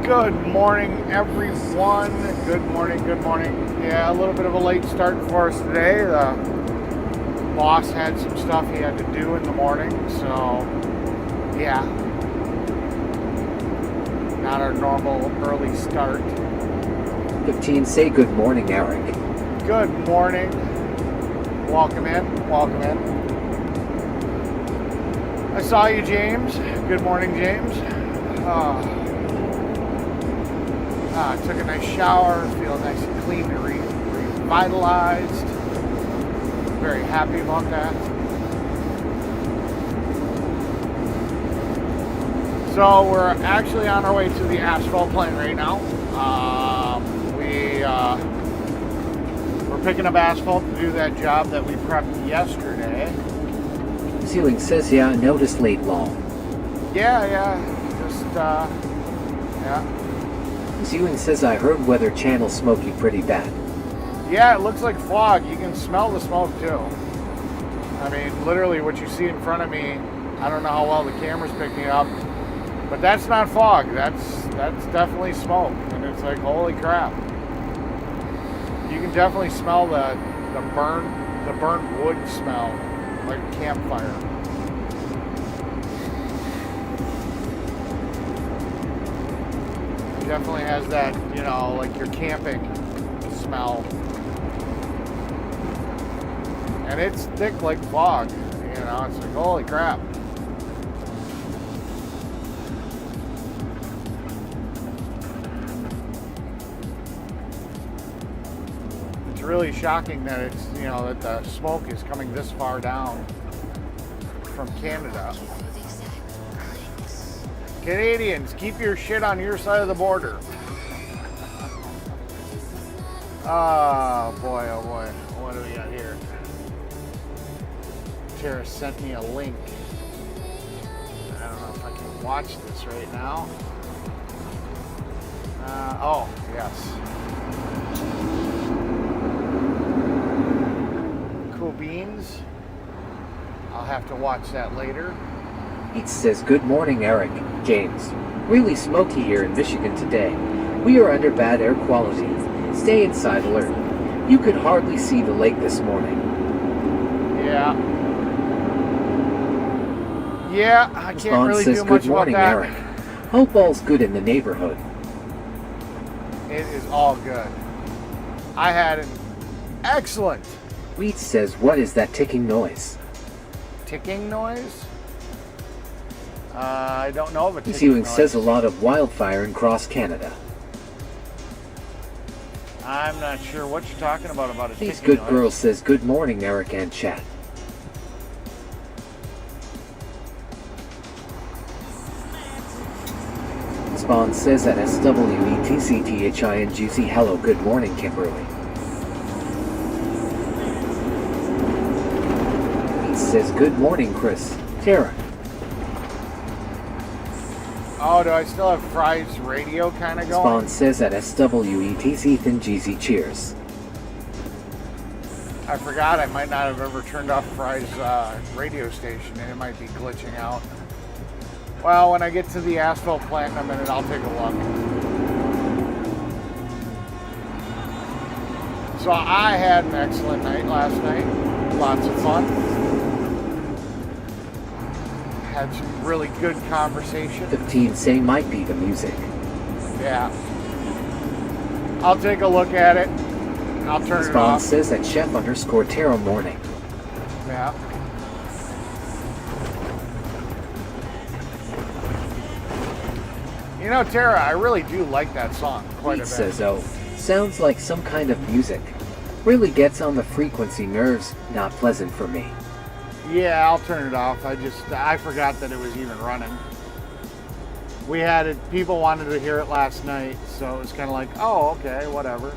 Good morning, everyone. Good morning, good morning. Yeah, a little bit of a late start for us today. The boss had some stuff he had to do in the morning, so yeah. Not our normal early start. 15 say good morning, Eric. Good morning. Welcome in, welcome in. I saw you, James. Good morning, James. Took a nice shower, feel nice and clean and revitalized. Very happy about that. So we're actually on our way to the asphalt plant right now. We're picking up asphalt to do that job that we prepped yesterday. Ceiling says, yeah, I noticed late long. Yeah. Ceiling says, I heard Weather Channel smoky pretty bad. Yeah, it looks like fog. You can smell the smoke too. I mean, literally what you see in front of me, I don't know how well the camera's picking up, but that's not fog. That's definitely smoke. And it's like, holy crap. You can definitely smell the burnt wood smell, like a campfire. Definitely has that, like you're camping smell. And it's thick like fog, it's like, holy crap. It's really shocking that it's, that the smoke is coming this far down from Canada. Canadians, keep your shit on your side of the border. Oh boy. What do we got here? Tara sent me a link. I don't know if I can watch this right now. Oh, yes. Cool beans. I'll have to watch that later. It says, good morning, Eric. James. Really smoky here in Michigan today. We are under bad air quality. Stay inside alert. You could hardly see the lake this morning. Yeah, I can't really do much about that. Eric. Hope all's good in the neighborhood. It is all good. I had an excellent. Wheat says, what is that ticking noise? Ticking noise? I don't know of a ticking Ceiling noise. says a lot of wildfire in cross Canada. I'm not sure what you're talking about a ticking noise. These good girl says, good morning, Eric and chat. Spawn says at SWETCTHINGC, hello, good morning, Kimberly. He says, good morning, Chris. Tara. Oh, do I still have Fry's radio kind of going? Spawn says at SWETCTHINGC, cheers. I forgot I might not have ever turned off Fry's radio station, and it might be glitching out. Well, when I get to the asphalt plant in a minute, I'll take a look. So I had an excellent night last night. Lots of fun. Had some really good conversation. 15 say might be the music. Yeah. I'll take a look at it. I'll turn it Spawn off. says at chef_Tara morning. Yeah. Tara, I really do like that song quite a bit. Says, oh, sounds like some kind of music. Really gets on the frequency nerves, not pleasant for me. Yeah, I'll turn it off. I forgot that it was even running. We had it, people wanted to hear it last night, so it was kind of like, oh, okay, whatever.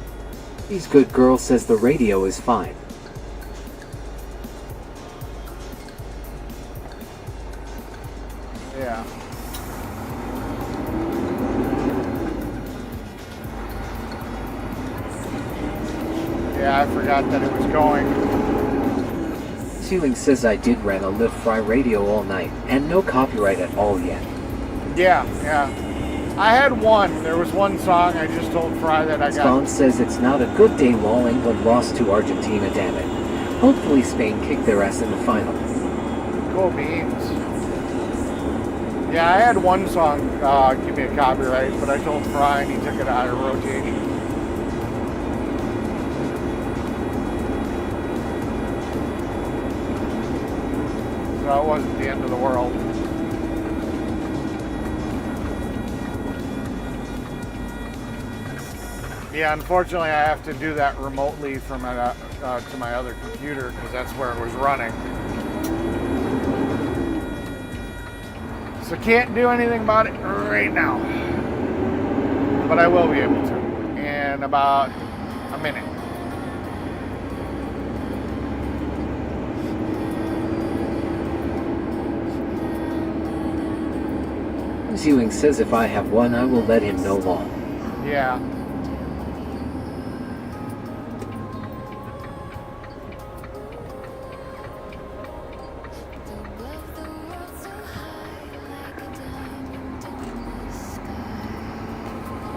These good girl says the radio is fine. Yeah. Yeah, I forgot that it was going. Ceiling says I did ran a Live Fry radio all night, and no copyright at all yet. Yeah. I had one. There was one song I just told Fry that I got. Spawn says it's not a good day while England lost to Argentina, damn it. Hopefully Spain kicked their ass in the final. Cool beans. Yeah, I had one song give me a copyright, but I told Fry and he took it out of rotation. So it wasn't the end of the world. Yeah, unfortunately, I have to do that remotely from to my other computer because that's where it was running. So can't do anything about it right now, but I will be able to in about a minute. Ewing says if I have one, I will let him know law. Yeah.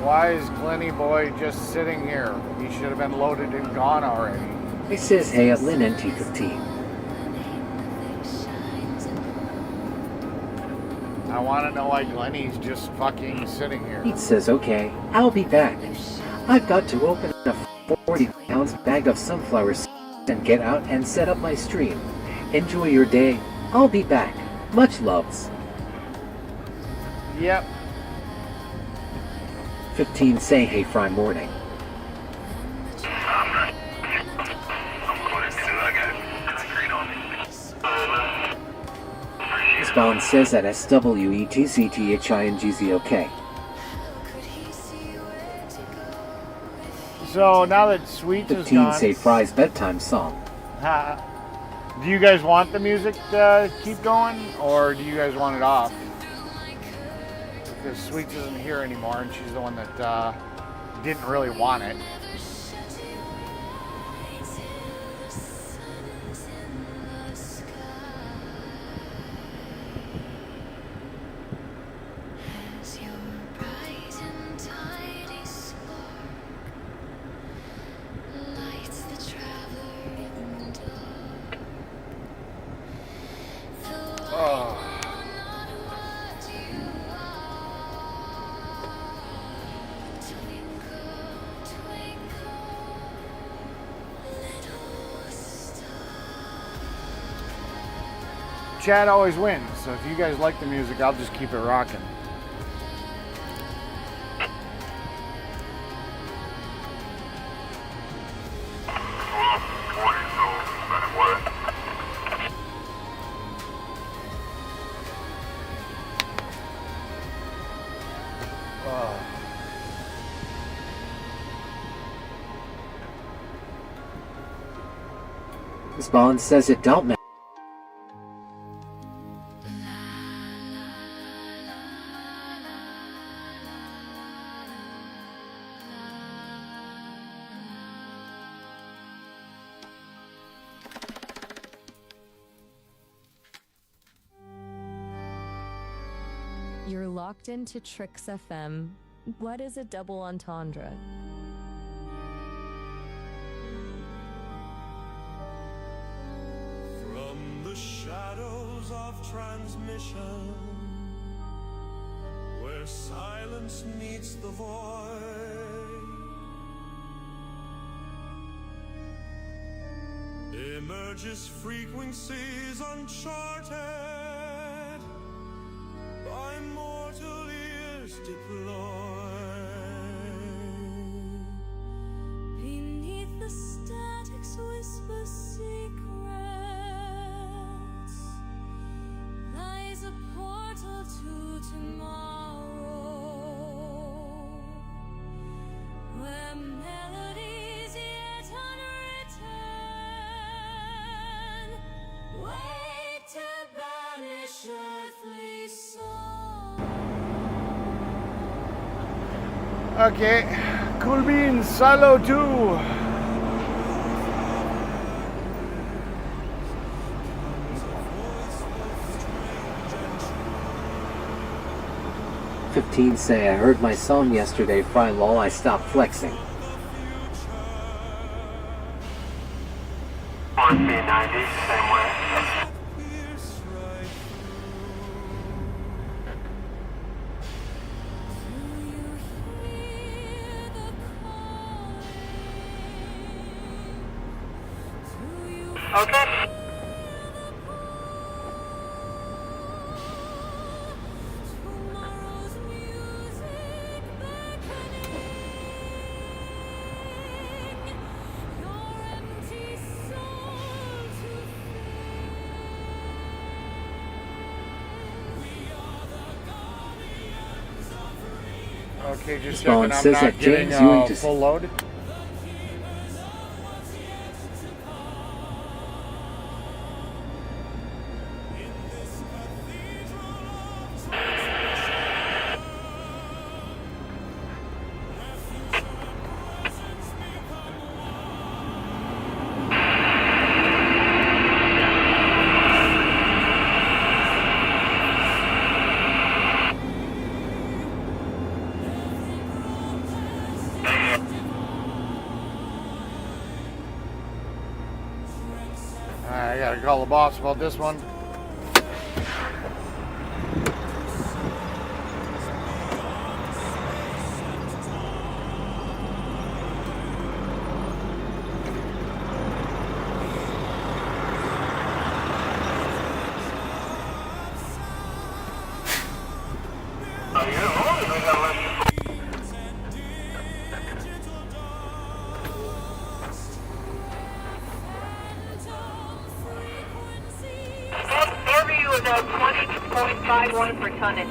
Why is Glenny Boy just sitting here? He should have been loaded and gone already. He says hey at Lin NT15. I want to know why Glenny's just fucking sitting here. He says okay, I'll be back. I've got to open a 40-ounce bag of sunflower seeds and get out and set up my stream. Enjoy your day. I'll be back. Much loves. Yep. 15 say hey Fry morning. Spawn says at SWETCTHINGZOK. So now that Sweet is 15 gone, say Fry's bedtime song. do you guys want the music to keep going, or do you guys want it off? Because Sweet isn't here anymore, and she's the one that didn't really want it. Chad always wins, so if you guys like the music, I'll just keep it rocking. Spawn says it don't matter. You're locked into Trix FM. What is a double entendre? From the shadows of transmission, where silence meets the void, emerges frequencies uncharted by mortal ears deployed. Beneath the statics whisper secrets, lies a portal to tomorrow, where melodies yet unwritten wait to banish earthly song. Okay, Cool Beans, Silo 2. 15 15 say I heard my song yesterday, fry lol, I stopped flexing. On B90, same way. Okay. Okay, just Spawn checking I'm says not that getting James Ewing to full load. I gotta call the boss about this one. Fairview is at 20.51 per tonnage.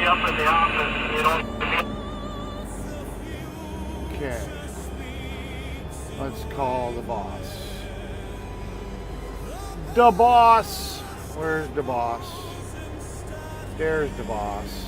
Up in the office, you know. Okay. Let's call the boss. The boss! Where's the boss? There's the boss.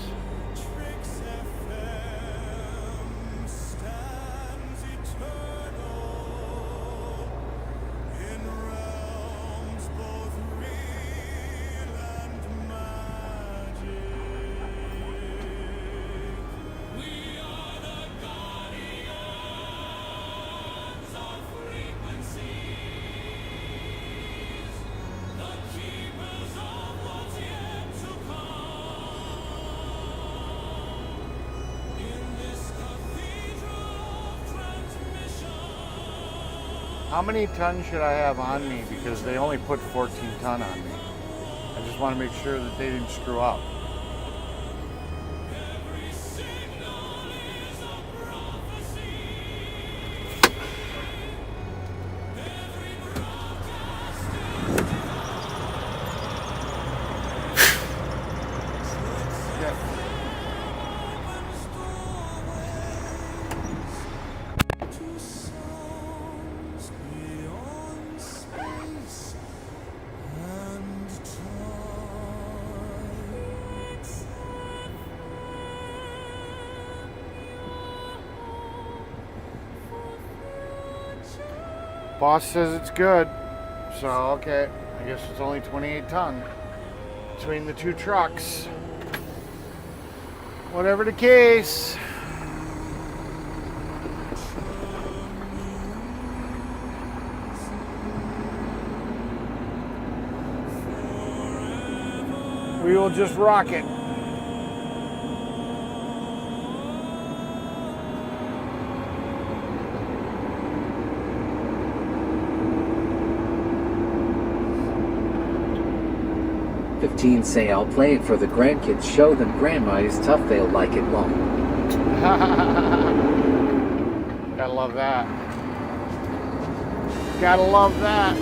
How many tons should I have on me? Because they only put 14 ton on me. I just want to make sure that they didn't screw up. Boss says it's good, so okay, I guess it's only 28 ton between the two trucks. Whatever the case. We will just rock it. Say I'll play it for the grandkids, show them grandma is tough, they'll like it long. Gotta love that. Gotta love that.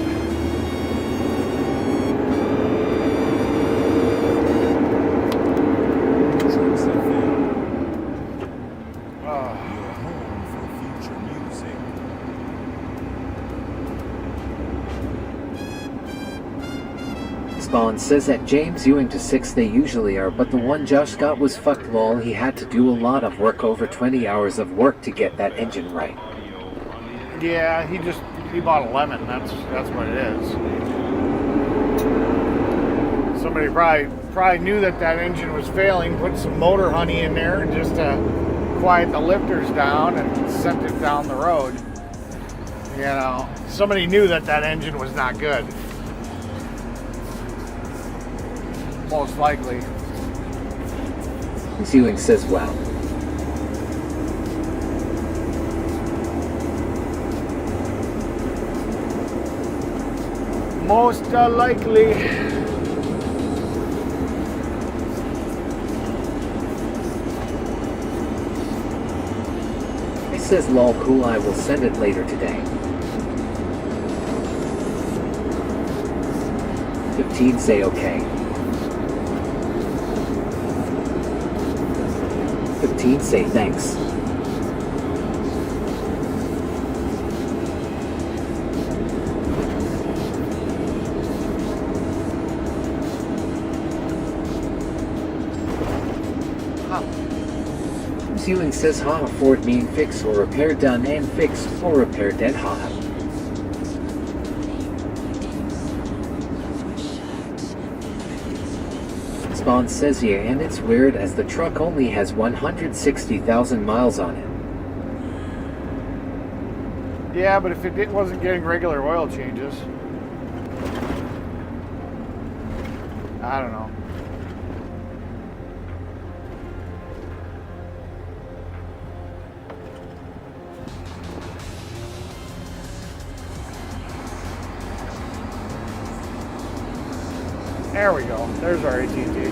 Spawn says that James Ewing to 6 they usually are, but the one Josh got was fucked lol, he had to do a lot of work, over 20 hours of work to get that engine right. Yeah, he bought a lemon, that's what it is. Somebody probably probably knew that that engine was failing, put some motor honey in there just to quiet the lifters down, and sent it down the road. You know, somebody knew that that engine was not good. Most likely. Ewing says, wow. Most likely. He says, lol, cool, I will send it later today. 15 say okay. 15 say thanks. Ewing says, haha, Ford mean fix or repair done and fix or repair dead, haha. Spawn says, yeah, and it's weird as the truck only has 160,000 miles on it. Yeah, but if it wasn't getting regular oil changes, I don't know. There we go. There's our AT&T.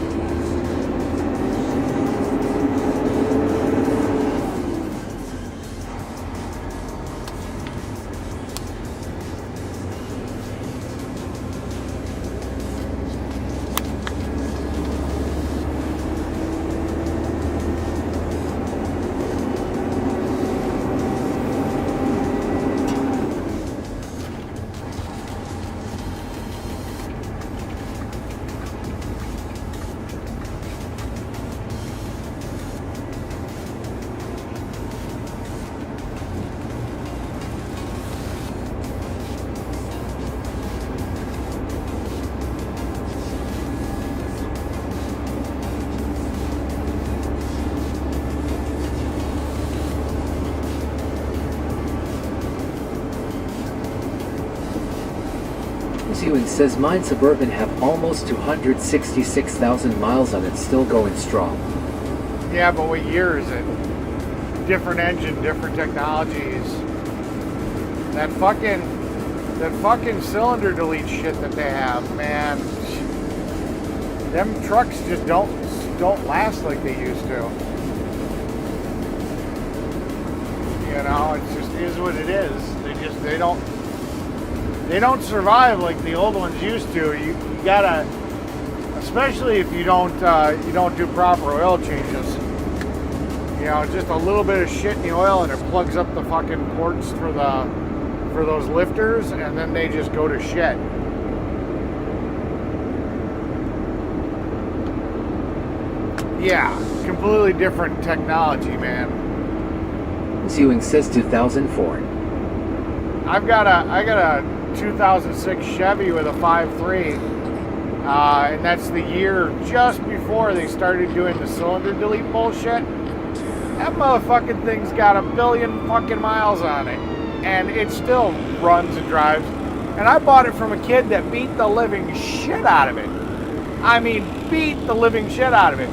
Ewing says, mine Suburban have almost 266,000 miles on it, still going strong. Yeah, but what year is it? Different engine, different technologies. That fucking cylinder delete shit that they have, man. Them trucks just don't last like they used to. You know, it just is what it is. They don't survive like the old ones used to. You gotta, especially if you don't do proper oil changes. You know, just a little bit of shit in the oil and it plugs up the fucking ports for those lifters, and then they just go to shit. Yeah, completely different technology, man. Ewing says 2004. I got a 2006 Chevy with a 5.3, and that's the year just before they started doing the cylinder delete bullshit. That motherfucking thing's got 1 billion fucking miles on it, and it still runs and drives. And I bought it from a kid that beat the living shit out of it. I mean, beat the living shit out of it.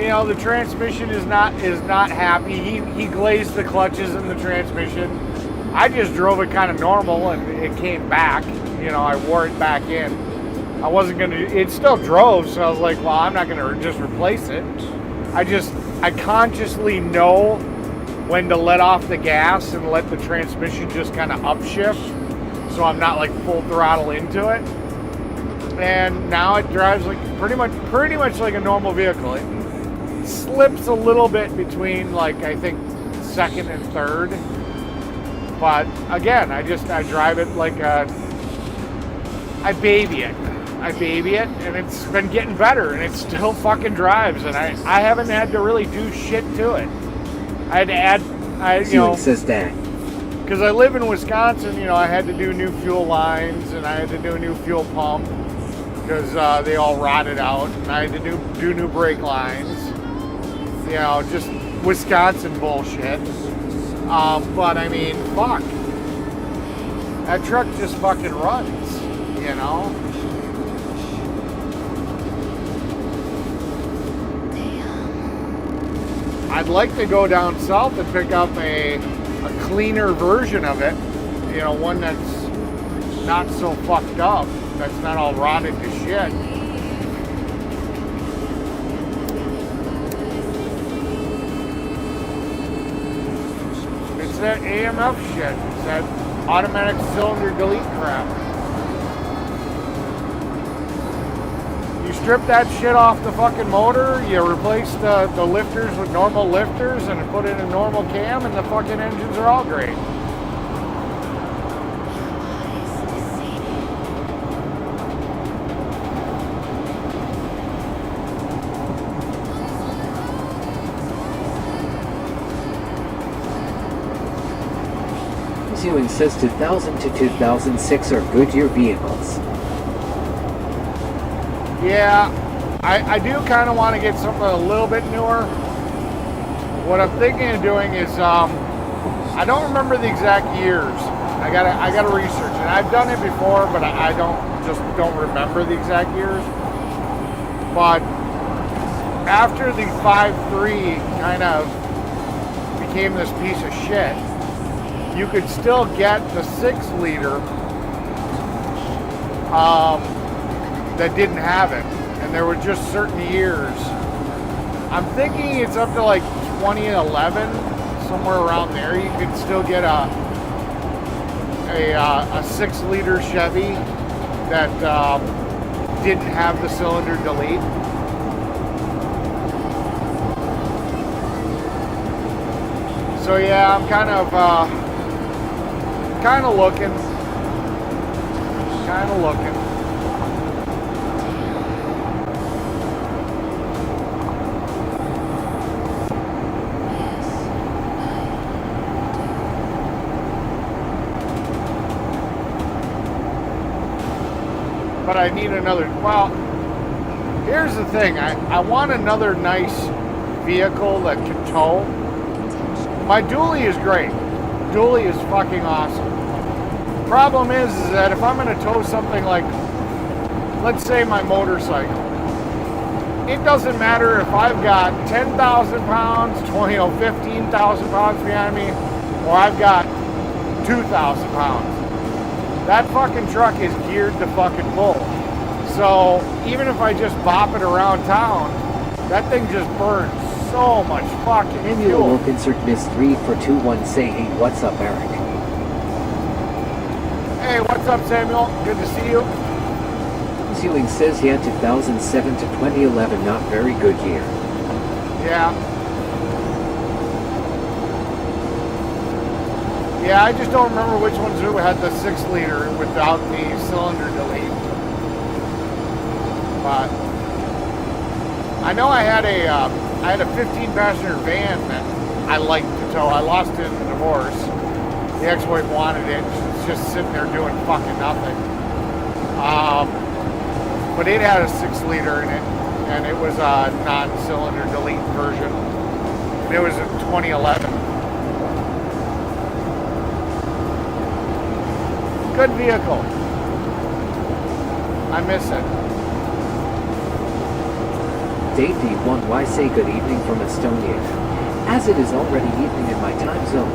You know, the transmission is not happy. He glazed the clutches in the transmission. I just drove it kind of normal, and it came back. You know, I wore it back in. I wasn't gonna. It still drove, so I was like, well, I'm not gonna just replace it. I consciously know when to let off the gas and let the transmission just kind of upshift, so I'm not like full throttle into it. And now it drives like pretty much like a normal vehicle. It slips a little bit between, like, I think second and third. But again, I drive it like I baby it, and it's been getting better, and it still fucking drives, and I haven't had to really do shit to it. I had to add, says that. Because I live in Wisconsin, you know, I had to do new fuel lines, and I had to do a new fuel pump, because they all rotted out, and I had to do new brake lines. You know, just Wisconsin bullshit. But I mean, fuck. That truck just fucking runs, you know? I'd like to go down south and pick up a cleaner version of it. You know, one that's not so fucked up. That's not all rotted to shit. It's that AMF shit. It's that automatic cylinder delete crap. You strip that shit off the fucking motor, you replace the lifters with normal lifters and put in a normal cam, and the fucking engines are all great. Zewin says 2000 to 2006 are Goodyear vehicles. Yeah, I do kind of want to get something a little bit newer. What I'm thinking of doing is, I don't remember the exact years. I gotta research it. I've done it before, but I don't remember the exact years. But after the 5.3 kind of became this piece of shit, you could still get the 6-liter that didn't have it, and there were just certain years. I'm thinking it's up to like 2011, somewhere around there. You could still get a 6-liter Chevy that didn't have the cylinder delete. So yeah, I'm kind of looking. But I need another, well, here's the thing. I want another nice vehicle that can tow. My dually is great. Dually is fucking awesome. Problem is that if I'm going to tow something like, let's say my motorcycle, it doesn't matter if I've got 10,000 pounds, 15,000 pounds behind me, or I've got 2,000 pounds. That fucking truck is geared to fucking pull. So even if I just bop it around town, that thing just burns so much fucking Annual fuel. will insert Miss 3 for 21 say, hey, what's up, Eric? Hey, what's up, Samuel? Good to see you. Zewing says, yeah, 2007 to 2011, not very good year. Yeah. Yeah, I just don't remember which ones who had the 6-liter without the cylinder delete. But I know I had a 15-passenger van that I liked to tow. I lost it in the divorce. The ex-wife wanted it. It's just sitting there doing fucking nothing. But it had a 6-liter in it, and it was a non-cylinder delete version. And it was in 2011. Good vehicle. I miss it. Dave D1, why say good evening from Estonia? As it is already evening in my time zone,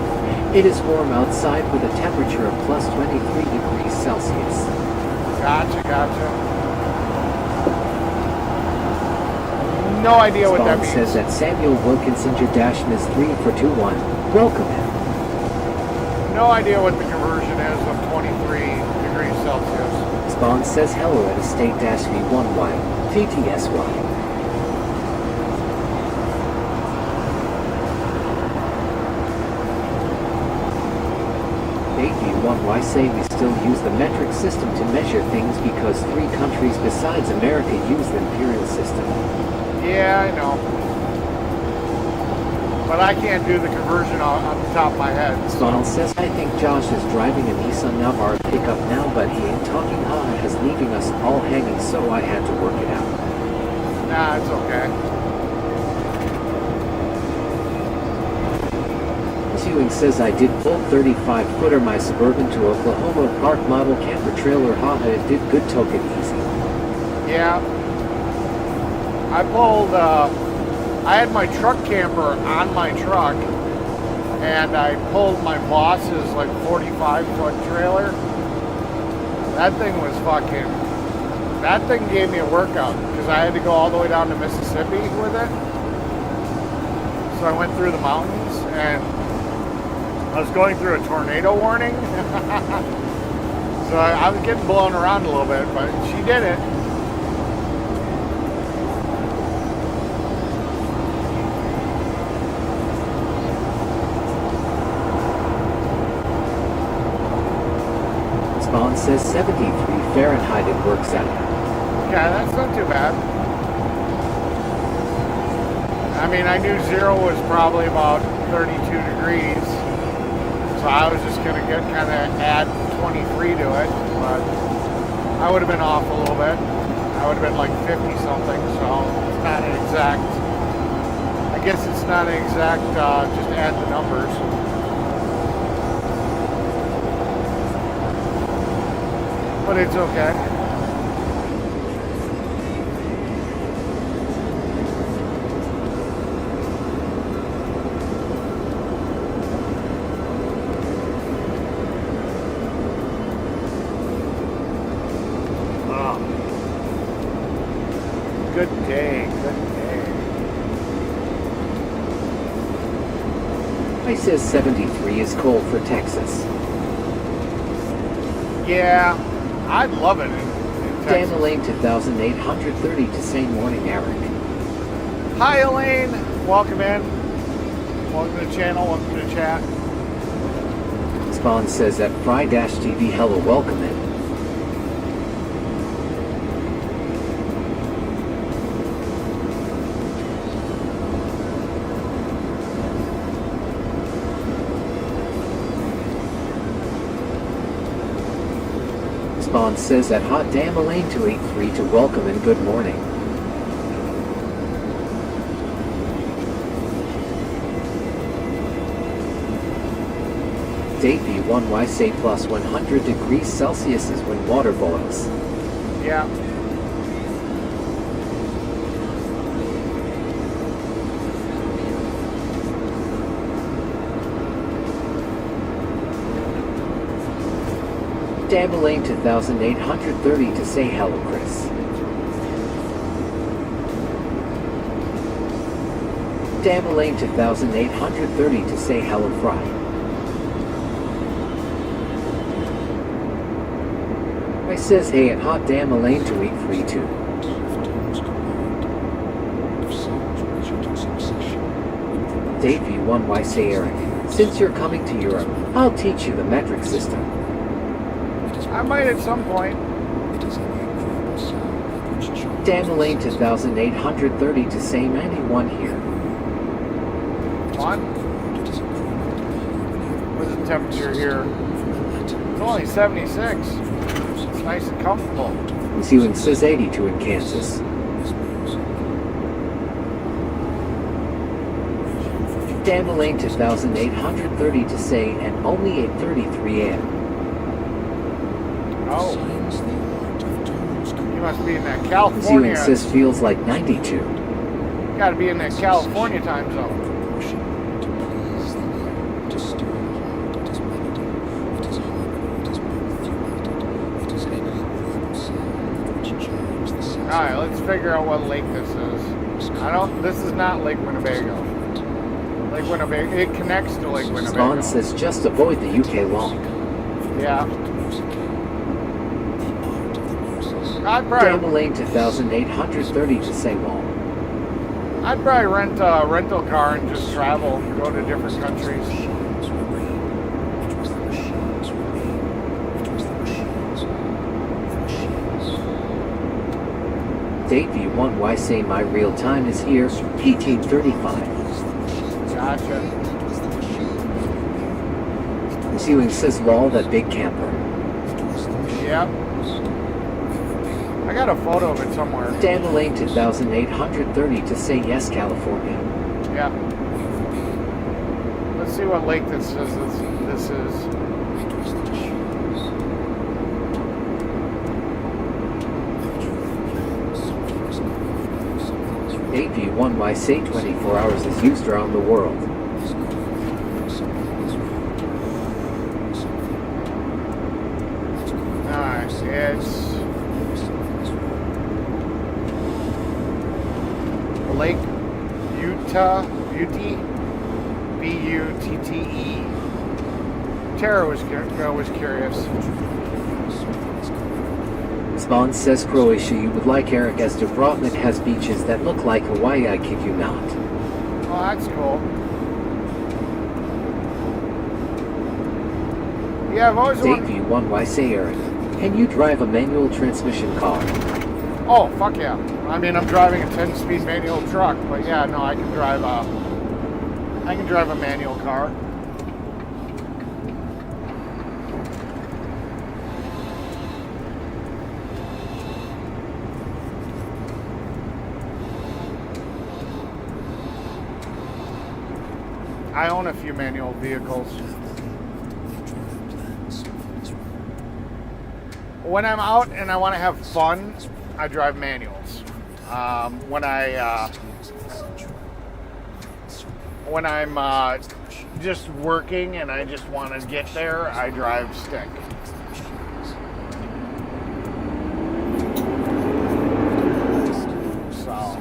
it is warm outside with a temperature of plus 23 degrees Celsius. Gotcha. No idea what that Spawn means. says that Samuel Wilkinson dash Miss 3 for 21. Welcome him. No idea what the conversion is of 23 degrees Celsius. Spawn says hello at estate dash V1Y. TTSY. Why say we still use the metric system to measure things because 3 countries besides America use the imperial system. Yeah, I know. but I can't do the conversion on the top of my head. Spawn says, I think Josh is driving a Nissan Navara pickup now, but he ain't talking is leaving us all hanging, so I had to work it out. Nah, it's okay. Ewing says I did pull 35-footer my Suburban to Oklahoma Park model camper trailer. Haha, it did good, took it easy. Yeah. I pulled, I had my truck camper on my truck, and I pulled my boss's like 45-foot trailer. That thing was that thing gave me a workout because I had to go all the way down to Mississippi with it. So I went through the mountains, and I was going through a tornado warning. So I was getting blown around a little bit, but she did it. Spawn says 73 Fahrenheit it works out. Yeah, that's not too bad. I mean, I knew zero was probably about 32 degrees. So I was just going to kind of add 23 to it, but I would have been off a little bit. I would have been like 50 something, so it's not an exact, I guess it's not an exact, just add the numbers. But it's okay. Good day, good day. I says 73 is cold for Texas. Yeah, I love it in Dan Texas. Elaine 2830 to say morning, Eric. Hi Elaine, welcome in. Welcome to the channel, welcome to the chat. Spawn says at Fry-TV, hello, welcome in. Spawn says at Hot Damn Elaine 283 to welcome and good morning. Dave V1Y say plus 100 degrees Celsius is when water boils. Yeah. Damn Elaine 2830 to say hello, Chris. Damn Elaine 2830 to say hello, Fry. I says hey at Hot Damn Elaine 2832. Dave V1Y say Eric, since you're coming to Europe, I'll teach you the metric system. I might at some point. Dan Elaine 2830 to say 91 here. One. What's the temperature here? It's only 76. It's nice and comfortable. Ewing says 82 in Kansas. Dan Elaine 2830 to say and only 8:33 a.m. Oh. You must be in that California. Ewing says feels like 92. You gotta be in that California time zone. Alright, let's figure out what lake this is. This is not Lake Winnebago. Lake Winnebago, it connects to Lake Winnebago. Spawn says just avoid the UK lock. Yeah. I'd probably, Dan Elaine 2830 to say wall. I'd probably rent a rental car and just travel, go to different countries. Date V1Y say my real time is here, 1835. Gotcha. Pursuing says lol that big camper. Yep. I got a photo of it somewhere. Dan Lane 2830 to say yes, California. Yeah. Let's see what lake this is. This is. AP1Y say 24 hours is used around the world. Nice. It's Lake Butte, B-U-T-T-E. Tara was curious. Spawn says Croatia you would like Eric as Dubrovnik has beaches that look like Hawaii, I kid you not. Oh, that's cool. Yeah, I've always wanted... AP1Y say Eric, can you drive a manual transmission car? Oh, fuck yeah. I mean, I'm driving a 10-speed manual truck, but yeah, no, I can drive a manual car. I own a few manual vehicles. When I'm out and I want to have fun, I drive manuals. When I'm just working and I just want to get there, I drive stick. So.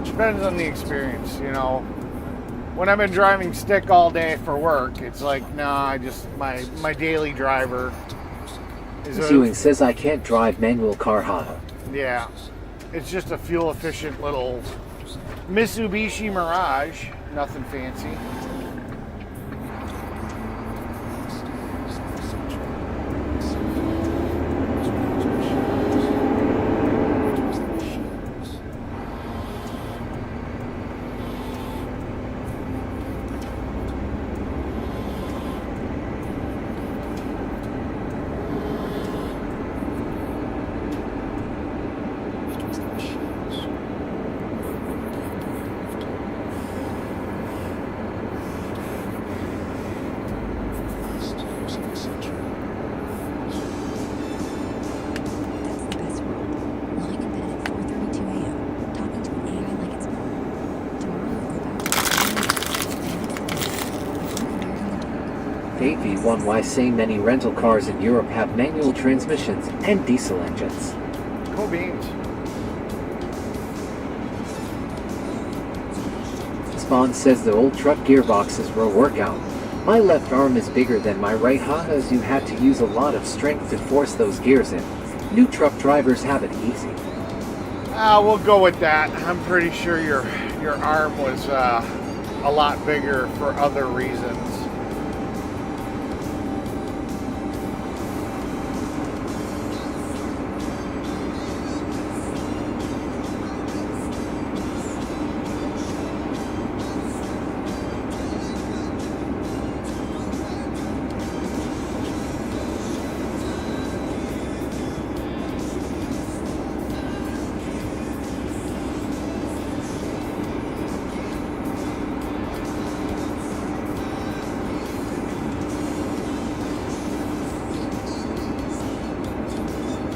Depends on the experience, you know. When I've been driving stick all day for work, it's like, nah, my daily driver is Pursuing says I can't drive manual car, haha. Yeah. It's just a fuel efficient little Mitsubishi Mirage, nothing fancy. AP1Y say many rental cars in Europe have manual transmissions and diesel engines. Cool beans. Spawn says the old truck gearboxes were a workout. My left arm is bigger than my right, as you had to use a lot of strength to force those gears in. New truck drivers have it easy. We'll go with that. I'm pretty sure your arm was a lot bigger for other reasons.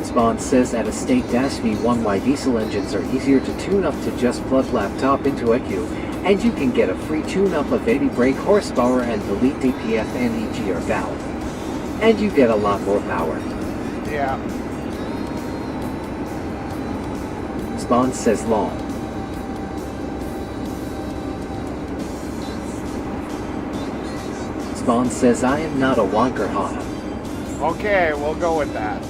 Spawn says at a state-V1Y diesel engines are easier to tune up to just plug laptop into ECU, and you can get a free tune-up of 80 brake horsepower and delete DPF and EGR valve. And you get a lot more power. Yeah. Spawn says lol. Spawn says I am not a wonker, haha. Okay, we'll go with that.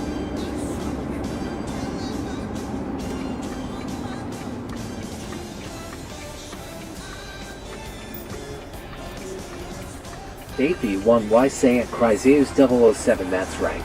Dave V1Y say at Chryseus 007, that's right.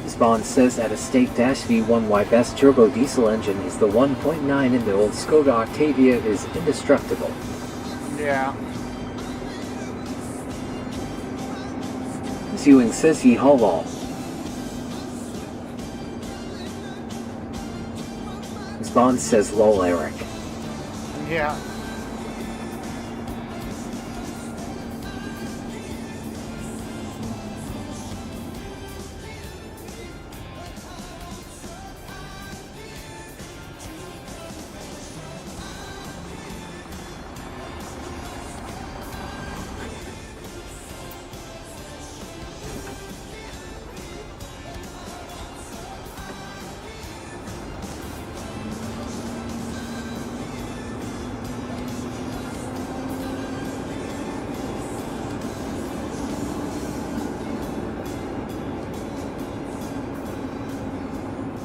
Spawn says at a stake-V1Y best turbo diesel engine is the 1.9 in the old Skoda Octavia is indestructible. Yeah. Sewing says ye haul. Spawn says lol Eric. Yeah.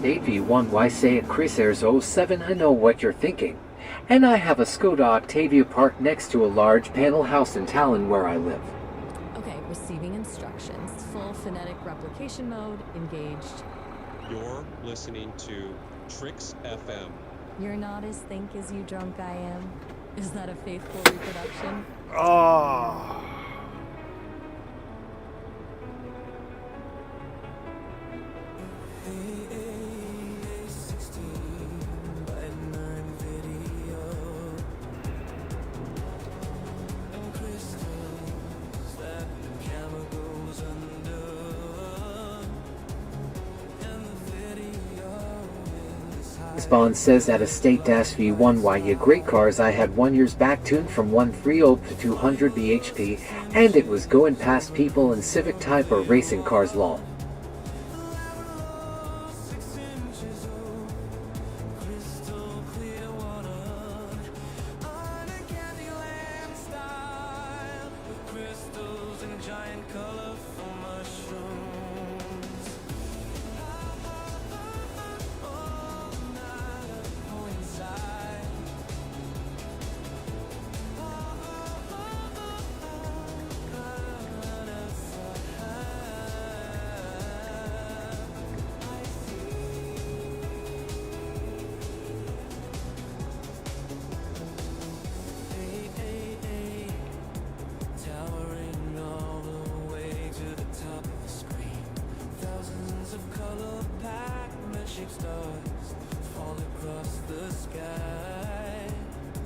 Dave V1Y say at Chryseus 07, I know what you're thinking. And I have a Skoda Octavia parked next to a large panel house in Tallinn where I live. Okay, receiving instructions. Full phonetic replication mode engaged. You're listening to Tricks FM. You're not as think as you drunk I am. Is that a faithful reproduction? Oh. Spawn says at a state-V1Y great cars I had 1 years back tuned from 130 to 200 bhp and it was going past people in Civic Type or racing cars lol.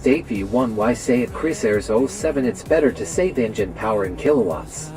Dave V1Y say at Chryseus 07 it's better to say the engine power in kilowatts.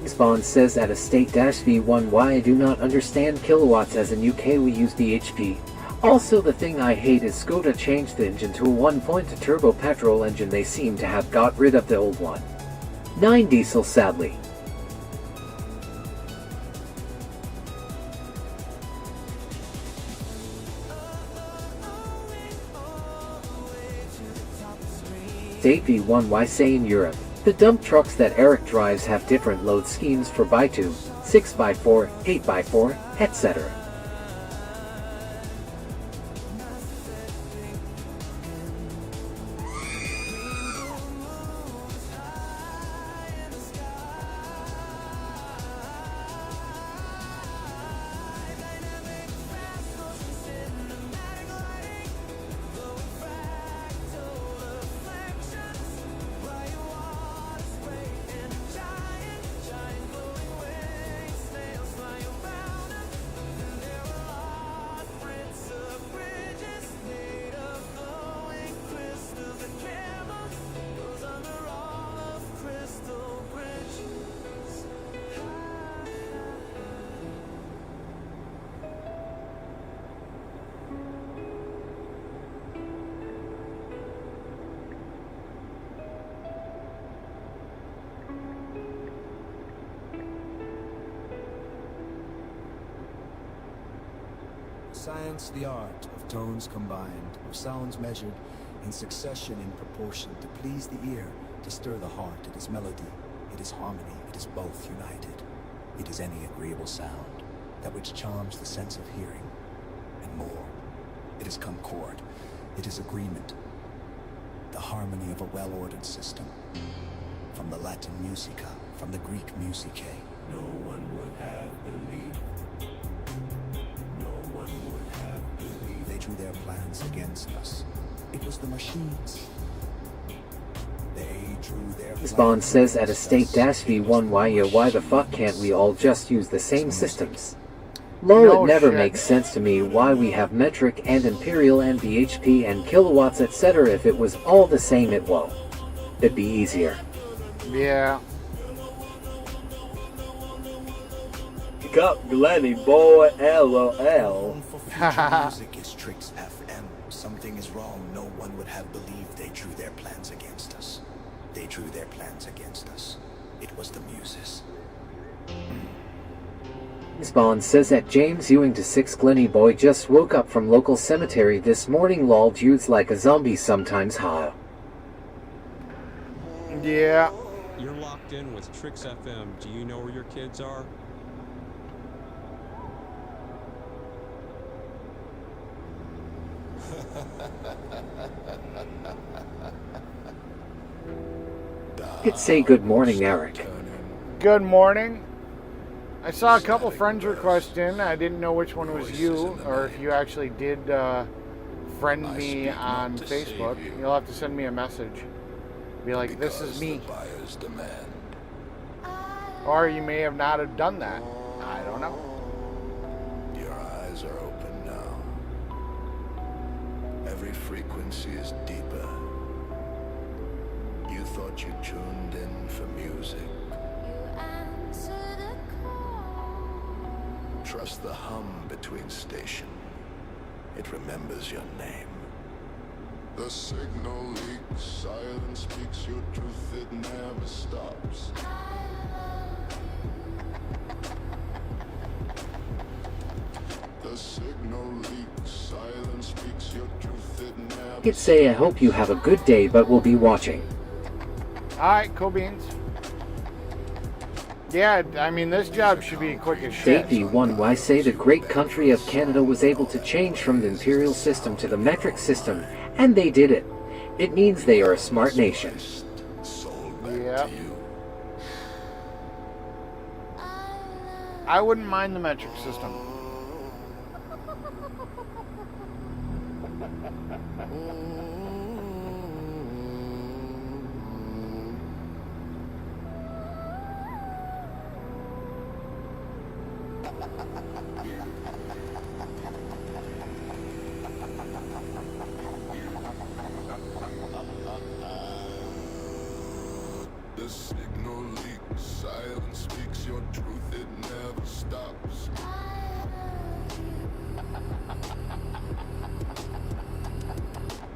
Spawn says at a state-V1Y I do not understand kilowatts as in UK we use bhp. Also the thing I hate is Skoda changed the engine to a 1.2 turbo petrol engine, they seem to have got rid of the old one. 9 diesel sadly. Dave V1Y say in Europe. The dump trucks that Eric drives have different load schemes for by2, 6x4, 8x4, etc. science, the art of tones combined, of sounds measured in succession in proportion to please the ear, to stir the heart. It is melody, it is harmony, it is both united. It is any agreeable sound, that which charms the sense of hearing, and more. It is concord, it is agreement, the harmony of a well-ordered system. From the Latin musica, from the Greek musicae. No one would have believed. No one would have believed. They drew their plans against us. It was the machines. They drew their plans. Spawn says at estate-v1 why the fuck can't we all just use the same systems? Lol, No it never shit. makes sense to me why we have metric and imperial and BHP and kilowatts etc. If it was all the same it'd be easier. Yeah. Pick up Glenny boy, LOL. Music is Tricks FM. Something is wrong. No one would have believed. They drew their plans against us. They drew their plans against us. It was the muses. Spawn says at James Ewing to 6 Glenny boy just woke up from local cemetery this morning lol dudes like a zombie sometimes ha. Yeah. You're locked in with Tricks FM. Do you know where your kids are? Could say good morning, Eric. Good morning. I saw a couple friends request in. I didn't know which one was you, or if you actually did friend me on Facebook. You'll have to send me a message. Be like, this is me. Or you may have not have done that. I don't know. Your eyes are open now. Every frequency is deeper. You thought you tuned in for music. Trust the hum between station. It remembers your name. The signal leaks, silence speaks your truth, it never stops. The signal leaks, silence speaks your truth, it never Could say I hope you have a good day but we'll be watching. Alright, cool beans. Yeah, I mean, this job should be quick as shit. State-V1 why say the great country of Canada was able to change from the imperial system to the metric system, and they did it. It means they are a smart nation. Yeah. I wouldn't mind the metric system. The signal leaks, silence speaks your truth, it never stops.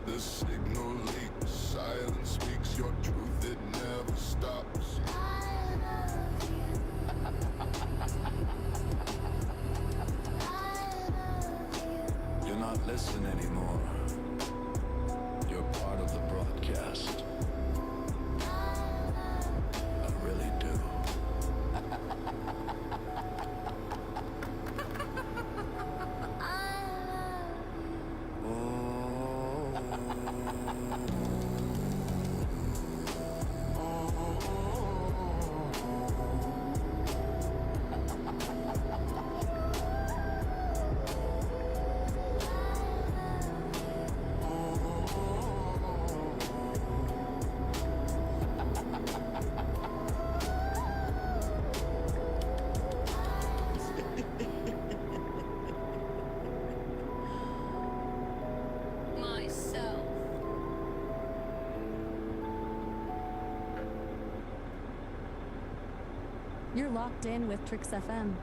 The signal leaks, silence speaks your truth, it never stops. You're not listening anymore. You're part of the broadcast. I really do. Myself. You're locked in with Tricks FM.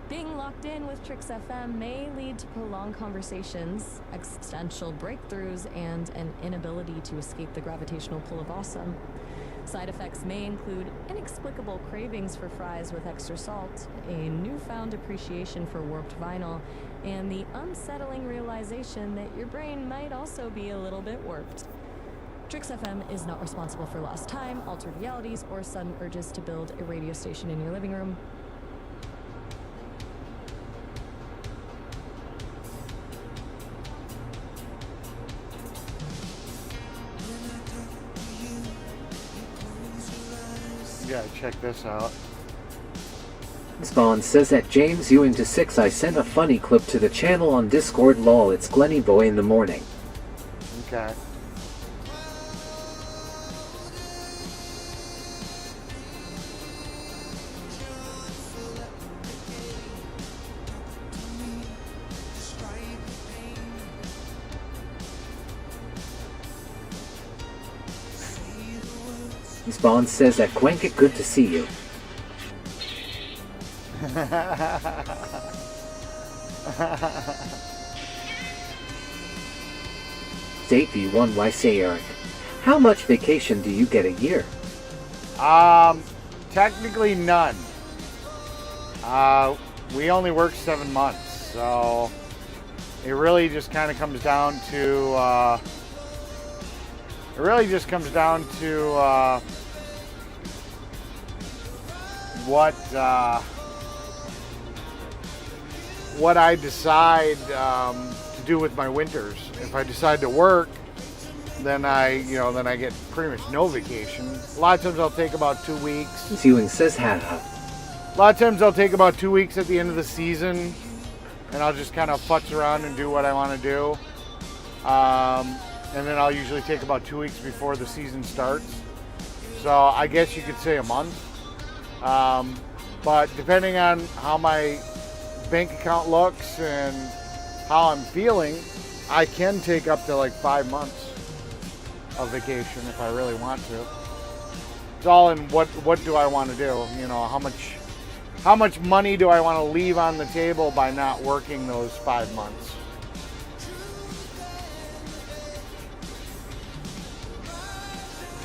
Being locked in with Tricks FM may lead to prolonged conversations, existential breakthroughs, and an inability to escape the gravitational pull of awesome. Side effects may include inexplicable cravings for fries with extra salt, a newfound appreciation for warped vinyl, and the unsettling realization that your brain might also be a little bit warped. Trix FM is not responsible for lost time, altered realities, or sudden urges to build a radio station in your living room. You gotta check this out. Spawn says at James Ewing to 6 I sent a funny clip to the channel on Discord. Lol, it's Glenny Boy in the morning. Okay. Spawn says at Quenket, good to see you. Davey1, why say Eric? How much vacation do you get a year? Technically none. We only work 7 months, so it really just kind of comes down to what I decide to do with my winters. If I decide to work, then I get pretty much no vacation. A lot of times I'll take about 2 weeks. Ewing says haha. A lot of times I'll take about 2 weeks at the end of the season, and I'll just kind of futz around and do what I want to do. And then I'll usually take about 2 weeks before the season starts. So I guess you could say a month. But depending on how my bank account looks and how I'm feeling, I can take up to like 5 months of vacation if I really want to. It's all in what do I want to do? You know, how much money do I want to leave on the table by not working those 5 months?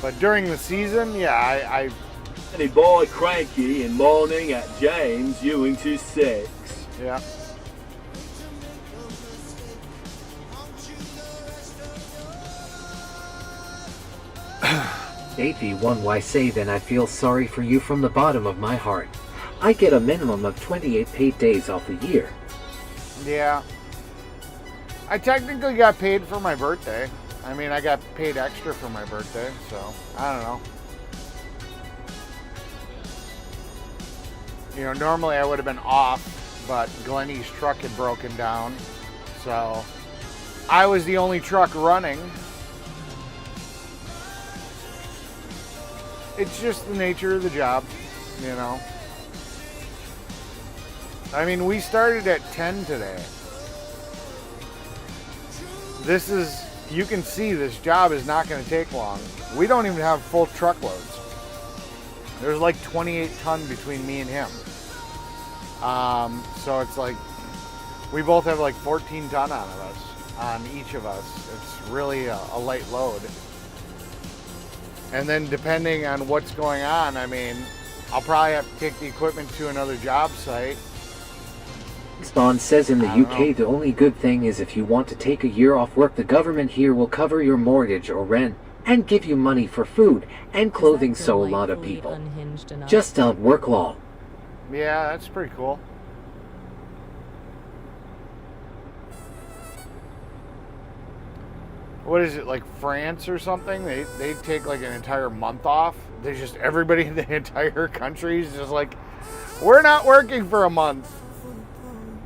But during the season, yeah, I Any boy cranky and morning at James Ewing to 6. Yeah. AP1, why say then I feel sorry for you from the bottom of my heart. I get a minimum of 28 paid days off a year. Yeah. I technically got paid for my birthday. I mean, I got paid extra for my birthday, so I don't know. You know, normally I would have been off, but Glenny's truck had broken down, so I was the only truck running. It's just the nature of the job, you know. I mean, we started at 10 today. This is, you can see this job is not going to take long. We don't even have full truckloads. There's like 28 ton between me and him. So it's like, we both have like 14 ton on each of us. It's really a light load. And then depending on what's going on, I mean, I'll probably have to take the equipment to another job site. Spawn says in the UK the only good thing is if you want to take a year off work, the government here will cover your mortgage or rent and give you money for food and clothing, so a lot of people just don't work law. Yeah, that's pretty cool. What is it, like France or something? They take like an entire month off. They just, everybody in the entire country is just like, we're not working for a month.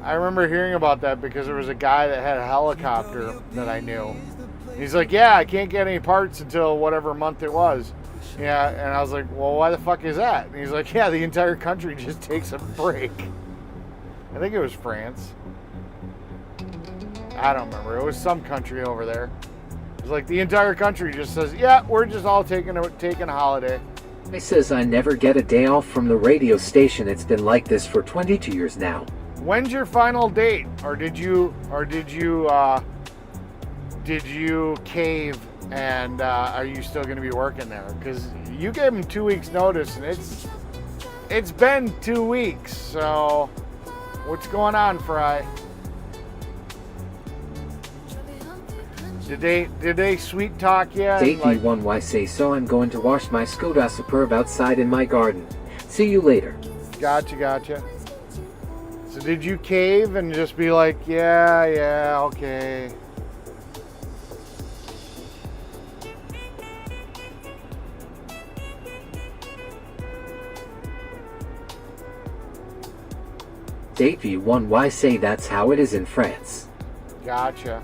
I remember hearing about that because there was a guy that had a helicopter that I knew. He's like, yeah, I can't get any parts until whatever month it was. Yeah, and I was like, well, why the fuck is that? And he's like, yeah, the entire country just takes a break. I think it was France. I don't remember. It was some country over there. It was like the entire country just says, yeah, we're just all taking a holiday. He says I never get a day off from the radio station. It's been like this for 22 years now. When's your final date? Or did you cave And are you still going to be working there? Because you gave them 2 weeks notice, and it's been 2 weeks. So what's going on, Fry? Did they sweet talk you? JP1Y say, so I'm going to wash my Skoda Superb outside in my garden. See you later. Gotcha. So did you cave and just be like, yeah, okay. JP1Y say that's how it is in France. Gotcha.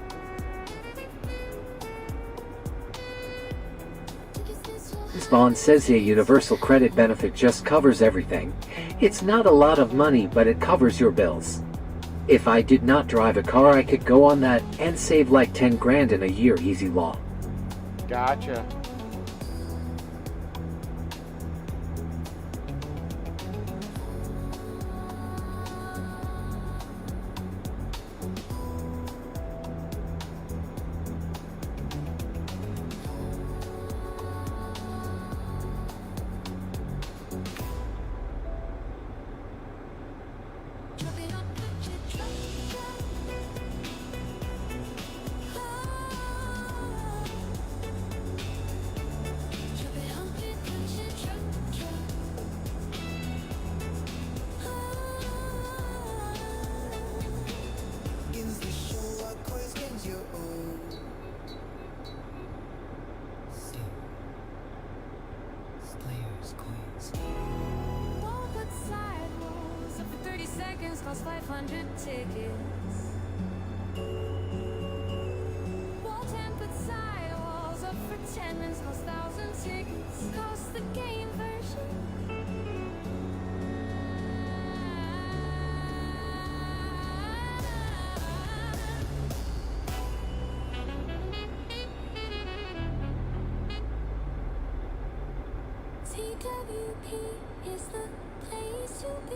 Spawn says a universal credit benefit just covers everything. It's not a lot of money, but it covers your bills. If I did not drive a car, I could go on that and save like 10 grand in a year, easy law. Gotcha. Cost 500 tickets. Wall tempered sidewalls up for 10 minutes. Cost 1,000 tickets. Cost the game version. TWP is the place to be.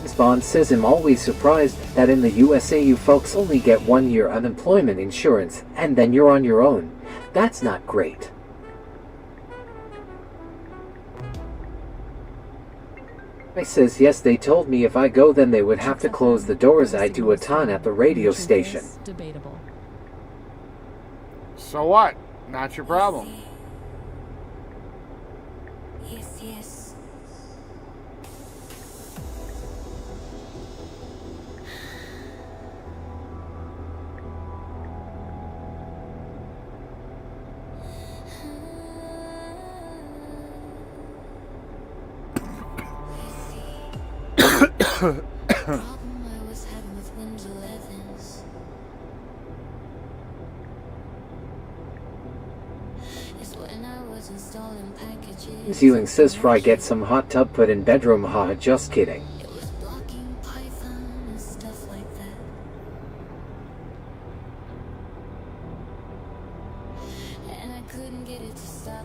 Spawn says I'm always surprised that in the USA you folks only get 1 year unemployment insurance and then you're on your own. That's not great. I says yes, they told me if I go then they would have to close the doors. I do a ton at the radio station. Debatable. So what? Not your problem. Yes. Problem I was having with Windows 11s is when I was installing packages. Ewing says Fry get some hot tub put in bedroom. Haha, just kidding. It was blocking Python and stuff like that. And I couldn't get it to stop.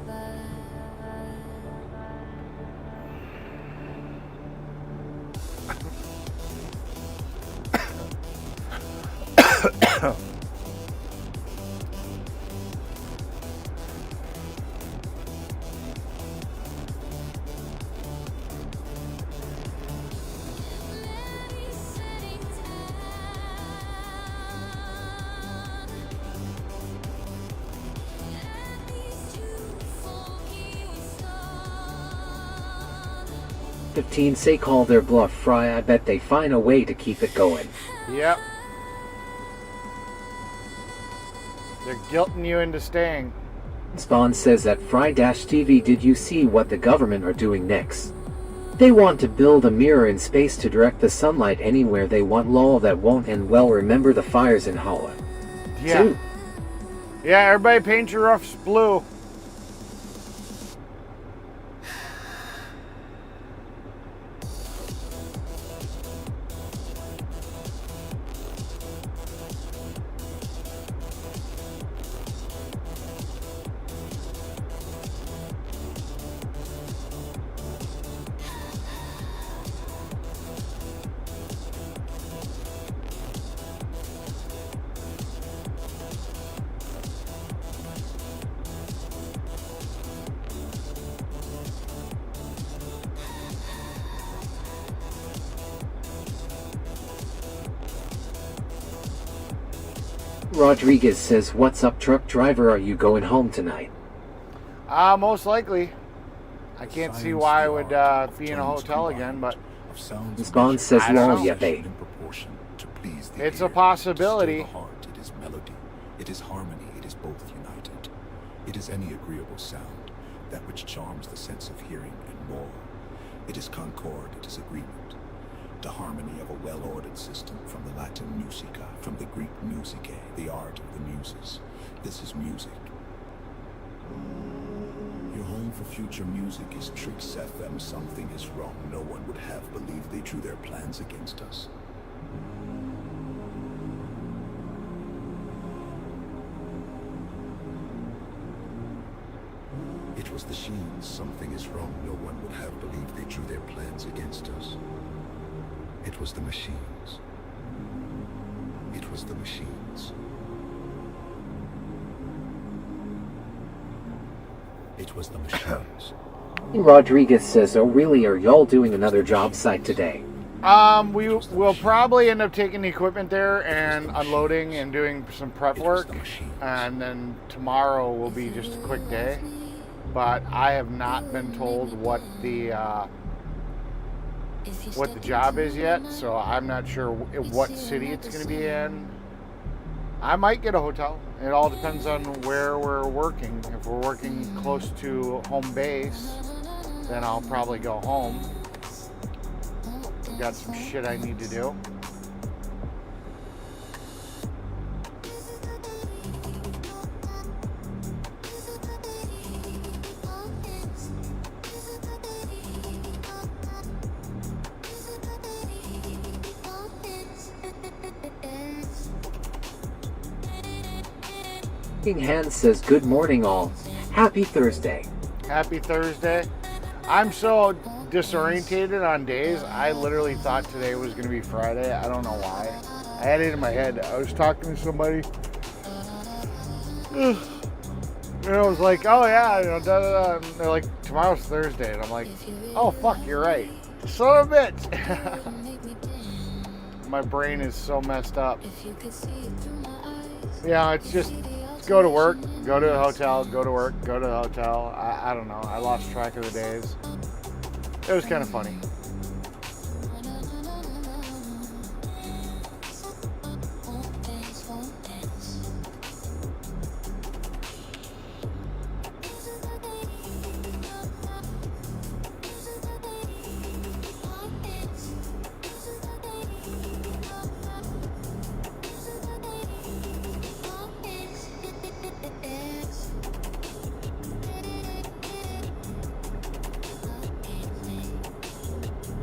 Say call their bluff, Fry. I bet they find a way to keep it going. Yep. They're guilting you into staying. Spawn says at Fry-TV, did you see what the government are doing next? They want to build a mirror in space to direct the sunlight anywhere they want. Law that won't end well. Remember the fires in Holland? Yeah. Too. Yeah, everybody paint your roofs blue. Rodriguez says, "What's up, truck driver? Are you going home tonight?" Most likely. I can't see why I would be in a hotel again, but Bond says, I don't "Lol, know. yeah, babe." It's a possibility. Heart, it is melody, it is harmony, it is both united. It is any agreeable sound, that which charms the sense of hearing and more. It is concord, it is agreement. The harmony of a well-ordered system, from the Latin musica, from the Greek musicae, the art of the muses. This is music. Your home for future music is Trix FM. Something is wrong. No one would have believed they drew their plans against us. It was the Sheens. Something is wrong. No one would have believed they drew their plans against us. It was the machines. It was the machines. It was the machines. Rodriguez says, "Oh really, are y'all doing another job site today?" We will probably end up taking the equipment there and unloading and doing some prep work, and then tomorrow will be just a quick day. But I have not been told what the job is yet, so I'm not sure what city it's going to be in. I might get a hotel. It all depends on where we're working. If we're working close to home base, then I'll probably go home. I've got some shit I need to do. King Hand says, "Good morning all. Happy Thursday." Happy Thursday. I'm so disorientated on days. I literally thought today was going to be Friday. I don't know why. I had it in my head. I was talking to somebody. And I was like, oh yeah, da, da, da. And they're like, tomorrow's Thursday. And I'm like, oh fuck, you're right. Son of a bitch. My brain is so messed up. Yeah, it's just go to work, go to the hotel, go to work, go to the hotel. I don't know. I lost track of the days. It was kind of funny.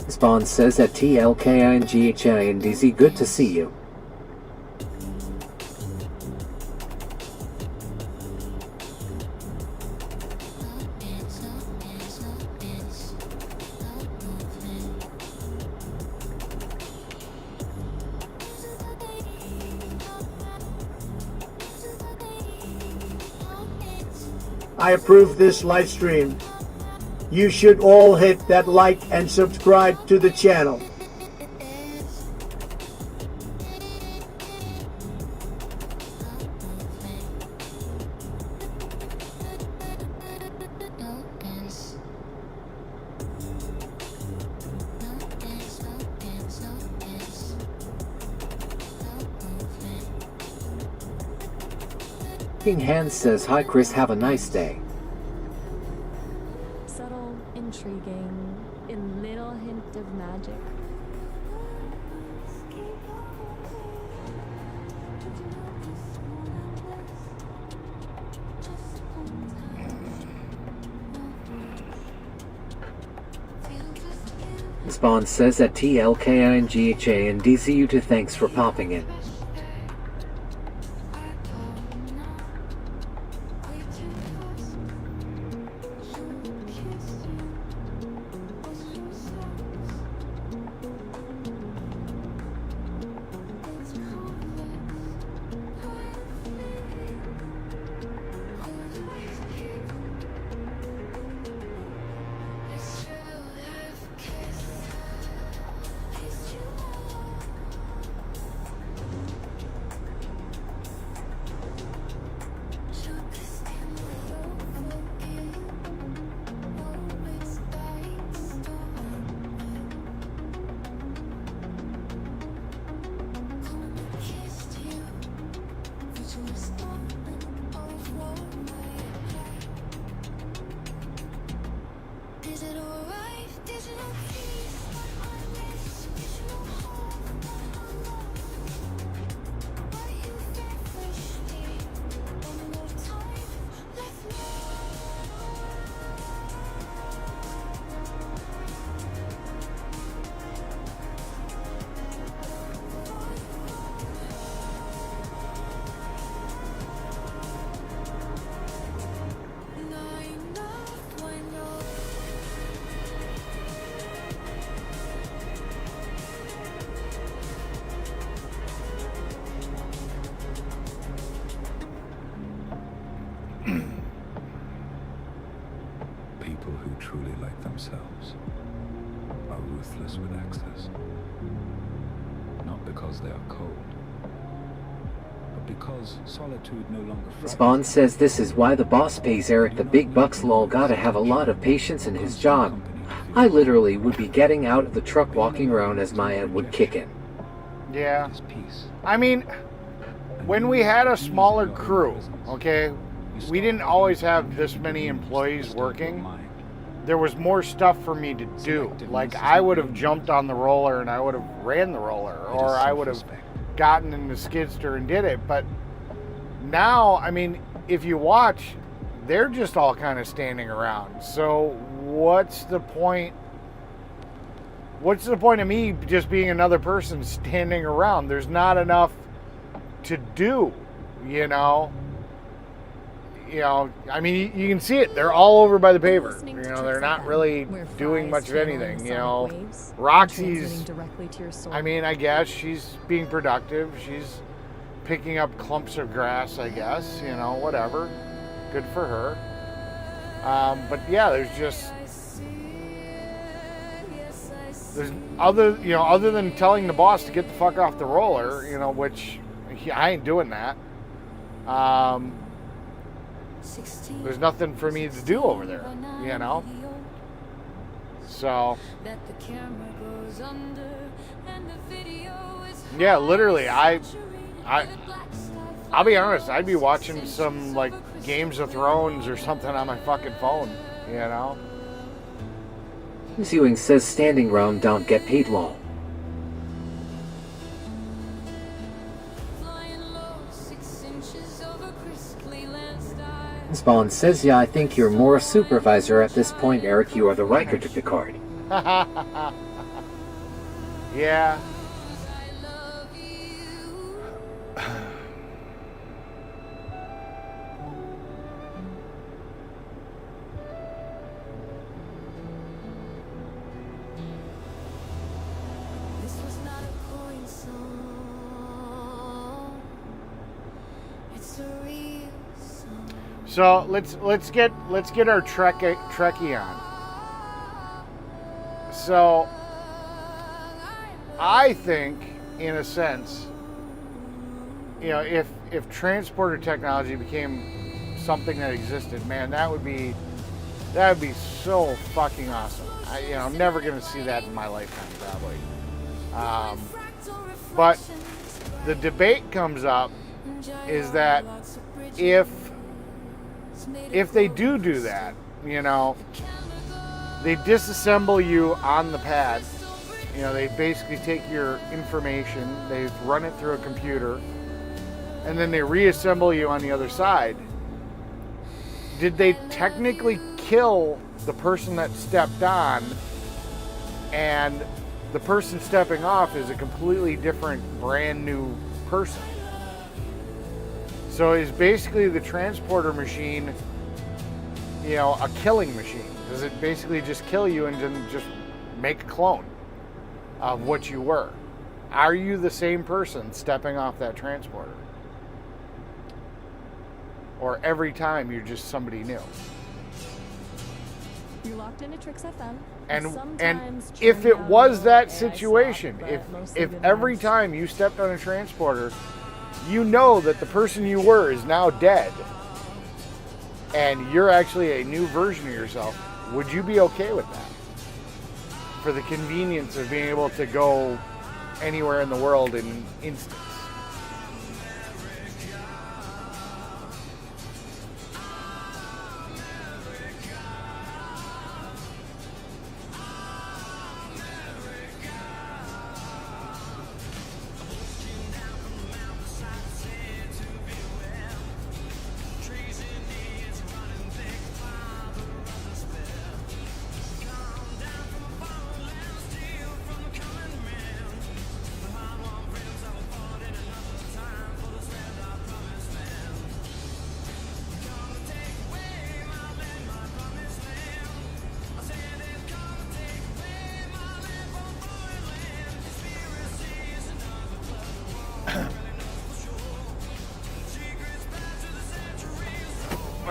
Spawn says at TLKINGHINDZ, "Good to see you." I approve this live stream. You should all hit that like and subscribe to the channel. King Hand says, "Hi Chris, have a nice day." Subtle, intriguing, a little hint of magic. Spawn says at TLKINGHANDZ, "You too, thanks for popping in." Is it alright? Digital peace, what I wish. Visual home, what I love. Why you feel thirsty? One more time, let's People who truly like themselves are ruthless with access. Not because they are cold, but because solitude no longer frightens. Spawn says this is why the boss pays Eric the big bucks. Lol, gotta have a lot of patience in his job. I literally would be getting out of the truck walking around as my head would kick in. Yeah. I mean, when we had a smaller crew, okay, we didn't always have this many employees working. There was more stuff for me to do. Like, I would have jumped on the roller and I would have ran the roller, or I would have gotten in the skidster and did it. But now, I mean, if you watch, they're just all kind of standing around. So what's the point? What's the point of me just being another person standing around? There's not enough to do, you know? You know, I mean, you can see it. They're all over by the paver. You know, they're not really doing much of anything. You know, Roxy's, I mean, I guess she's being productive. She's picking up clumps of grass, I guess. You know, whatever. Good for her. But yeah, there's other than telling the boss to get the fuck off the roller, you know, which I ain't doing that. There's nothing for me to do over there, you know? So, yeah, literally, I'll be honest, I'd be watching some, like, Games of Thrones or something on my fucking phone, you know? Ewing says standing round don't get paid long. Spawn says, yeah, I think you're more a supervisor at this point, Eric. You are the Riker to Picard. Yeah. So let's get our Trekkie on. So I think, in a sense, you know, if transporter technology became something that existed, man, that would be so fucking awesome. I'm never gonna see that in my lifetime, probably. But the debate comes up is that if they do that, you know, they disassemble you on the pad. You know, they basically take your information, they run it through a computer, and then they reassemble you on the other side. Did they technically kill the person that stepped on, and the person stepping off is a completely different, brand new person? So is basically the transporter machine, you know, a killing machine? Does it basically just kill you and then just make a clone of what you were? Are you the same person stepping off that transporter? Or every time you're just somebody new? You're locked into Trix FM. And if it was that situation, if every time you stepped on a transporter, you know that the person you were is now dead, and you're actually a new version of yourself, would you be okay with that? For the convenience of being able to go anywhere in the world in instants.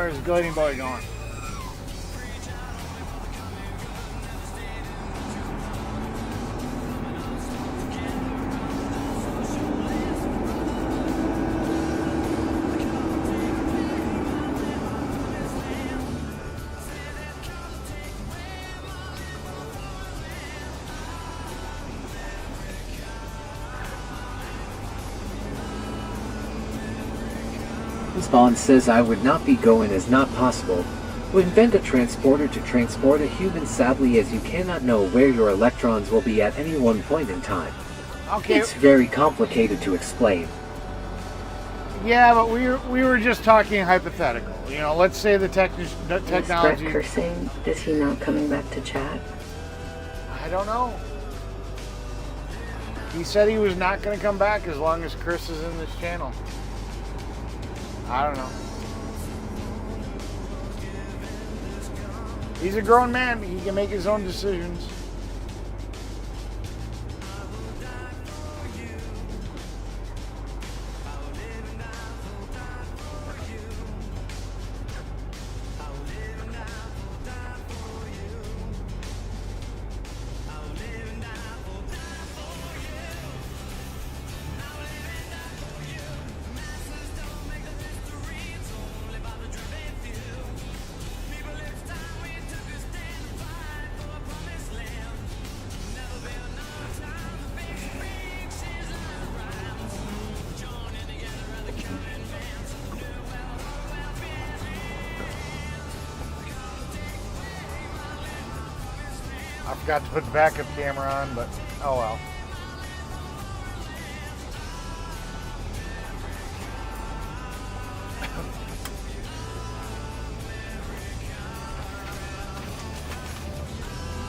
Where's Gliding Boy going? Spawn says I would not be going as not possible. Would invent a transporter to transport a human, sadly, as you cannot know where your electrons will be at any one point in time. Okay. It's very complicated to explain. Yeah, but we were just talking hypothetical. You know, let's say the technology. Is Brett saying, is he not coming back to chat? I don't know. He said he was not going to come back as long as Chris is in this channel. I don't know. He's a grown man. He can make his own decisions. I forgot to put the backup camera on, but oh well.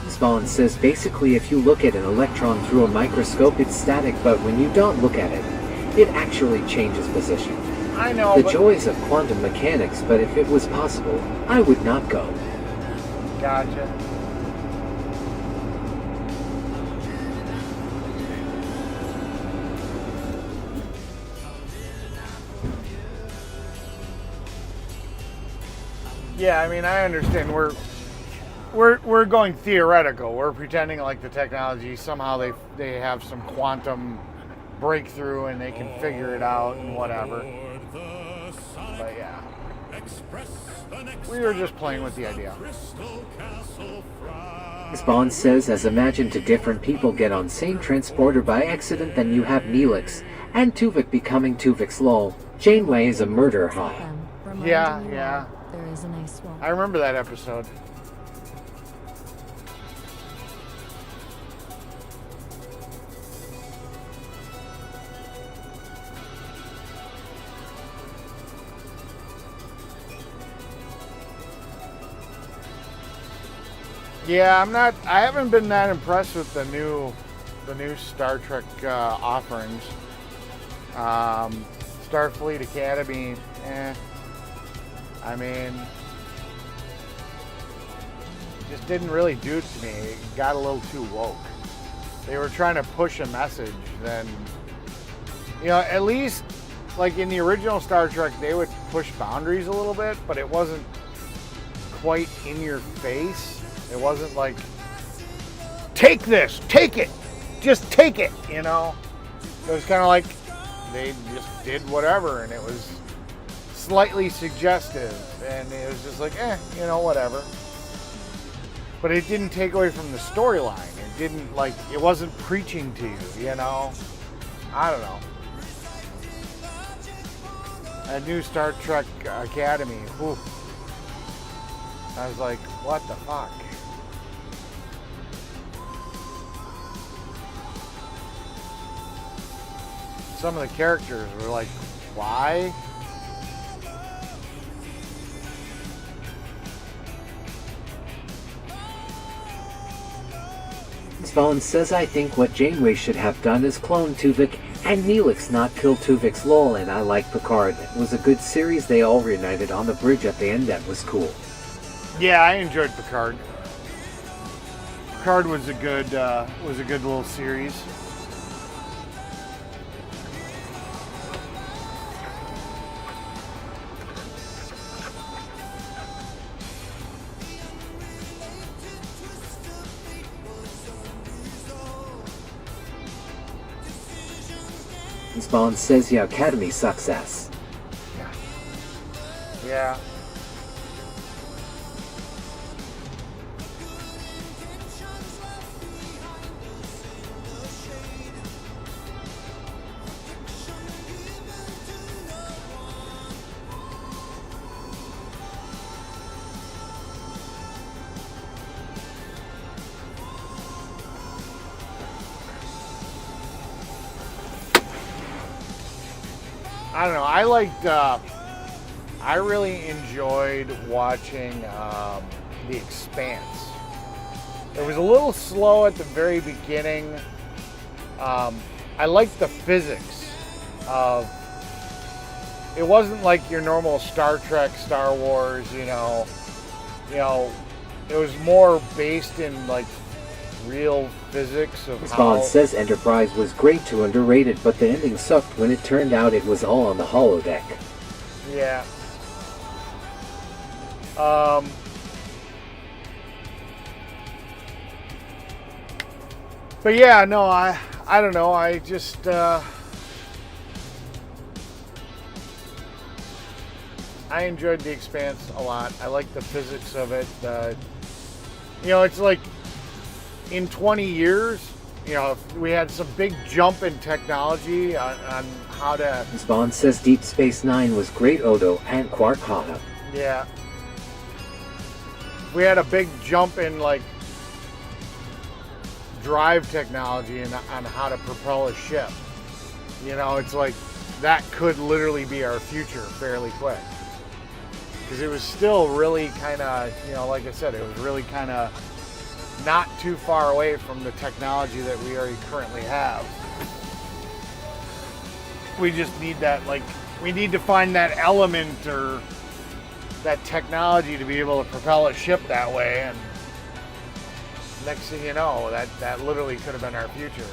Spawn says basically if you look at an electron through a microscope it's static, but when you don't look at it, it actually changes position. I know, the joys of quantum mechanics, but if it was possible, I would not go. Gotcha. Yeah, I mean, I understand. We're going theoretical. We're pretending like the technology somehow they have some quantum breakthrough and they can figure it out and whatever. But yeah, we were just playing with the idea. Spawn says, as imagine two different people get on same transporter by accident, then you have Neelix and Tuvok becoming Tuvok's lol. Janeway is a murder hot. Yeah. There is a nice swamp. I remember that episode. Yeah, I haven't been that impressed with the new Star Trek offerings. Starfleet Academy, I mean, just didn't really do it to me. It got a little too woke. They were trying to push a message, then, you know, at least like in the original Star Trek, they would push boundaries a little bit, but it wasn't quite in your face. It wasn't like, take this, take it, just take it, you know? It was kind of like they just did whatever, and it was slightly suggestive, and it was just like, you know, whatever. But it didn't take away from the storyline. It didn't, like, it wasn't preaching to you, you know? I don't know. A new Star Trek Academy, whew. I was like, what the fuck? Some of the characters were like, why? Spawn says, I think what Janeway should have done is clone Tuvok and Neelix, not kill Tuvok's lol, and I like Picard. It was a good series. They all reunited on the bridge at the end. That was cool. Yeah, I enjoyed Picard. Picard was a good little series. Spawn says, yeah, Academy sucks ass. Yeah. I don't know. I really enjoyed watching The Expanse. It was a little slow at the very beginning. I liked the physics of. It wasn't like your normal Star Trek, Star Wars. You know, it was more based in like real physics of Spawn how. says Enterprise was great to underrated, but the ending sucked when it turned out it was all on the holodeck. Yeah. But yeah, no, I don't know. I just I enjoyed The Expanse a lot. I like the physics of it. It's like in 20 years, we had some big jump in technology on how to. Spawn says Deep Space Nine was great, Odo and Quark Hana. Yeah. We had a big jump in like drive technology and on how to propel a ship. It's like that could literally be our future fairly quick. Because it was still really kind of, like I said, it was really kind of not too far away from the technology that we already currently have. We just need that, we need to find that element or that technology to be able to propel a ship that way, and next thing you know, that literally could have been our future.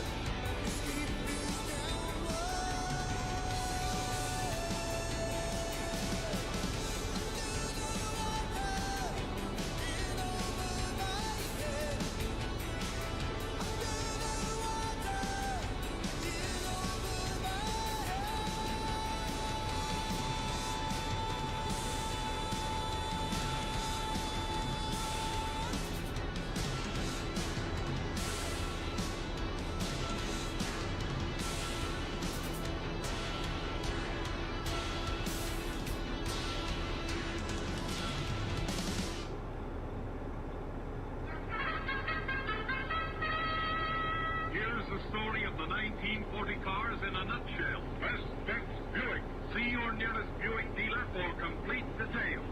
Here's the story of the 1940 cars in a nutshell. West Bex Buick. See your nearest Buick dealer for complete details.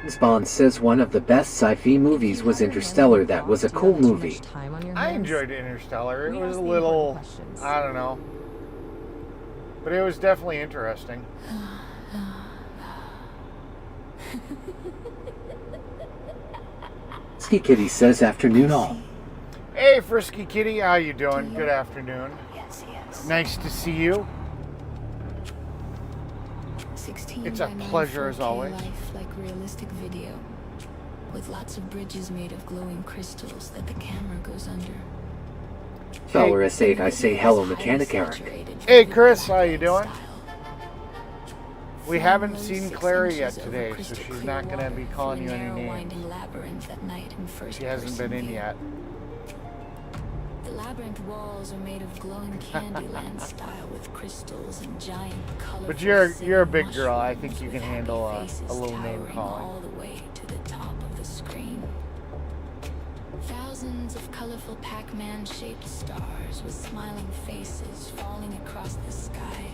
Spawn says one of the best sci-fi movies was Interstellar. That was a cool movie. I enjoyed Interstellar. It was a little, I don't know, but it was definitely interesting. Ski Kitty says afternoon all. Hey, Frisky Kitty, how you doing? Good afternoon. Yes. Nice to see you. 16 It's a by 9 pleasure as 4K always. life, like realistic video, with lots of bridges made of glowing crystals that the camera goes under. Feller S8, I say hello, Mechanic Eric. Hey, Chris, how you doing? We haven't seen Clary yet today, so she's not going to be calling you any names. She hasn't been in yet. The labyrinth walls are made of glowing Candyland style with crystals and giant colorful. But you're a big girl. I think you can handle a little name calling. All the way to the top of the screen. Thousands of colorful Pac-Man shaped stars with smiling faces falling across the sky.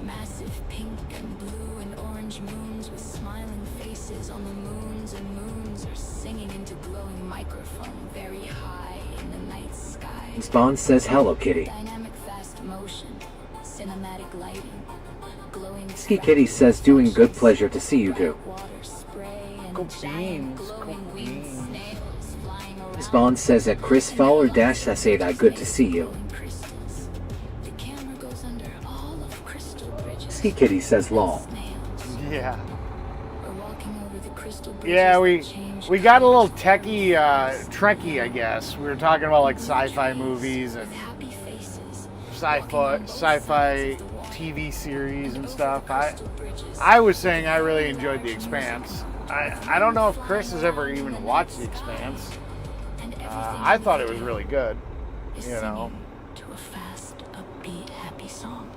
Massive pink and blue and orange moons with smiling faces on the moons, and moons are singing into glowing microphone very high in the night sky. Spawn says hello, Kitty. Dynamic fast motion, cinematic lighting, glowing Ski Kitty says doing good, pleasure to see you too. water spray and Go giant beans, glowing go winged beans. snails flying around. Spawn says at Chris Fowler -S8, I good to see you. glowing crystals. The camera goes under all of crystal bridges. Ski Kitty says lol. Snails. Yeah. We're walking Yeah, we got a little techie, Trekkie, I guess. We were talking about like sci-fi movies and sci-fi TV series and stuff. I was saying I really enjoyed The Expanse. I don't know if Chris has ever even watched The Expanse. I thought it was really good, you know. To a fast, upbeat, happy song.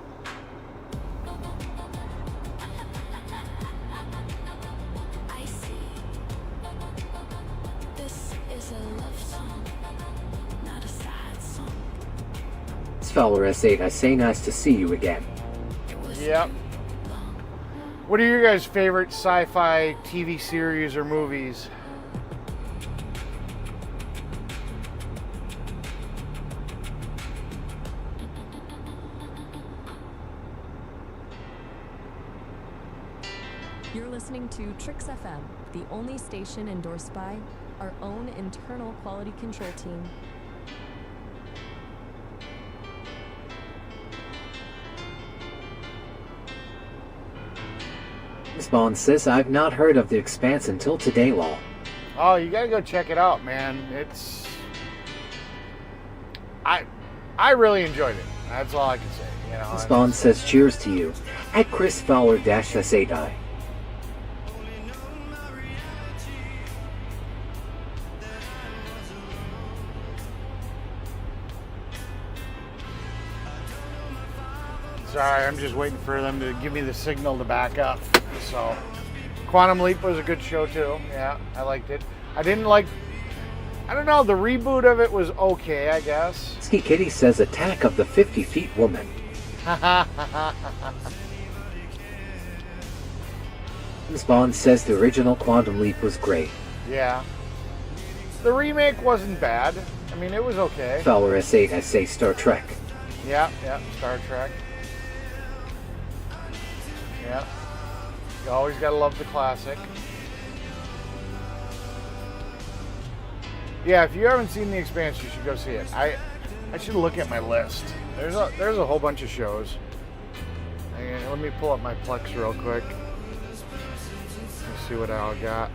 I see. This is a love song, not a sad song. Feller S8, I say nice to see you again. Yep. What are your guys' favorite sci-fi TV series or movies? You're listening to Trix FM, the only station endorsed by our own internal quality control team. Miss Bond says I've not heard of The Expanse until today, Law. Oh, you gotta go check it out, man. It's... I really enjoyed it. That's all I can say, you know. Miss Bond says cheers to you. At Chris Fowler-S8I. Sorry, I'm just waiting for them to give me the signal to back up. So, Quantum Leap was a good show too. Yeah, I liked it. I didn't like... I don't know, the reboot of it was okay, I guess. Ski Kitty says Attack of the 50 Feet Woman. Miss Bond says the original Quantum Leap was great. Yeah. The remake wasn't bad. I mean, it was okay. Fowler S8, I say Star Trek. Yeah, Star Trek. Yeah. You always gotta love the classic. Yeah, if you haven't seen The Expanse, you should go see it. I should look at my list. There's a whole bunch of shows. And let me pull up my Plex real quick. Let's see what I got.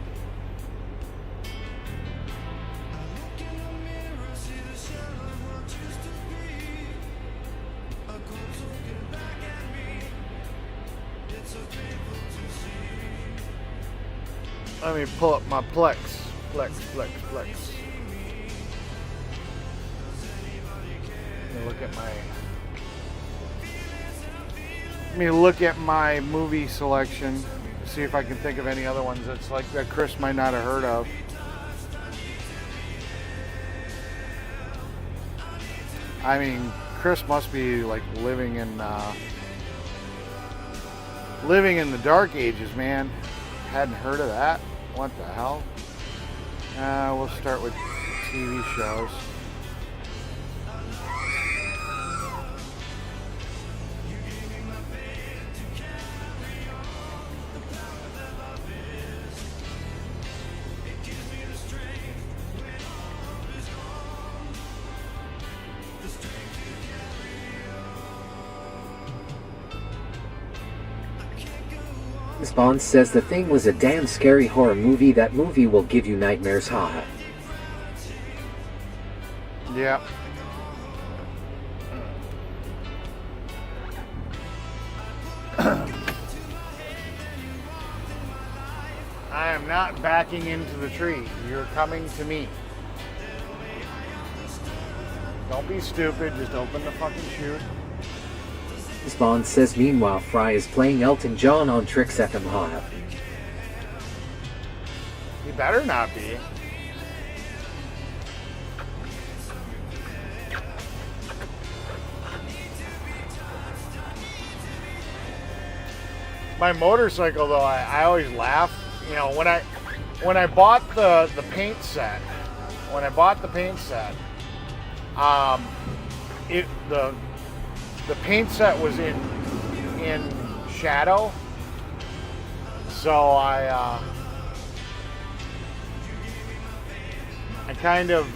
Let me pull up my Plex. Plex. Let me look at my movie selection. See if I can think of any other ones that's like that Chris might not have heard of. I mean, Chris must be like living in the dark ages, man. Hadn't heard of that. What the hell? We'll start with TV shows. Miss Bond says The Thing was a damn scary horror movie. That movie will give you nightmares, haha. Yeah. I am not backing into the tree. You're coming to me. Don't be stupid. Just open the fucking chute. Miss Bond says meanwhile Fry is playing Elton John on Trix FM, haha. He better not be. My motorcycle, though, I always laugh. You know, when I bought the paint set, the paint set was in shadow, so I kind of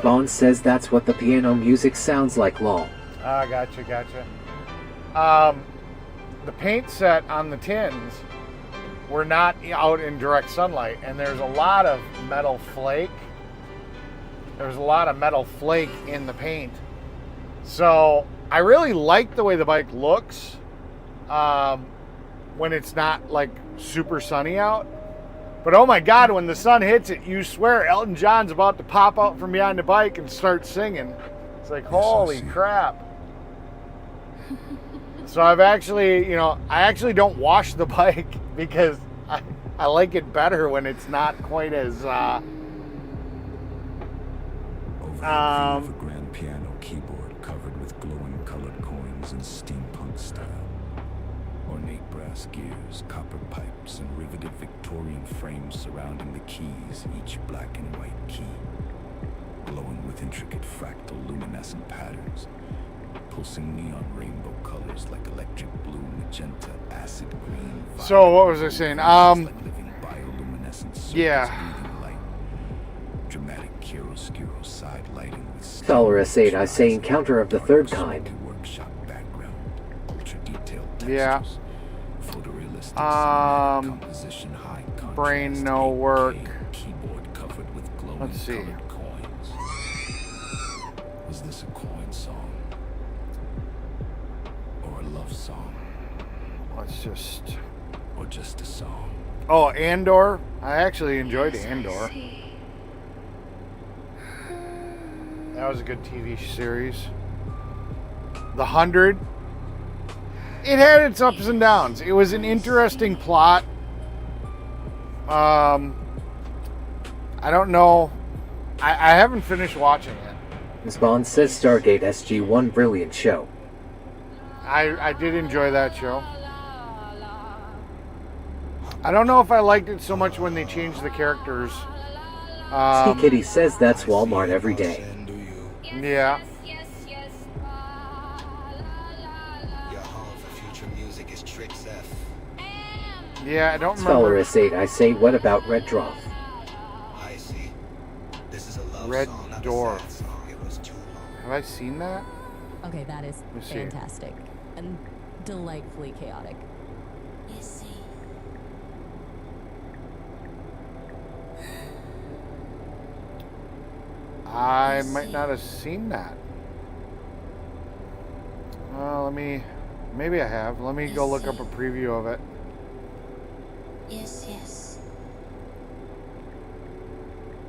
Spawn says that's what the piano music sounds like, lol. Ah, gotcha. The paint set on the tins were not out in direct sunlight, and there's a lot of metal flake. There's a lot of metal flake in the paint. So I really like the way the bike looks when it's not like super sunny out. But oh my God, when the sun hits it, you swear Elton John's about to pop out from behind the bike and start singing. It's like, holy crap. So I've actually, I actually don't wash the bike because I like it better when it's not quite as, Overhead view of a grand piano keyboard covered with glowing colored coins in steampunk style. Ornate brass gears, copper pipes, and riveted Victorian frames surrounding the keys, each black and white key, glowing with intricate fractal luminescent patterns, pulsing neon rainbow colors like electric blue, magenta, acid green. So what was I saying? Like living bioluminescent circles Yeah. breathing light. Dramatic chiaroscuro side lighting with Scholar S8, I say encounter of the third kind. workshop background, ultra detailed Yeah. textures, photorealistic cinematic composition, high contrast, Brain no work. keyboard covered with glowing Let's see. colored coins. Was this a coin song or a love song Let's just. or just a song? Oh, Andor. I actually enjoyed Andor. That was a good TV series. The 100. It had its ups and downs. It was an interesting plot. I don't know. I haven't finished watching it. Spawn says Stargate SG-1 brilliant show. I did enjoy that show. I don't know if I liked it so much when they changed the characters. Ski Kitty says that's Walmart every day. Yeah. Yeah, I don't Scholar remember. S8, I say what about Red Dwarf? Red Door. Have I seen that? Okay, that is Let's see. fantastic and delightfully chaotic. I might not have seen that. Well, maybe I have. Let me go look up a preview of it. Yes, yes.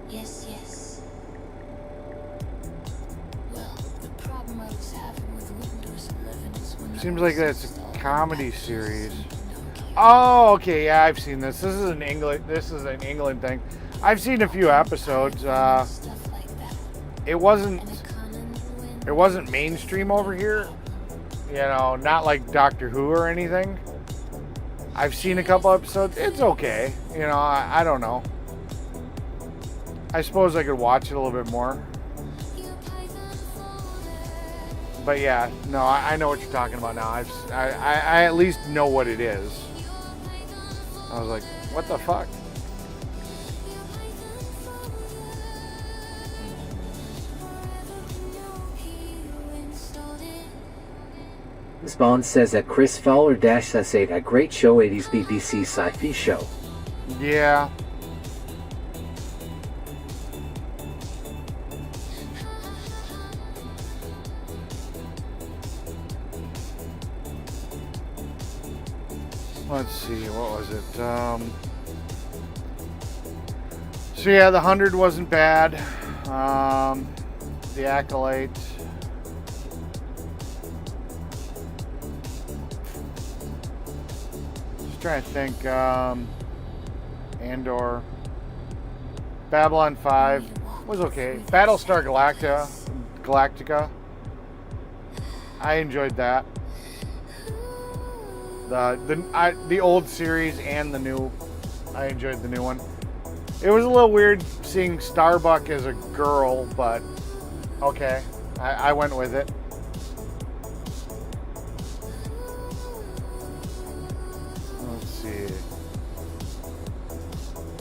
Yes, yes. Well, the problem I was having with Windows 11 is when Seems like that's a comedy series. Oh, okay, yeah, I've seen this. This is an England thing. I've seen a few episodes. It wasn't mainstream over here. Not like Doctor Who or anything. I've seen a couple episodes. It's okay. I don't know. I suppose I could watch it a little bit more. But yeah, no, I know what you're talking about now. I at least know what it is. I was like, what the fuck? Spawn says that Chris Fowler S8 a great show 80s BBC sci-fi show. Yeah. Let's see, what was it? So yeah, the 100 wasn't bad. The Acolyte. Just trying to think. Andor. Babylon 5 was okay. Battlestar Galactica. I enjoyed that. The old series and the new. I enjoyed the new one. It was a little weird seeing Starbuck as a girl, but okay. I went with it. Let's see.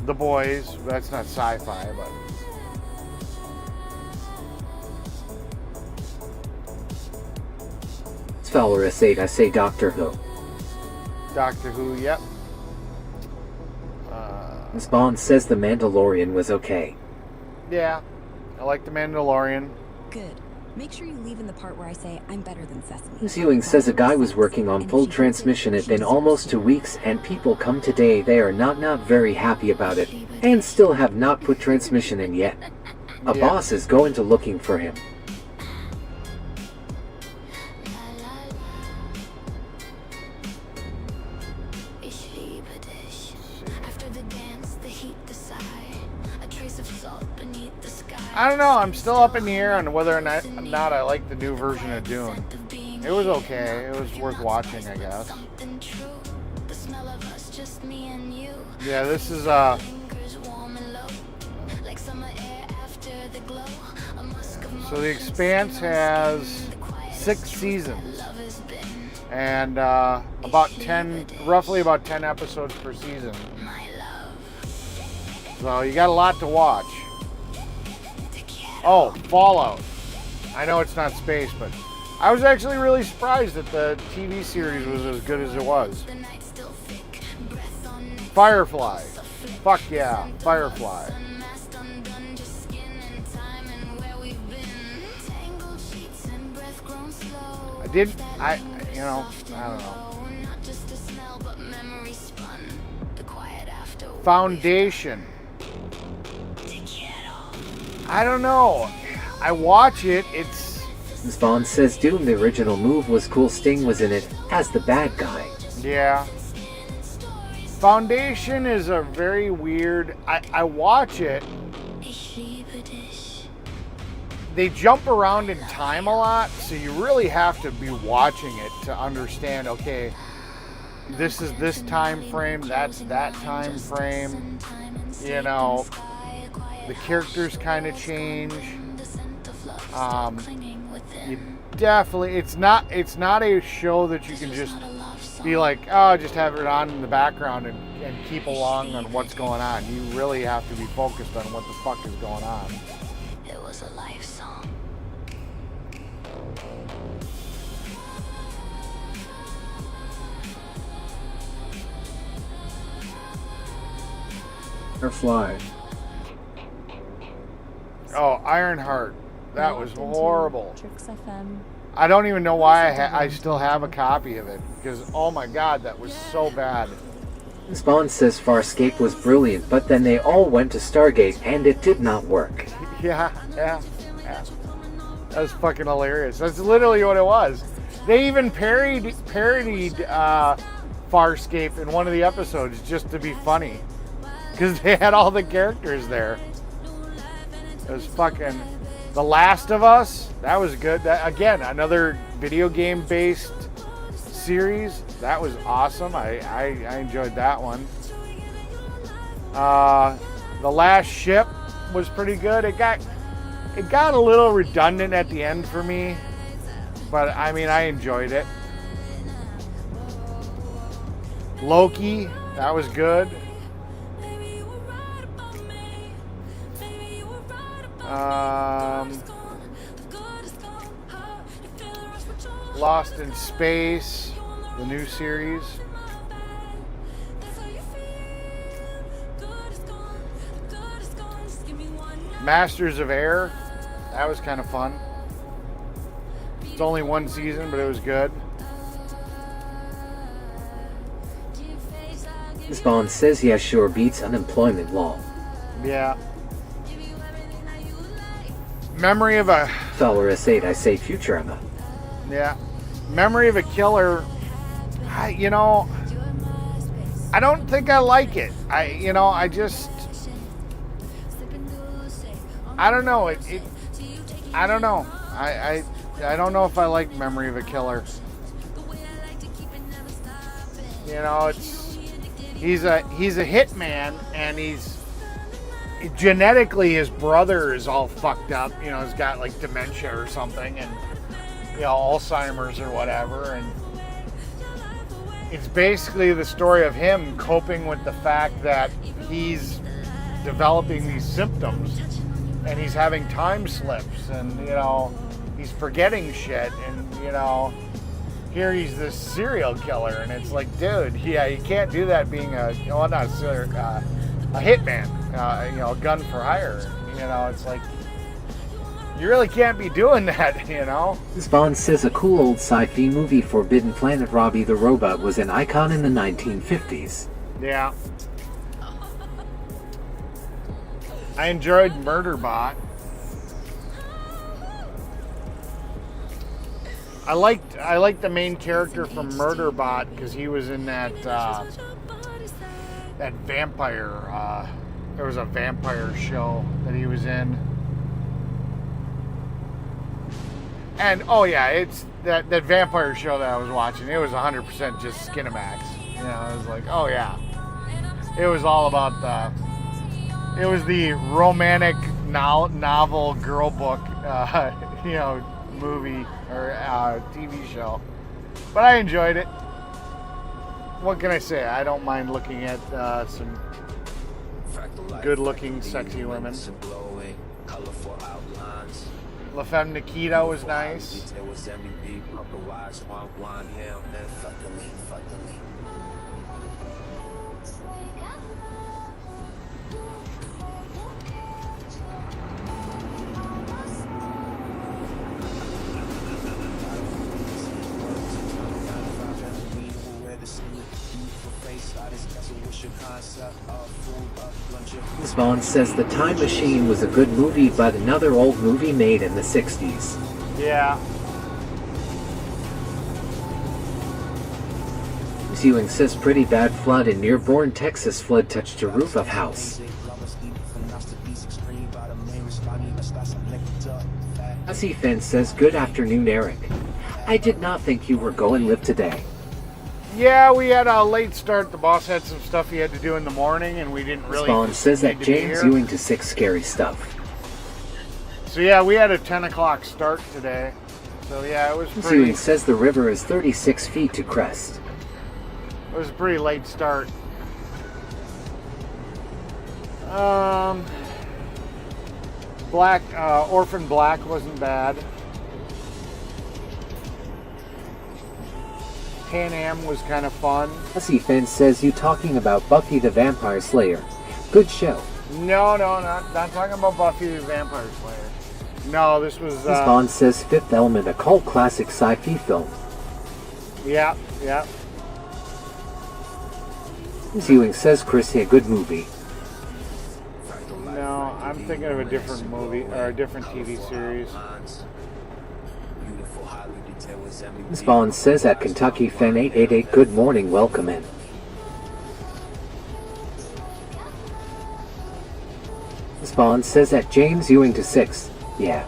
The Boys. That's not sci-fi, but Valorous 8, I say Doctor Who. Doctor Who, yep. Spawn says The Mandalorian was okay. Yeah, I like The Mandalorian. Good. Make sure you leave in the part where I say I'm better than Sesame. Ewing says a guy was working on full transmission. It's been almost 2 weeks and people come today. They are not very happy about it and still have not put transmission in yet. A boss is going to looking for him. I don't know, I'm still up in the air on whether or not I like the new version of Dune. It was okay, it was worth watching, I guess. Yeah, this is so The Expanse has 6 seasons and roughly about 10 episodes per season. So you got a lot to watch. Oh, Fallout. I know it's not space, but I was actually really surprised that the TV series was as good as it was. Firefly. Fuck yeah, Firefly. I don't know. Foundation. I don't know. I watch it. It's. Spawn says Doom, the original move was cool. Sting was in it as the bad guy. Yeah. Foundation is a very weird. I watch it. They jump around in time a lot, so you really have to be watching it to understand. Okay, this is this time frame. That's that time frame. You know. The characters kind of change. You definitely, it's not a show that you can just be like, oh, just have it on in the background and keep along on what's going on. You really have to be focused on what the fuck is going on. It was a life song. Or Fly. Oh, Ironheart. That was horrible. Tricks FM. I don't even know why I still have a copy of it. Because, oh my god, that was so bad. Spawn says Farscape was brilliant, but then they all went to Stargate and it did not work. Yeah. That was fucking hilarious. That's literally what it was. They even parodied Farscape in one of the episodes just to be funny. Because they had all the characters there. It was fucking The Last of Us. That was good. That, again, another video game based series. That was awesome. I enjoyed that one. The Last Ship was pretty good. It got a little redundant at the end for me, but I mean I enjoyed it. Loki, that was good. Lost in Space, the new series. Masters of Air, that was kind of fun. It's only one season, but it was good. Spawn says yeah, sure beats unemployment law. Yeah. Memory of a... Valorous 8, I say Futurama. Yeah. Memory of a Killer. I don't think I like it. I don't know. I don't know. I don't know if I like Memory of a Killer. He's a hitman, and genetically his brother is all fucked up. He's got like dementia or something, and Alzheimer's or whatever, and it's basically the story of him coping with the fact that he's developing these symptoms and he's having time slips, and he's forgetting shit, and here he's this serial killer, and it's like, dude, yeah, you can't do that being a hitman, a gun for hire. It's like, you really can't be doing that, Spawn says a cool old sci-fi movie, Forbidden Planet. Robbie the Robot was an icon in the 1950s. Yeah. I enjoyed Murderbot. I liked the main character from Murderbot because he was in that vampire. There was a vampire show that he was in, and it's that vampire show that I was watching. It was 100% just Skinamax. I was like, oh yeah, it was all about it was the romantic novel girl book, movie or TV show. But I enjoyed it. What can I say? I don't mind looking at some good-looking, sexy women. La Femme Nikita was nice. Spawn says The Time Machine was a good movie, but another old movie made in the 60s. Yeah. Ewing says pretty bad flood in Dearborn, Texas. Flood touched a roof of house. Aussie Fence says good afternoon, Eric. I did not think you were going live today. Yeah, we had a late start. The boss had some stuff he had to do in the morning, and we didn't really. Spawn says that need to James be here. Ewing to 6 scary stuff. So yeah, we had a 10 o'clock start today. So yeah, it was pretty. Ewing says the river is 36 feet to crest. It was a pretty late start. Orphan Black wasn't bad. Pan Am was kind of fun. Aussie Fence says you talking about Buffy the Vampire Slayer. Good show. No, not talking about Buffy the Vampire Slayer. No, this was. Spawn says Fifth Element, a cult classic sci-fi film. Yeah. Ewing says Chris, a good movie. No, I'm thinking of a different movie or a different TV series. Spawn says at Kentucky Fan 888, good morning, welcome in. Spawn says at James Ewing to 6. Yeah.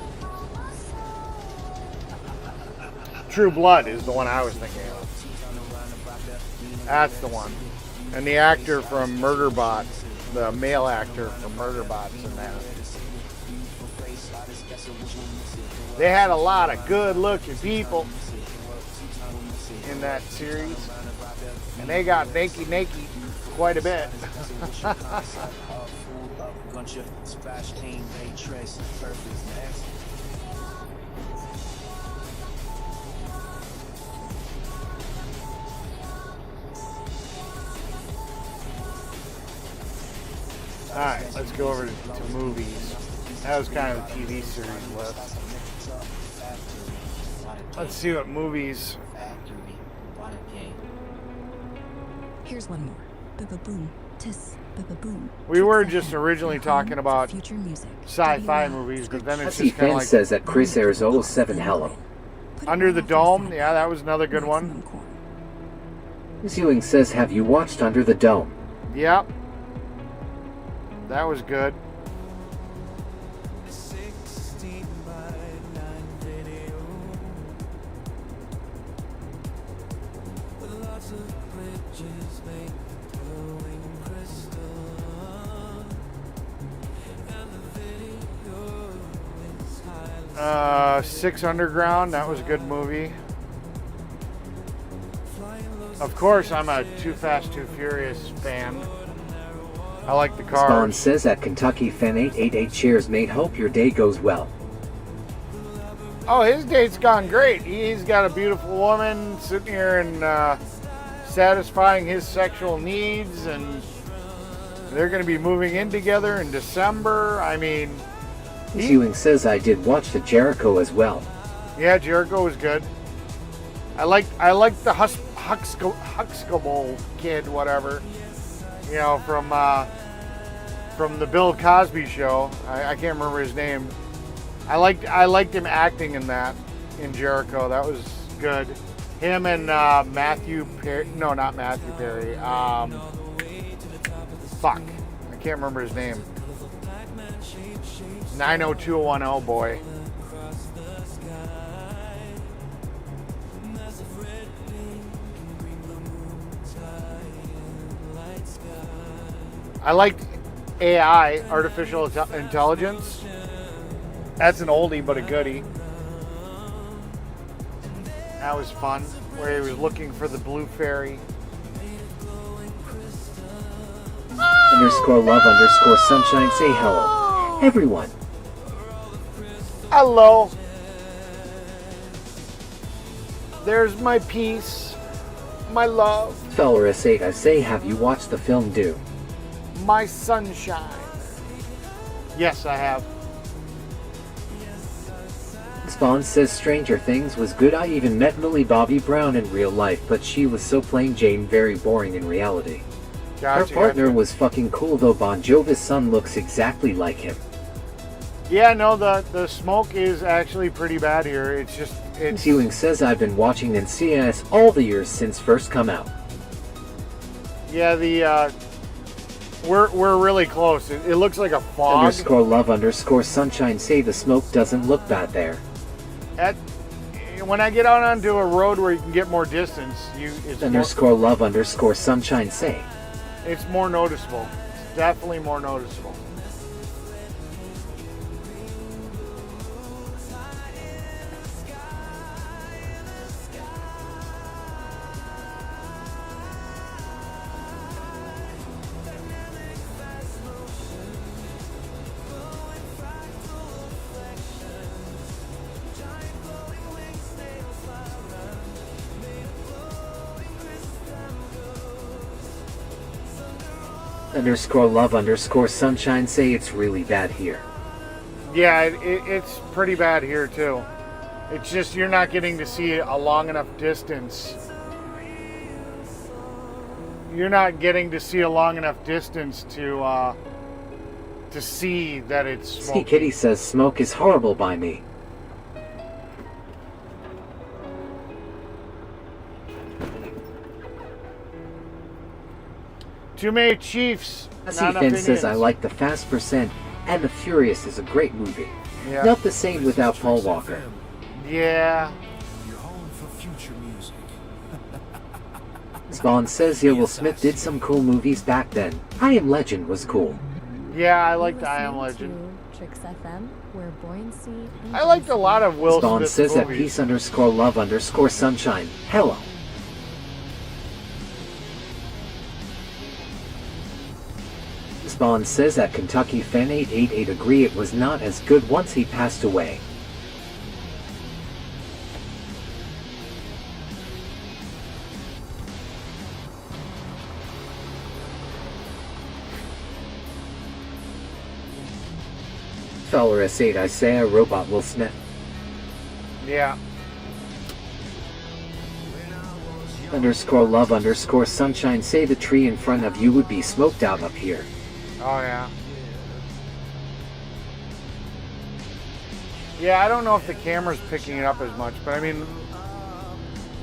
True Blood is the one I was thinking of. That's the one. And the actor from Murderbot, the male actor from Murderbot's in that. They had a lot of good-looking people in that series, and they got naked quite a bit. Alright, let's go over to movies. That was kind of the TV series list. Let's see what movies. Here's one more. Ba-ba-boom. Tis. Ba-ba-boom. We were just originally talking about sci-fi movies, but then it's just kind of like. says that Chris Arizona 7 hello. Under the Dome, yeah, that was another good one. Ewing says, have you watched Under the Dome? Yep. That was good. Six Underground, that was a good movie. Of course, I'm a Too Fast, Too Furious fan. I like the cars. Spawn says at Kentucky Fan 888, cheers mate, hope your day goes well. Oh, his date's gone great. He's got a beautiful woman sitting here and satisfying his sexual needs, and they're going to be moving in together in December. I mean, Ewing says I did watch the Jericho as well. yeah, Jericho was good. I liked the Huxtable kid, whatever, you know, from the Bill Cosby show. I can't remember his name. I liked him acting in Jericho. That was good. Him and Matthew Perry. No, not Matthew Perry. Fuck. I can't remember his name. 90210 boy. I liked AI, artificial intelligence. That's an oldie but a goodie. That was fun, where he was looking for the blue fairy. _love_sunshine say hello. Everyone. Hello. There's my peace, my love, Fellerus8 I say, have you watched the film Dune? my sunshine. Yes, I have. Spawn says Stranger Things was good. I even met Millie Bobby Brown in real life, but she was so plain Jane, very boring in reality. Her partner was fucking cool though. Bon Jovi's son looks exactly like him. Yeah, no, the smoke is actually pretty bad here. It's just Ewing says I've been watching NCIS all the years since first come out. Yeah, we're really close. It looks like a fog. _love_sunshine say the smoke doesn't look bad there. When I get out onto a road where you can get more distance, it's _love_sunshine say. It's more noticeable. It's definitely more noticeable. _love_sunshine say it's really bad here. Yeah, it's pretty bad here too. It's just you're not getting to see a long enough distance. You're not getting to see a long enough distance to see that it's smoky. Ski Kitty says smoke is horrible by me. Too many Chiefs. Finn says I like the Fast Percent and the Furious is a great movie. Yeah. Not the same without Paul Walker. Yeah. You're home for future music. Spawn says yeah, Will Smith did some cool movies back then. I Am Legend was cool. Yeah, I liked I Am Legend. Tricks FM, where buoyancy. I liked a lot of Will Spawn Smith says at movies. peace_love_sunshine. Hello. Spawn says that Kentucky Fan 888 agree it was not as good once he passed away. Fellerus8 I say a robot Will Smith. Yeah. _love_sunshine say the tree in front of you would be smoked out up here. Oh yeah. Yeah, I don't know if the camera's picking it up as much, but I mean,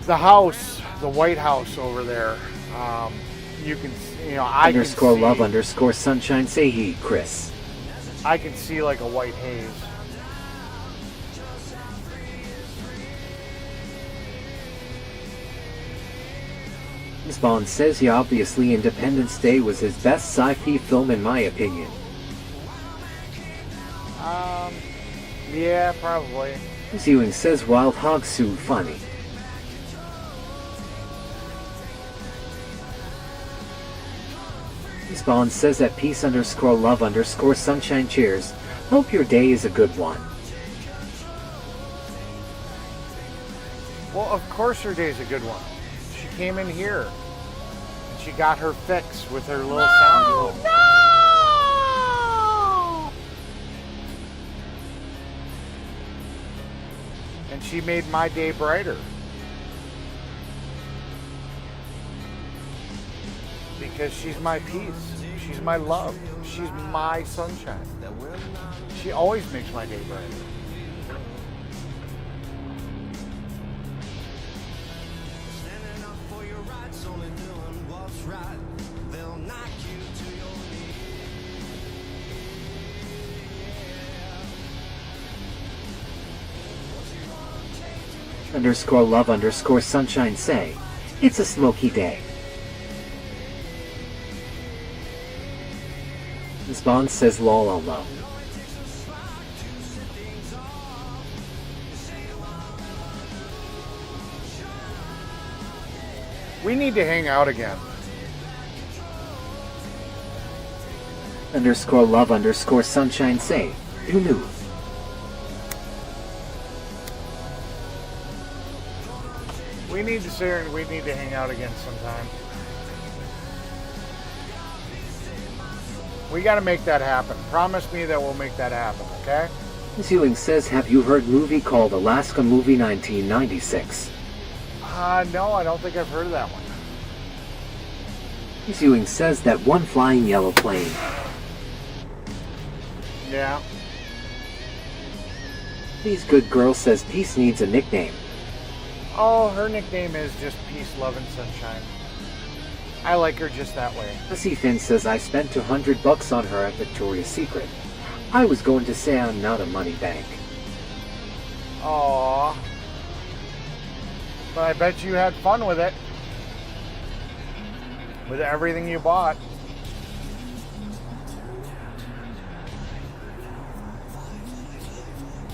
the house, the White House over there, you can, I can see. _love_sunshine say he, Chris. I can see like a white haze. Spawn says yeah, obviously Independence Day was his best sci-fi film in my opinion. Yeah, probably. Ewing says Wild Hog Sue funny. Spawn says at peace_love_sunshine cheers. Hope your day is a good one. Well, of course her day's a good one. She came in here and she got her fix with her little sound room. No! And she made my day brighter. Because she's my peace. She's my love. She's my sunshine. She always makes my day brighter. Standing up for your rights, only doing what's right. They'll knock you to your _love_sunshine say, it's a smoky day. Miss Bond says lol. We need to hang out again. _love_sunshine say, who knew? We need to sit here and we need to hang out again sometime. We got to make that happen. Promise me that we'll make that happen, okay? Miss Ewing says, have you heard movie called Alaska Movie 1996? No, I don't think I've heard of that one. Miss Ewing says that one flying yellow plane. Yeah. These good girl says Peace needs a nickname. Oh, her nickname is just Peace, Love, and Sunshine. I like her just that way. Pussy Finn says I spent $200 on her at Victoria's Secret. I was going to say I'm not a money bank. Aww. But I bet you had fun with it. With everything you bought.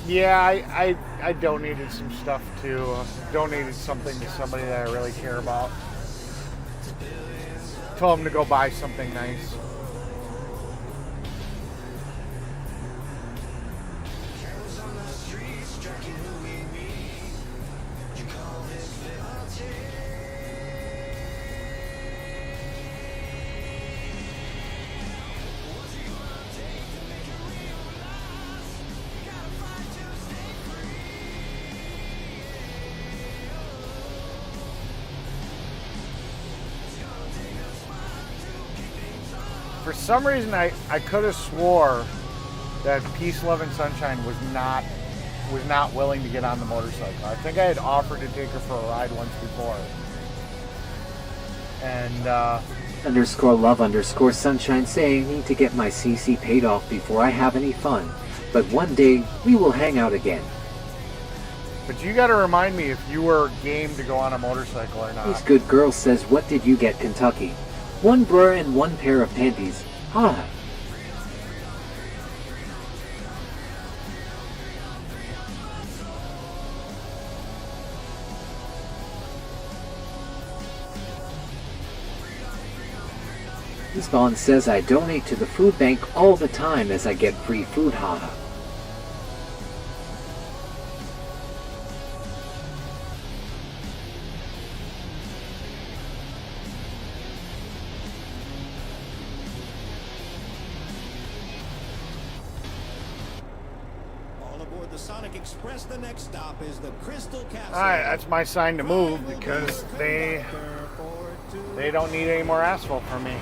Yeah, I donated some stuff to, donated something to somebody that I really care about. Told him to go buy something nice. For some reason, I could have swore that Peace, Love, and Sunshine was not willing to get on the motorcycle. I think I had offered to take her for a ride once before. And _love_sunshine saying need to get my CC paid off before I have any fun. But one day we will hang out again. But you got to remind me if you were game to go on a motorcycle or not. This good girl says, what did you get, Kentucky? One bra and one pair of panties. Ha! This Bond says I donate to the food bank all the time as I get free food. Haha. Express, the next stop is the Crystal Castle. Alright, that's my sign to move because they don't need any more asphalt from me.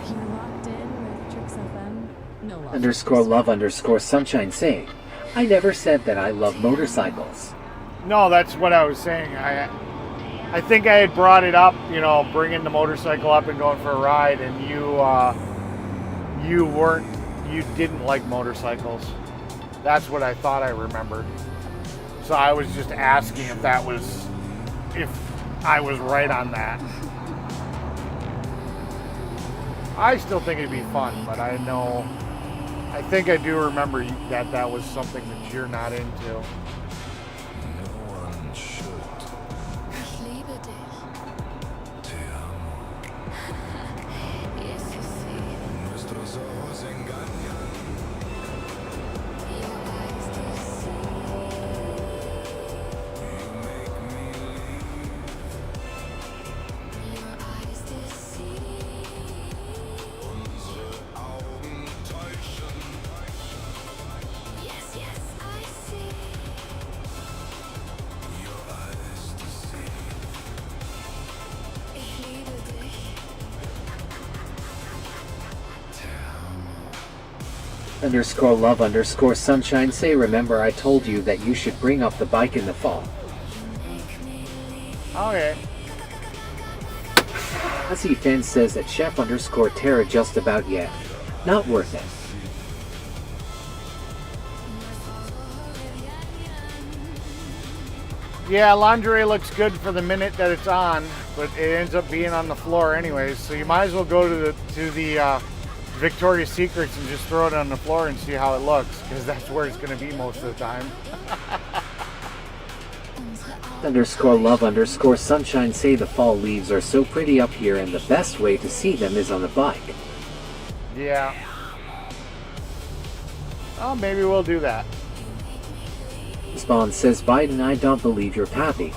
You're locked in with Tricks FM. No love. _love_sunshine saying, I never said that I love motorcycles. No, that's what I was saying. I think I had brought it up, you know, bringing the motorcycle up and going for a ride, and you didn't like motorcycles. That's what I thought I remembered. So I was just asking if I was right on that. I still think it'd be fun, but I think I do remember that was something that you're not into. No one should. Ich liebe dich. Te amo. Eso sí. Nuestros ojos engañan. Your eyes deceive. Underscore love underscore sunshine say remember I told you that you should bring up the bike in the fall. Okay. Hussy fan says that chef underscore Tara just about yet. Not worth it. Yeah, lingerie looks good for the minute that it's on, but it ends up being on the floor anyways. So you might as well go to the Victoria's Secrets and just throw it on the floor and see how it looks, because that's where it's going to be most of the time. Underscore love underscore sunshine say the fall leaves are so pretty up here and the best way to see them is on a bike. Yeah. Oh, maybe we'll do that. Spawn says Biden I don't believe your pappy.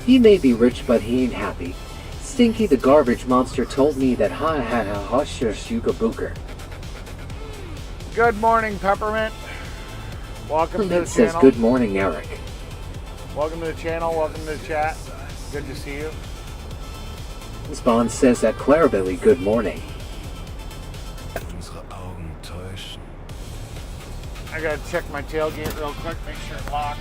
He may be rich but he ain't happy. Stinky the garbage monster told me that ha ha ha hush yuga booker. Good morning, Peppermint. Welcome to the says channel. good morning Eric. Welcome to the channel. Welcome to the chat. Good to see you. Spawn says that Clarabelly good morning. I gotta check my tailgate real quick, make sure it's locked.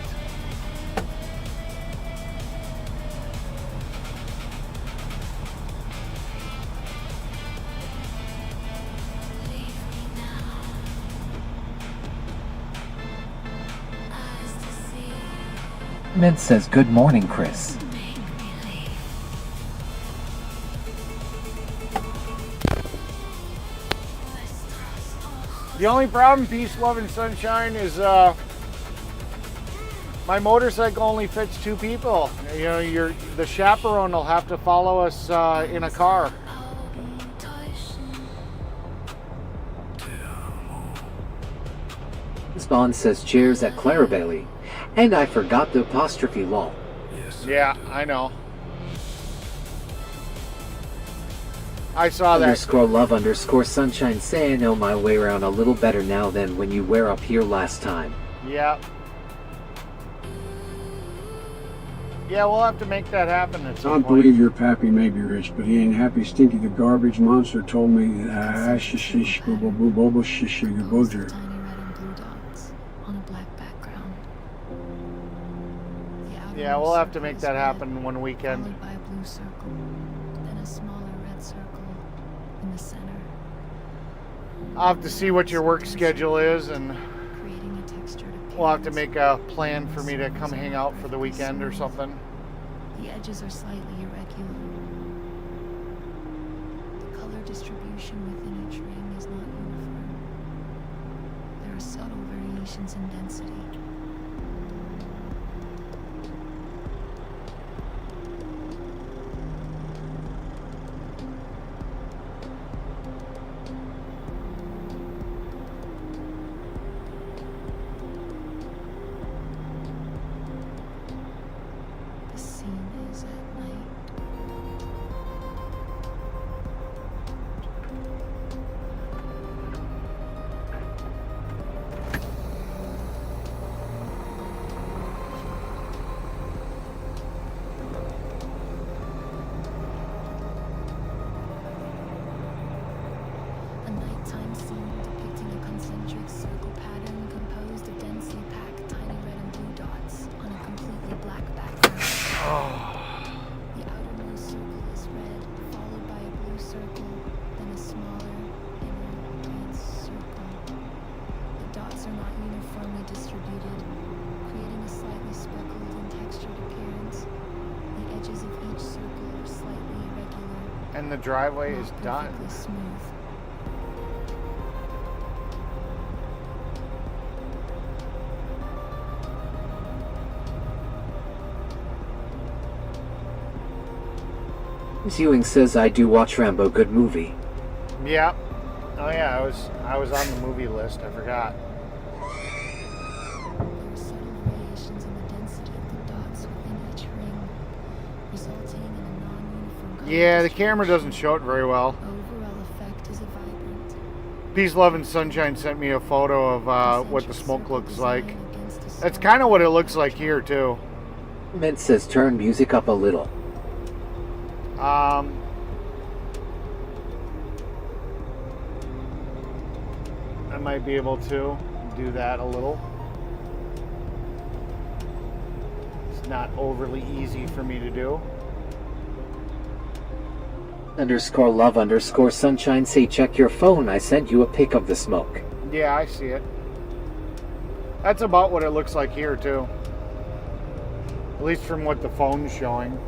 Mint says good morning Chris. The only problem, peace, love, and sunshine, is my motorcycle only fits 2 people. You know, the chaperone will have to follow us in a car. Spawn says cheers at Clarabelly. And I forgot the apostrophe lol. Yeah, I know. I saw that. Underscore love underscore sunshine say I know my way around a little better now than when you were up here last time. Yeah. Yeah, we'll have to make that happen at some I point. believe your pappy may be rich, but he ain't happy. Stinky the garbage monster told me that shish bobo shish bojo. Yeah, we'll have to make that happen one weekend. Followed by a blue circle, then a smaller red circle in the center. I'll have to see what your work schedule is, and Creating a textured appearance. we'll have to make a plan for me to come hang out for the weekend or something. The edges are slightly irregular. The color distribution within each ring is not uniform. There are subtle variations in density. The scene is at night. A nighttime scene depicting a concentric circle pattern composed of densely packed tiny red and blue dots on a completely black background. The outermost circle is red, followed by a blue circle, then a smaller inner red circle. The dots are not uniformly distributed, creating a slightly speckled and textured appearance. The edges of each circle are slightly irregular, And the driveway is done. perfectly smooth. Miss Ewing says I do watch Rambo, good movie. Yeah. Oh yeah, I was on the movie list. I forgot. There are subtle variations in the density of the dots within each ring, resulting in a non-uniform color Yeah, the camera doesn't show it very well. overall effect is a vibrant, Peace, Love, and Sunshine sent me a photo of what the smoke looks like. That's kind of what it looks like here too. Mint says turn music up a little. I'm might be able to do that a little. It's not overly easy for me to do. _love_sunshine say check your phone. I sent you a pic of the smoke. Yeah, I see it. That's about what it looks like here too. At least from what the phone's showing.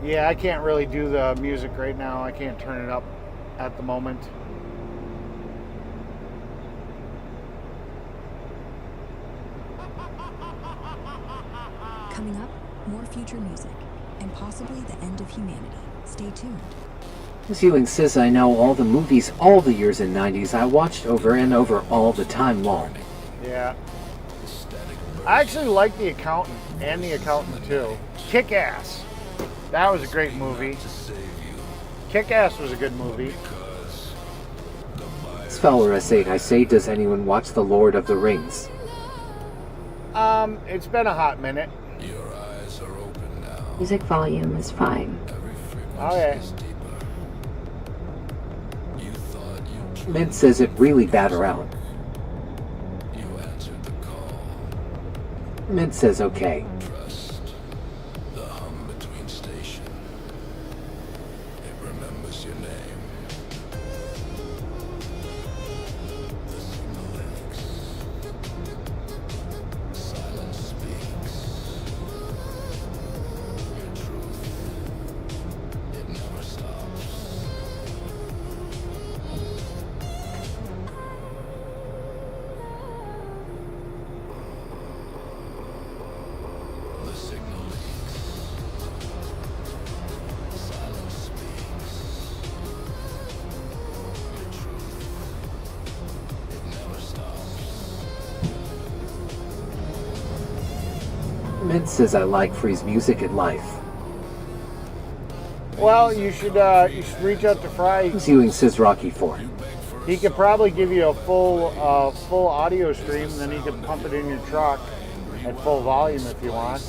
Yeah, I can't really do the music right now. I can't turn it up at the moment. Coming up, more future music, and possibly the end of humanity. Stay tuned. Ewing says I know all the movies, all the years in 90s. I watched over and over all the time long. Yeah. I actually like The Accountant and The Accountant 2. Kick-Ass. That was a great movie. Kick-Ass was a good movie. Speller S8 I say, does anyone watch The Lord of the Rings? It's been a hot minute. Music volume is fine. Okay. Mint says it really bad around. Mint says okay. The hum between station. It remembers your name. The signal links. Silence speaks. Your truth. It never stops. The signal leaks. Silence speaks. Your truth. It never stops. Mint says I like Free's music in life. Well, you should reach out to Fry. Ewing says Rocky 4. He could probably give you a full audio stream, and then he could pump it in your truck at full volume if you want.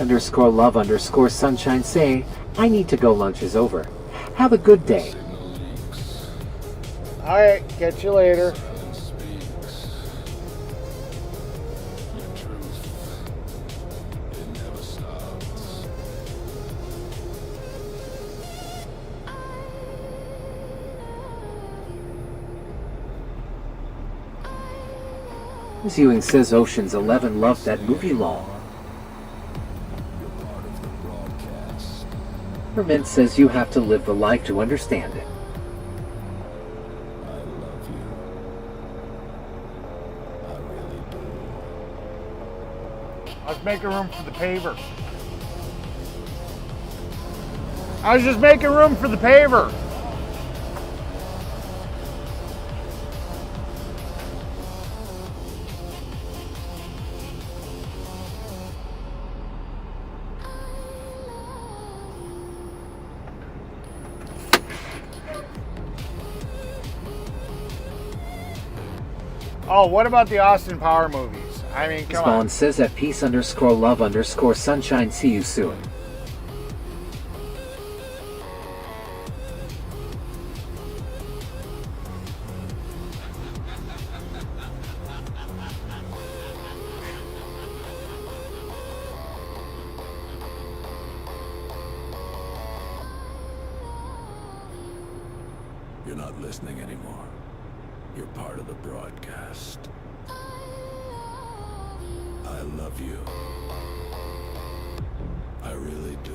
_love_sunshine say, I need to go, lunch is over. Have a good day. Alright, catch you later. Ewing says Ocean's 11 loved that movie long. Mint says you have to live the life to understand it. I was making room for the paver. I was just making room for the paver. Oh, what about the Austin Power movies? I mean, come Spawn on. says at peace_love_sunshine. See you soon. You're not listening anymore. You're part of the broadcast. I love you. I really do.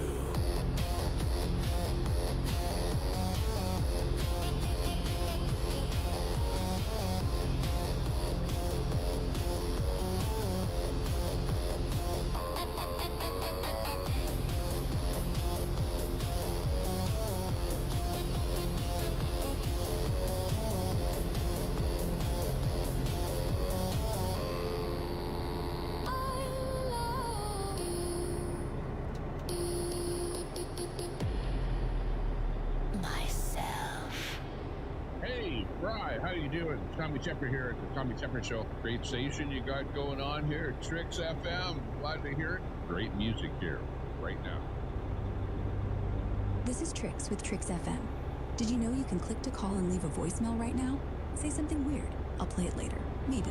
Fry, how you doing? Tommy Shepard here at the Tommy Shepard Show. Great station you got going on here at Trix FM. Glad to hear it. Great music here right now. This is Trix with Trix FM. Did you know you can click to call and leave a voicemail right now? Say something weird. I'll play it later. Maybe.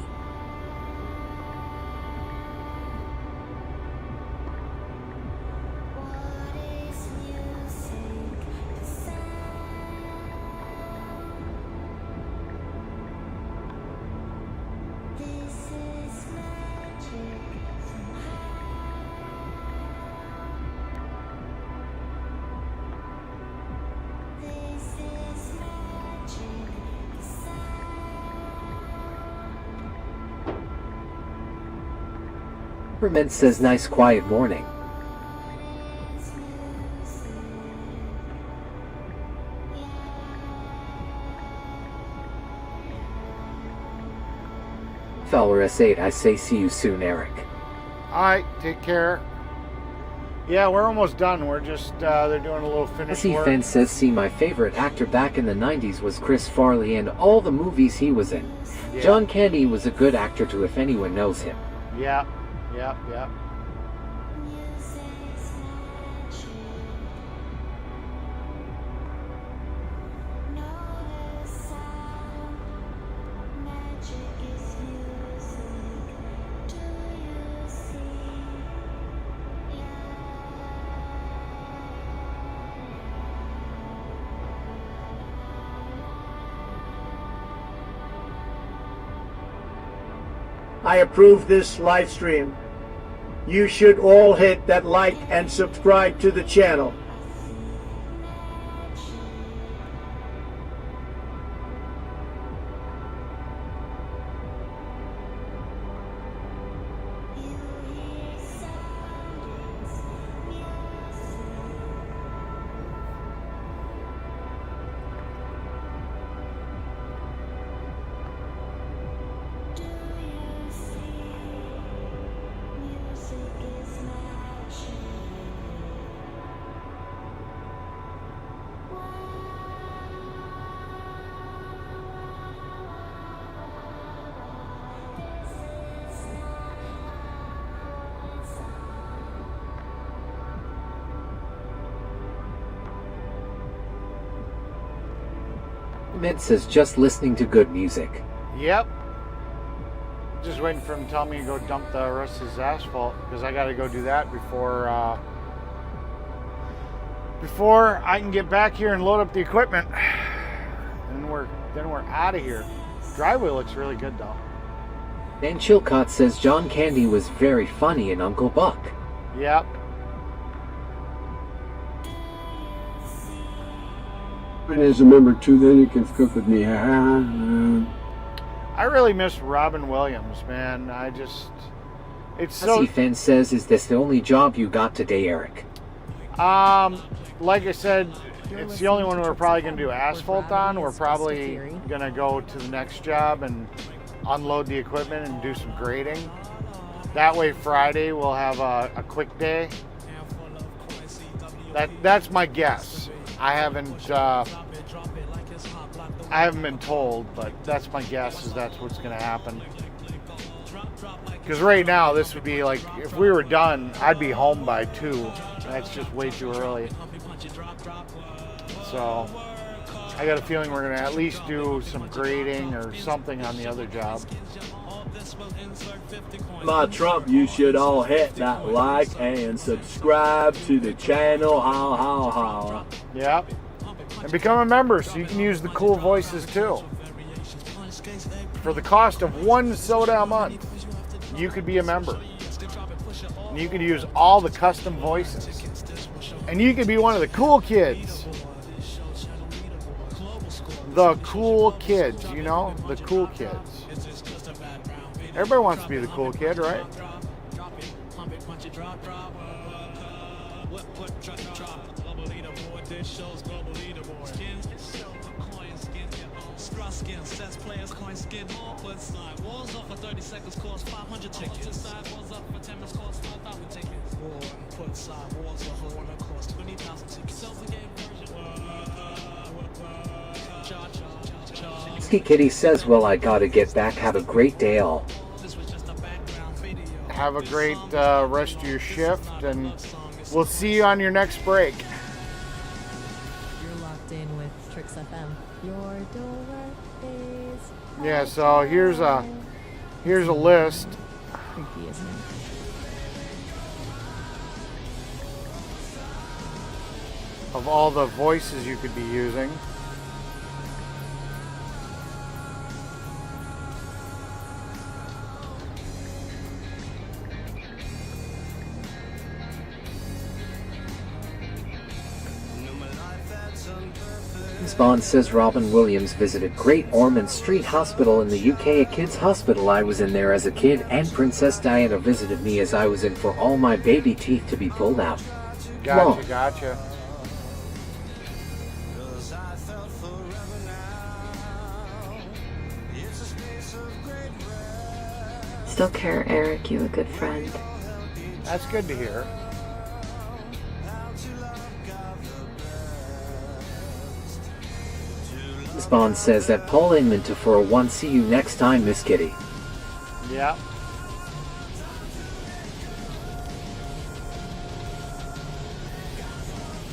Peppermint says nice quiet morning. Fowler S8, I say see you soon, Eric. Alright, take care. Yeah, we're almost done. We're just, they're doing a little finish Jesse work. Fence says, see, my favorite actor back in the 90s was Chris Farley and all the movies he was in. Yeah. John Candy was a good actor too if anyone knows him. Yeah. I approve this live stream. You should all hit that like and subscribe to the channel. Mint says just listening to good music. Yep. Just waiting for him to tell me to go dump the rest of his asphalt because I got to go do that before I can get back here and load up the equipment. And then we're out of here. Driveway looks really good though. Dan Chilcott says John Candy was very funny in Uncle Buck. Yep. And as a member too, then you can cook with me. I really miss Robin Williams, man. It's so. Jesse Fence says, is this the only job you got today, Eric? Like I said, it's the only one we're probably going to do asphalt on. We're probably going to go to the next job and unload the equipment and do some grading. That way Friday we'll have a quick day. That's my guess. I haven't been told, but that's my guess is that's what's going to happen. Because right now this would be like, if we were done, I'd be home by 2. That's just way too early. So I got a feeling we're going to at least do some grading or something on the other job. My Trump, you should all hit that like and subscribe to the channel. How. Yep. And become a member so you can use the cool voices too. For the cost of 1 soda a month, you could be a member. And you could use all the custom voices. And you could be one of the cool kids. The cool kids, you know? The cool kids. Everybody wants to be the cool kid, right? Skin sets players coin skin put side walls up for 30 seconds cost 500 tickets side walls up for 10 minutes cost 5,000 tickets war put side walls up for one that cost 20,000 tickets self game version cha cha cha cha Ski Kitty says, well, I gotta get back. Have a great day all. Have a great rest of your shift, and we'll see you on your next break. You're locked in with Tricks FM. Your door is Yeah, so here's a list creepy, isn't it? of all the voices you could be using. Spawn says Robin Williams visited Great Ormond Street Hospital in the UK, a kids' hospital. I was in there as a kid, and Princess Diana visited me as I was in for all my baby teeth to be pulled out. Gotcha. Still care, Eric. You a good friend. That's good to hear. Spawn says that Paul Inman to 401. See you next time, Miss Kitty. Yeah.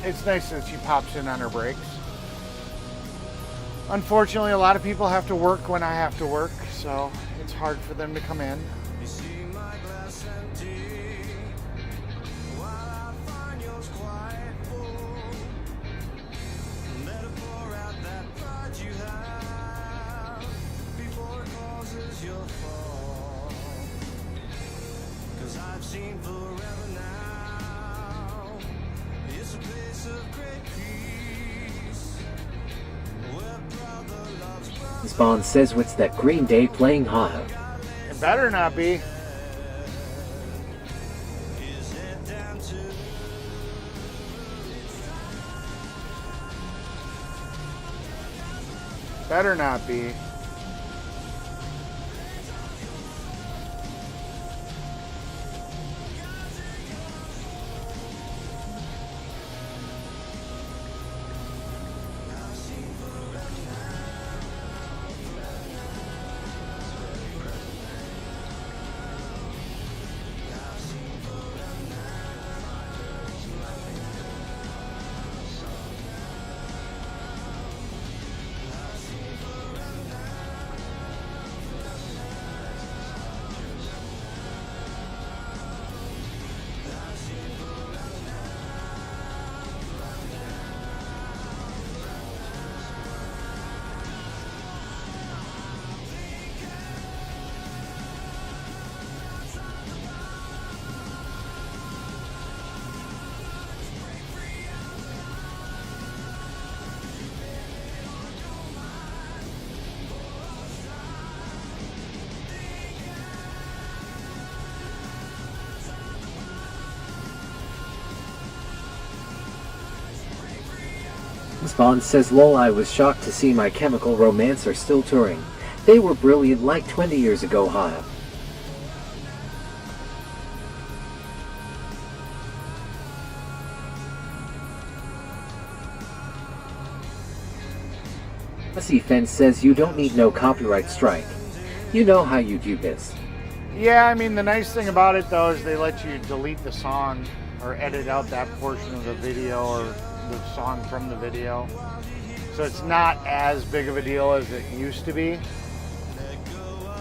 It's nice that she pops in on her breaks. Unfortunately, a lot of people have to work when I have to work, so it's hard for them to come in. Spawn says, what's that Green Day playing? Haha. It better not be. Better not be. Spawn says, lol, I was shocked to see My Chemical Romance are still touring. They were brilliant like 20 years ago, haha. Fussy Fence says, you don't need no copyright strike. You know how YouTube is. Yeah, I mean, the nice thing about it, though, is they let you delete the song or edit out that portion of the video or the song from the video. So it's not as big of a deal as it used to be.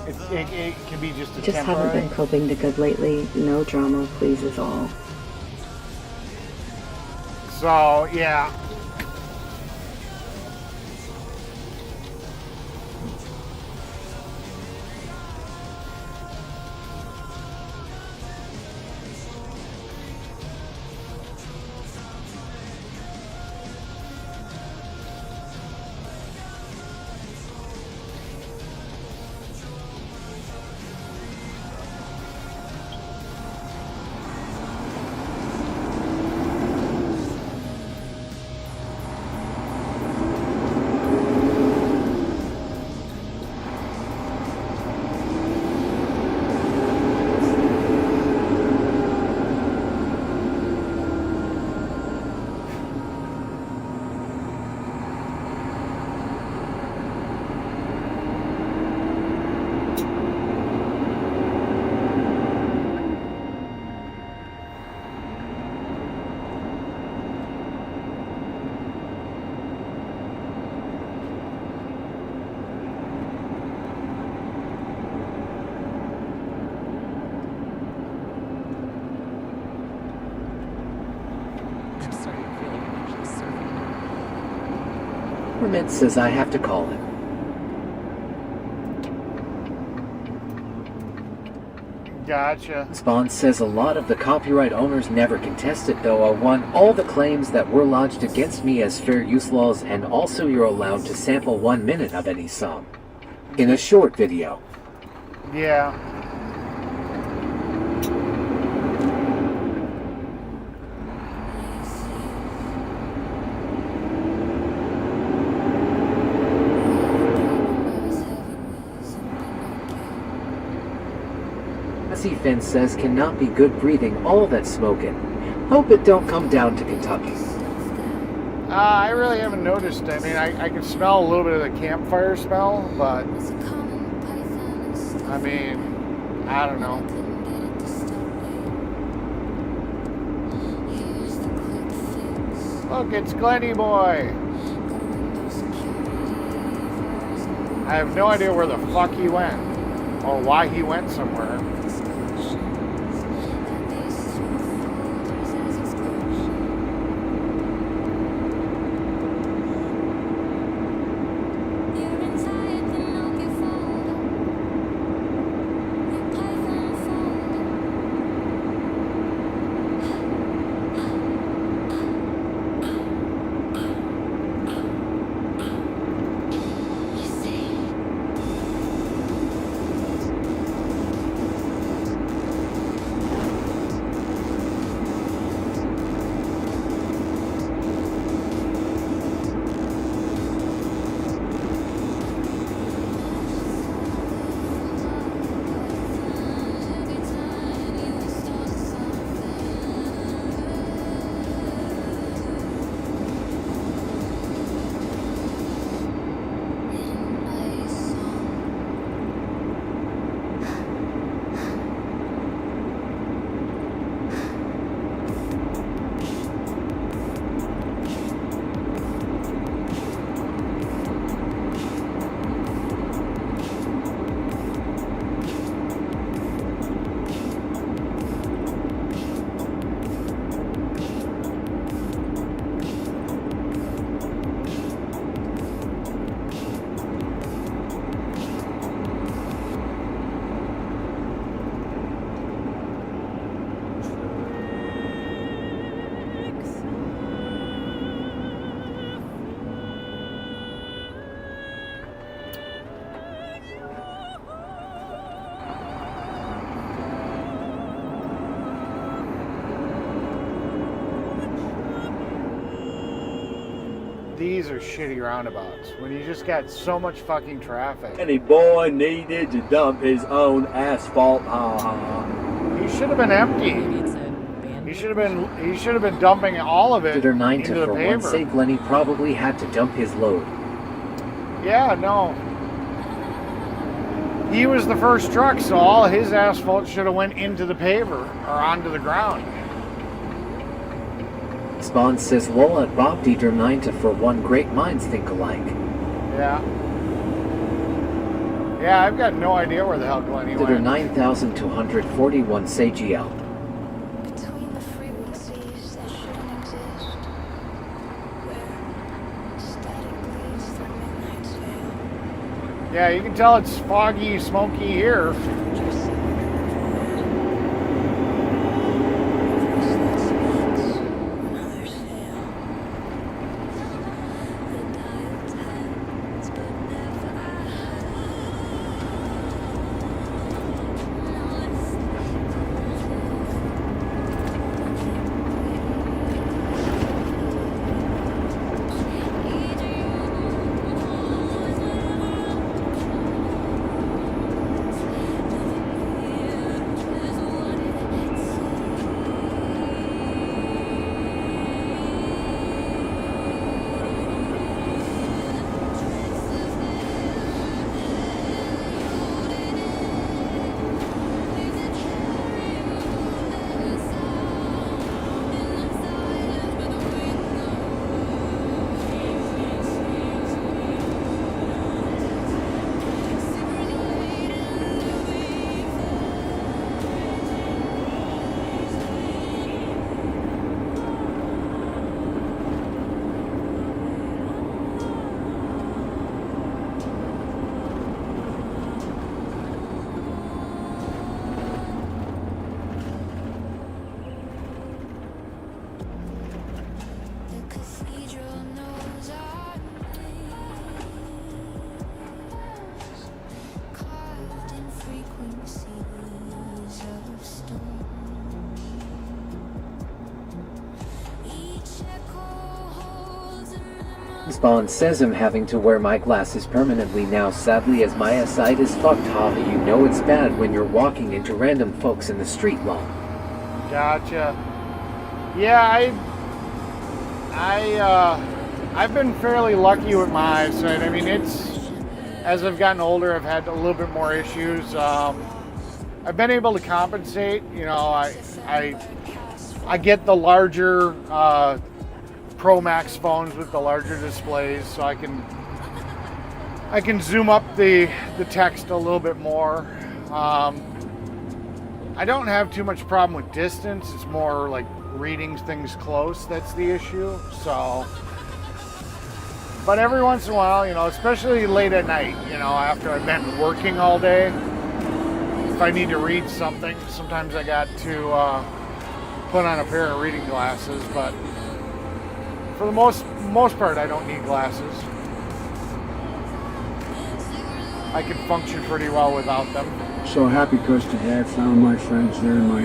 It can be just a Just temporary. haven't been coping to good lately. No drama, please, is all. So, yeah. government says I have to call it. Gotcha. Spawn says a lot of the copyright owners never contested, though I won all the claims that were lodged against me as fair use laws, and also you're allowed to sample 1 minute of any song in a short video. Yeah. Finn says cannot be good breathing all that smoking. Hope it don't come down to Kentucky. I really haven't noticed. I mean, I can smell a little bit of the campfire smell, but I mean, I don't know. Look, it's Glenny Boy. I have no idea where the fuck he went or why he went somewhere. These are shitty roundabouts when you just got so much fucking traffic. Any boy needed to dump his own asphalt. He should have been empty. He should have been dumping all of it Consider 9 into to the for paver. one sake, Lenny probably had to dump his load. Yeah, no. He was the first truck, so all his asphalt should have went into the paver or onto the ground. Spawn says lol at Bob Dieter 9 to for one great minds think alike. Yeah. Yeah, I've got no idea where the hell Glenny Consider went. 9,241 say GL. Between the frequencies that shouldn't exist, where static bleeds through midnight's veil. Yeah, you can tell it's foggy, smoky here. Spawn says I'm having to wear my glasses permanently now, sadly, as my eyesight is fucked. Haha, you know it's bad when you're walking into random folks in the street long. Gotcha. Yeah, I've been fairly lucky with my eyesight. I mean, as I've gotten older, I've had a little bit more issues. I've been able to compensate. You know, I get the larger Pro Max phones with the larger displays, so I can zoom up the text a little bit more. I don't have too much problem with distance. It's more like reading things close that's the issue. So, but every once in a while, you know, especially late at night, you know, after I've been working all day, if I need to read something, sometimes I got to put on a pair of reading glasses. But for the most part, I don't need glasses. I can function pretty well without them. So happy because today I found my friends there in my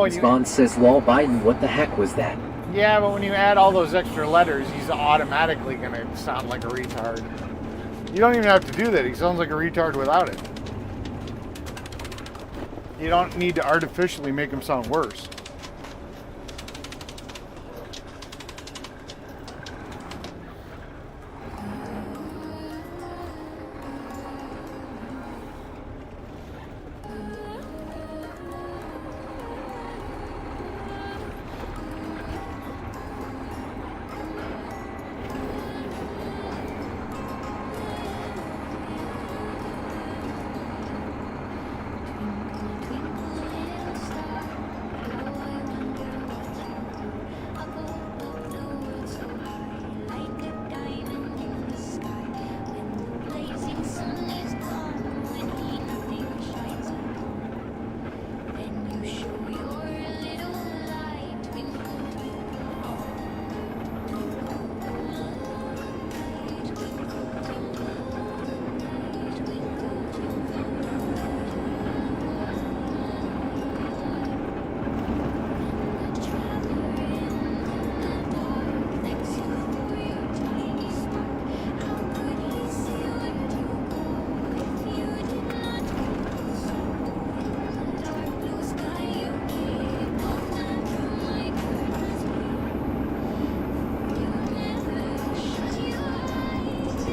Spawn says, lol, Biden, what the heck was that? Yeah, but when you add all those extra letters, he's automatically going to sound like a retard. You don't even have to do that. He sounds like a retard without it. You don't need to artificially make him sound worse.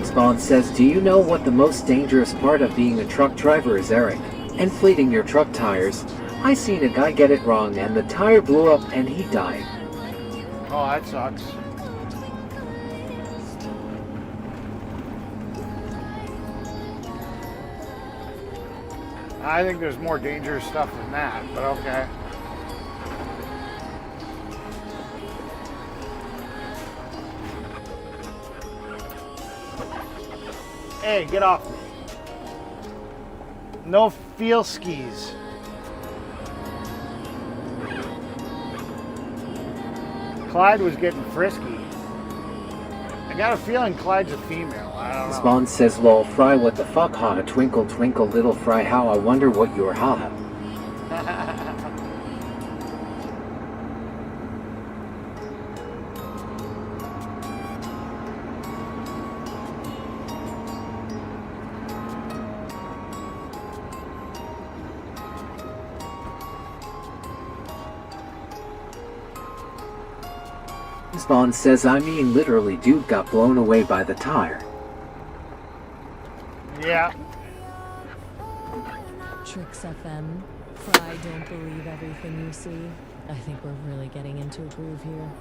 Spawn says, do you know what the most dangerous part of being a truck driver is, Eric? Inflating your truck tires. I seen a guy get it wrong and the tire blew up and he died. Oh, that sucks. I think there's more dangerous stuff than that, but okay. Hey, get off me. No feel skis. Clyde was getting frisky. I got a feeling Clyde's a female. I don't know. Spawn says, lol, Fry, what the fuck, ha, twinkle, twinkle, little Fry, how, I wonder what you're, ha. Spawn says, I mean literally dude got blown away by the tire. Yeah. Tricks FM. Fry, don't believe everything you see. I think we're really getting into a groove here.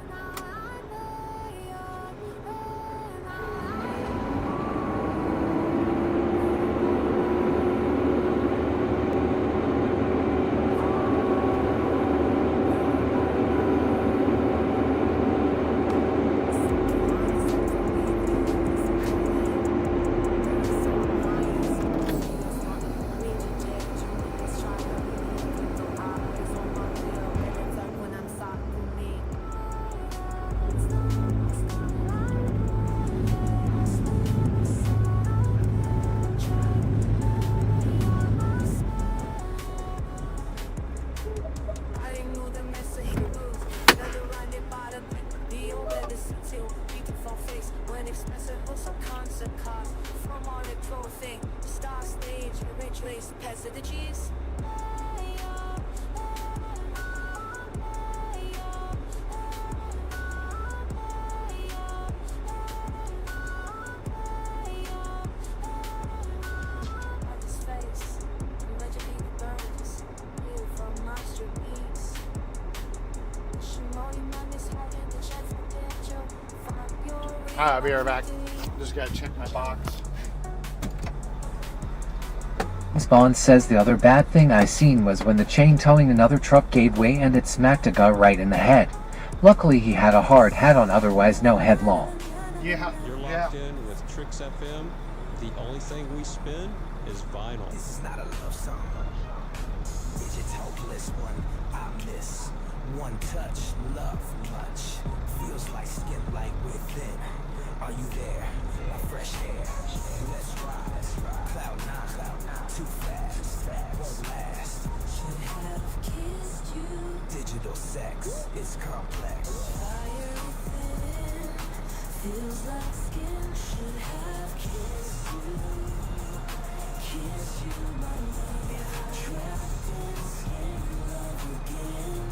I'll be right back. Just gotta check my box. Spawn says the other bad thing I seen was when the chain towing another truck gave way and it smacked a guy right in the head. Luckily he had a hard hat on, otherwise no headlong. Yeah. You're locked in with Tricks FM. The only thing we spin is vinyl. This is not a love song. Digital bliss, one I miss. One touch, love much. Feels like skin light within. Are you there? My fresh air. Let's ride. Cloud nine. Too fast. Won't last. Should have kissed you. Digital sex is complex. Fire within. Feels like skin. Should have kissed you. Kiss you, my love. Trapped in skin. Love again.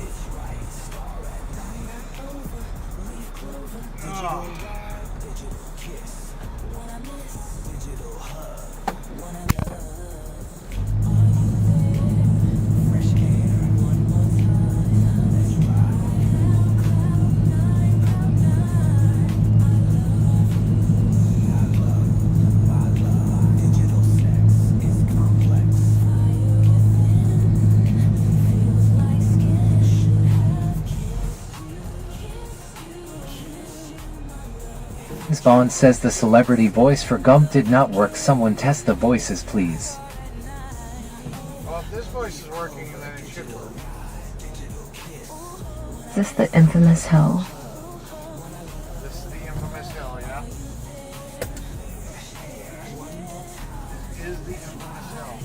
It's right. Star at night. Over. Leaf clover. Digital ride. Digital kiss. One I miss. Digital hug. One I love. Are you there? Fresh air. One more time. Let's ride. Cloud nine. I love my love. Digital sex is complex. Fire within. Feels like skin. Should have kissed you. Kiss you, my love. Spawn says the celebrity voice for Gump did not work. Someone test the voices, please. Well, if this voice is working, then it should work. Is this the infamous hell? This is the infamous hill, yeah? This is the infamous hill.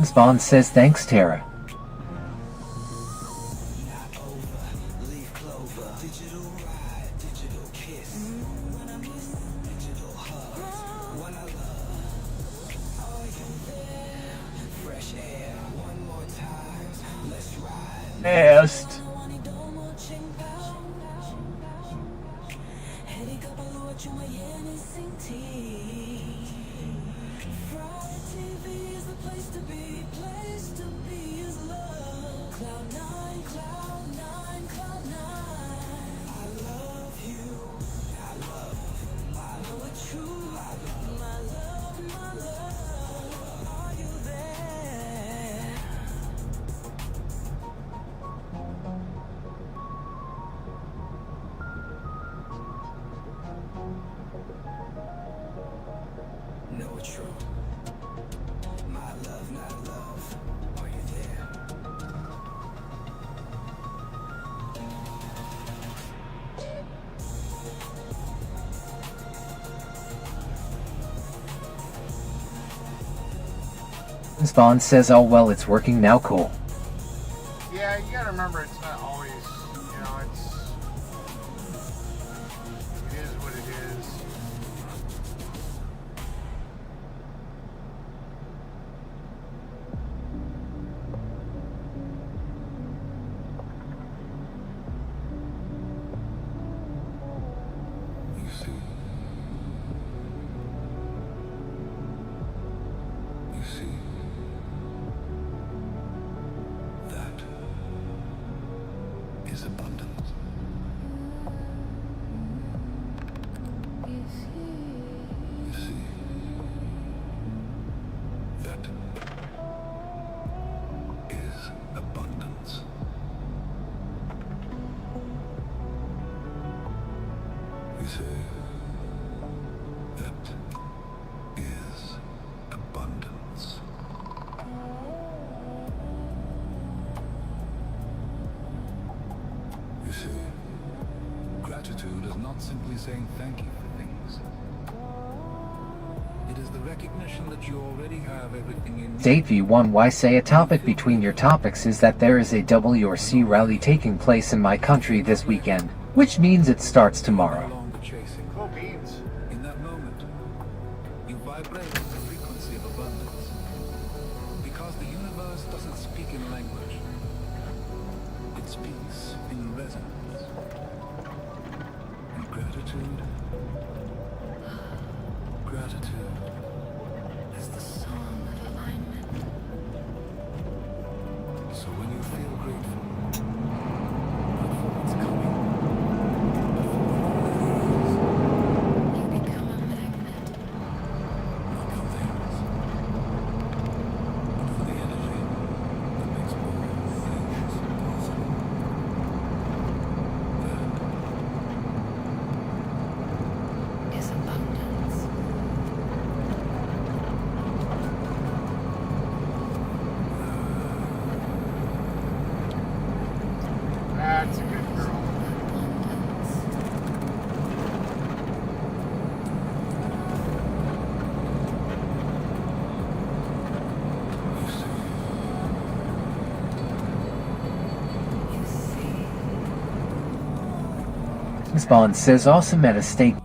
Spawn says thanks, Tara. Nest. No true. My love, not love. Are you there? Spawn says, oh well, it's working now, cool. Yeah, you gotta remember it's not always, it is what it is. You see. You see. That is abundance. You see. That is abundance. You see. That is abundance. You see, gratitude is not simply saying thank you for things. It is the recognition that you already have everything you need. Date V1Y say a topic between your topics is that there is a WRC rally taking place in my country this weekend, which means it starts tomorrow. Cool beans. In that moment, you vibrate with the frequency of abundance. Because the universe doesn't speak in language. It speaks in resonance. And gratitude is the song of alignment. So when you feel grateful for what's coming, you become a magnet. Not for things, but for the energy that makes all things possible. That is abundance. That's a good girl. Spawn says, awesome at a steak.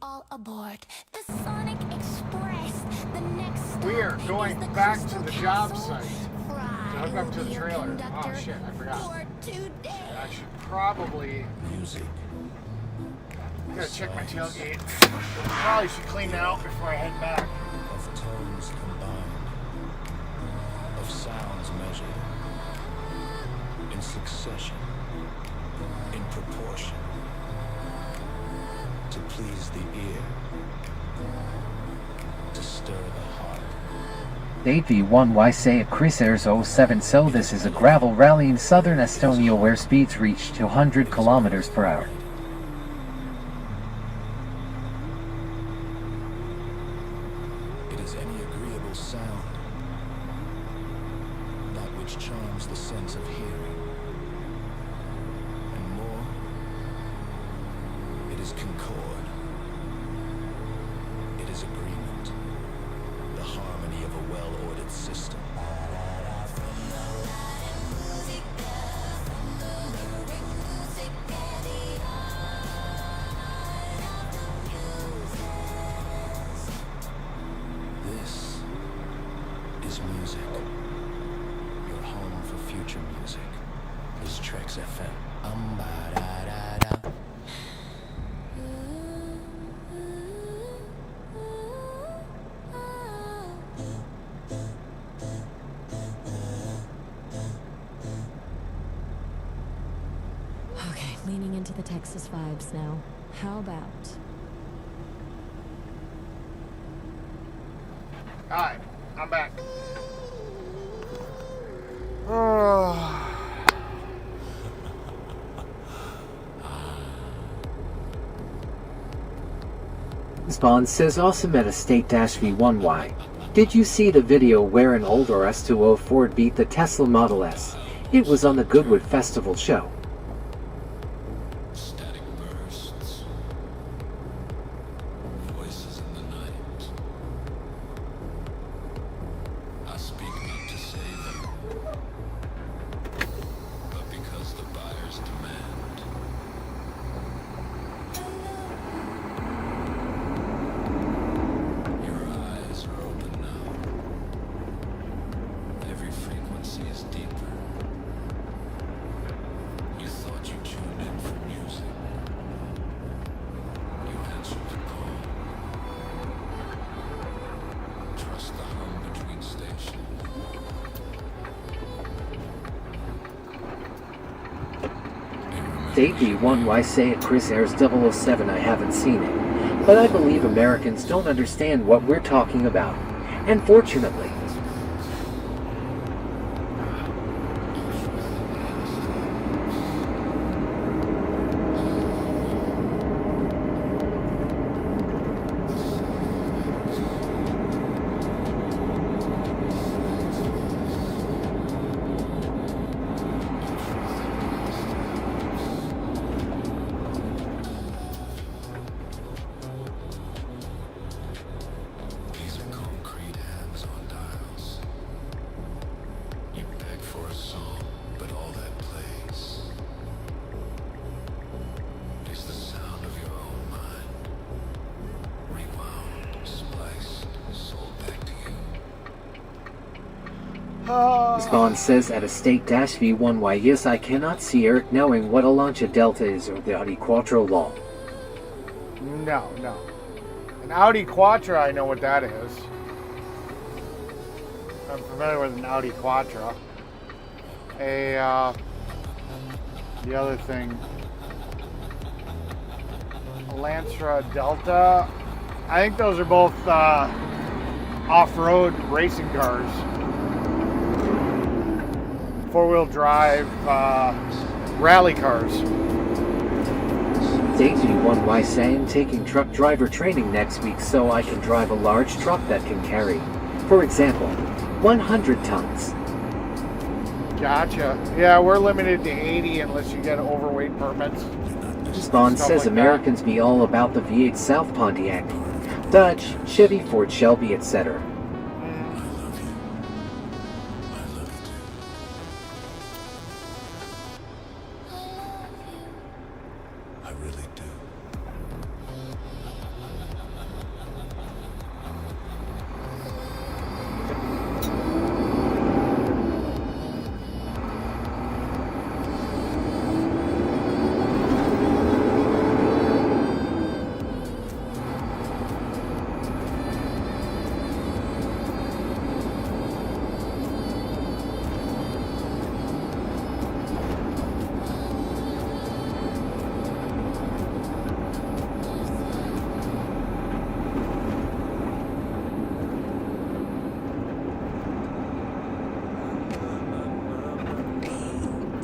All aboard the Sonic Express. The next stop We are going is the back to Crystal the job Castle. site to hook up to the trailer. Oh shit, I forgot. I should probably gotta check my tailgate. Probably should clean that out before I head back. Of tones combined, of sounds measured, in succession, in proportion, to please the ear, to stir the heart. Date V1Y say Chris Airs 07 so this is a gravel rally in southern Estonia where speeds reach 200 kilometers per hour. It is any agreeable sound, that which charms the sense of hearing. And more, it is concord. It is agreement, the harmony of a well-ordered system. This is music. Your home for future music is Trex FM. Da-da-da. Okay, leaning into the Texas vibes now. How about... Alright, I'm back. Oh. Spawn says awesome at Estate-V1Y. Did you see the video where an old RS200 Ford beat the Tesla Model S? It was on the Goodwood Festival show. Static bursts. Voices in the night. I speak not to save you, but because the buyers demand. Your eyes are open now. Every frequency is deeper. You thought you tuned in for music. You answered the call. Trust the hum between stations. Estate-V1Y say it Chris Ayres 007. I haven't seen it, but I believe Americans don't understand what we're talking about. And fortunately, These are concrete hands on dials. You beg for a song, but all that plays is the sound of your own mind. Rewound, spliced, sold back to you. Spawn says at Estate-V1Y. Yes, I cannot see Eric knowing what a Lancia Delta is or the Audi Quattro lol. No. An Audi Quattro, I know what that is. I'm familiar with an Audi Quattro. The other thing, a Lancia Delta. I think those are both off-road racing cars. Four-wheel drive rally cars. Estate-V1Y saying taking truck driver training next week so I can drive a large truck that can carry, for example, 100 tons. Gotcha. Yeah, we're limited to 80 unless you get overweight permits. Spawn Stuff says like Americans be all about the V8 South Pontiac, Dodge, Chevy, Ford, Shelby, etc. I really do.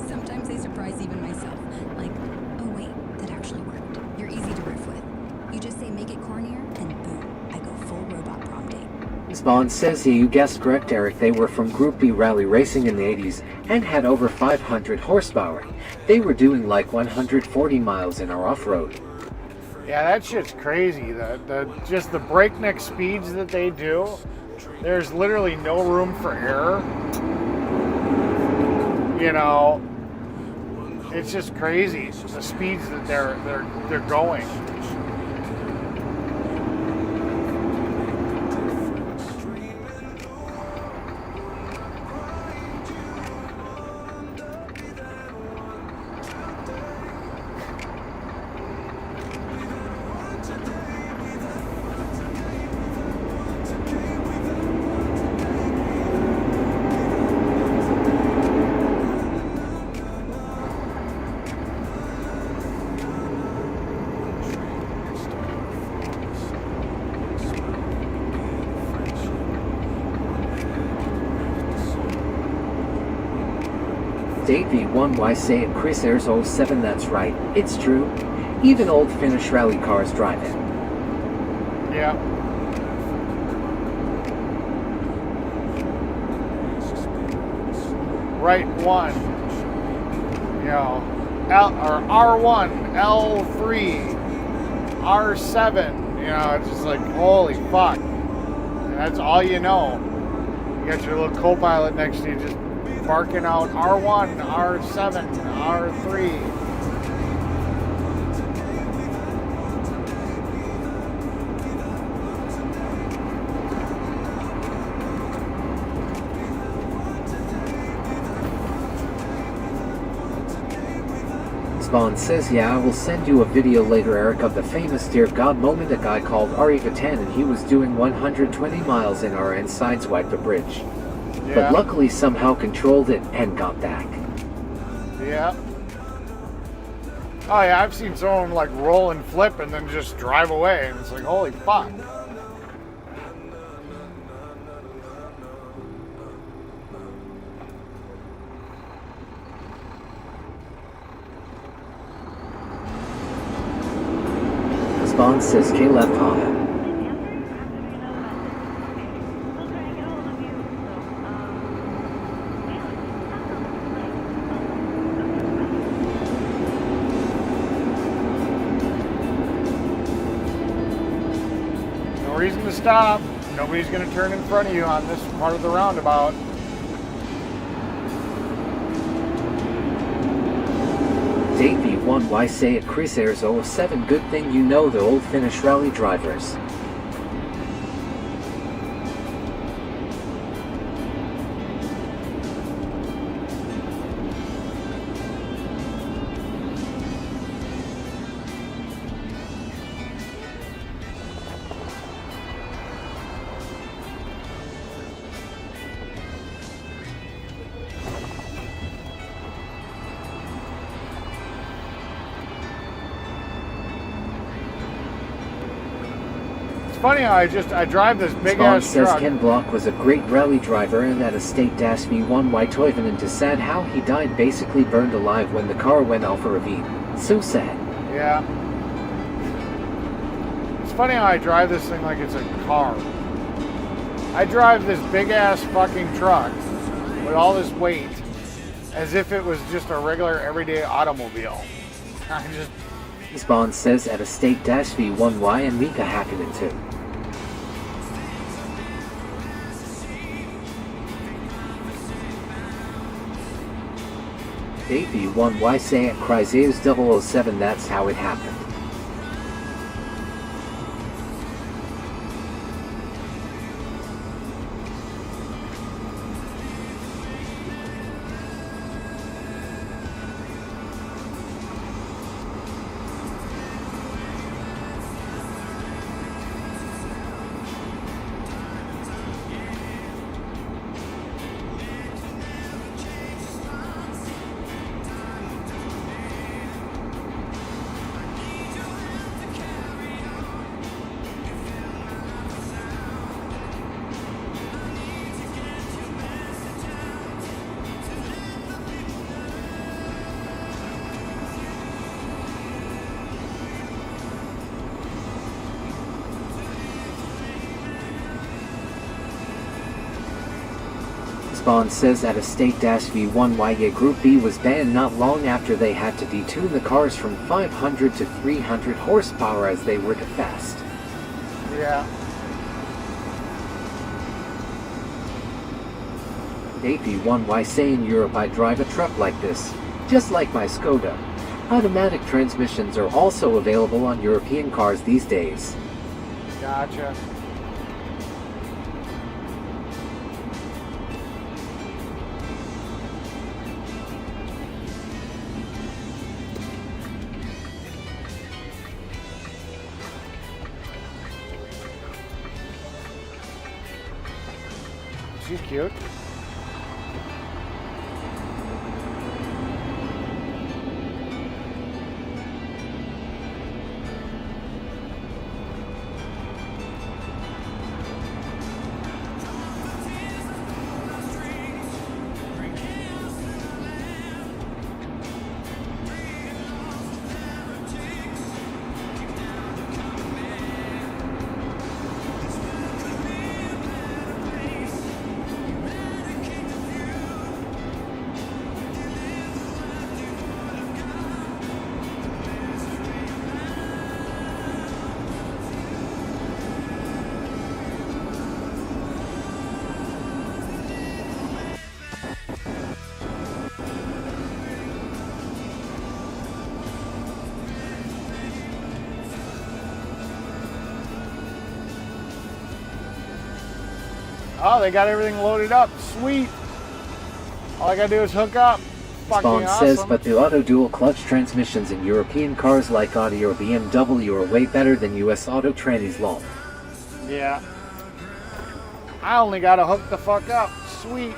Sometimes they surprise even myself. Like, oh wait, that actually worked. You're easy to riff with. You just say make it cornier, and boom, I go full robot prompting. Spawn says you guessed correct, Eric. They were from Group B rally racing in the 80s and had over 500 horsepower. They were doing like 140 miles in our off-road. Yeah, that shit's crazy. Just the breakneck speeds that they do. There's literally no room for error. You know, it's just crazy the speeds that they're going. Estate-V1Y say it Chris Ayres 07. That's right. It's true. Even old Finnish rally cars drive it. Yeah. Right one. You know, R1, L3, R7. You know, it's just like, holy fuck. And that's all you know. You got your little co-pilot next to you just barking out R1, R7, R3. Spawn says, yeah, I will send you a video later, Eric, of the famous Dear God moment. A guy called Ari Vatan and he was doing 120 miles an hour and sideswiped a bridge. Yeah. But luckily somehow controlled it and got back. Yeah. Oh yeah, I've seen someone like roll and flip and then just drive away, and it's like, holy fuck. Spawn says, K left Honda. No reason to stop. Nobody's going to turn in front of you on this part of the roundabout. Dave V1, why say it? Chris Ayers 07. Good thing you know the old Finnish rally drivers. It's funny how I drive this big Spawn ass says truck. Ken Block was a great rally driver and at a state dash V1 Whitehoven, and to sad how he died, basically burned alive when the car went off a ravine. So sad. Yeah. It's funny how I drive this thing like it's a car. I drive this big ass fucking truck with all this weight as if it was just a regular everyday automobile. I just... Spawn says at a state dash V1Y and Mika Hakkinen too. Dave V1Y say at Chrysaeus 007, that's how it happened. Spawn says at a state dash V1YA Group B was banned not long after they had to detune the cars from 500 to 300 horsepower as they were too fast. Yeah. Dave V1Y say in Europe I drive a truck like this, just like my Skoda. Automatic transmissions are also available on European cars these days. Gotcha. She's cute. Oh, they got everything loaded up. Sweet. All I gotta do is hook up. Fucking Spawn awesome. says, but the auto dual clutch transmissions in European cars like Audi or BMW are way better than US auto trannies, lol. Yeah. I only gotta hook the fuck up. Sweet.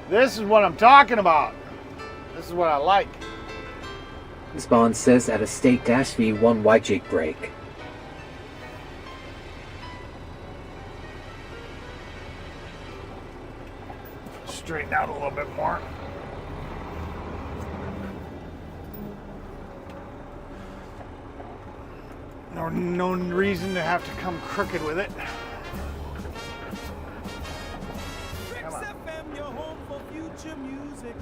This is what I'm talking about. This is what I like. Spawn says at a state dash V1 wide jake brake. Straighten out a little bit more. No reason to have to come crooked with it. Come on. XFM, your home for future music.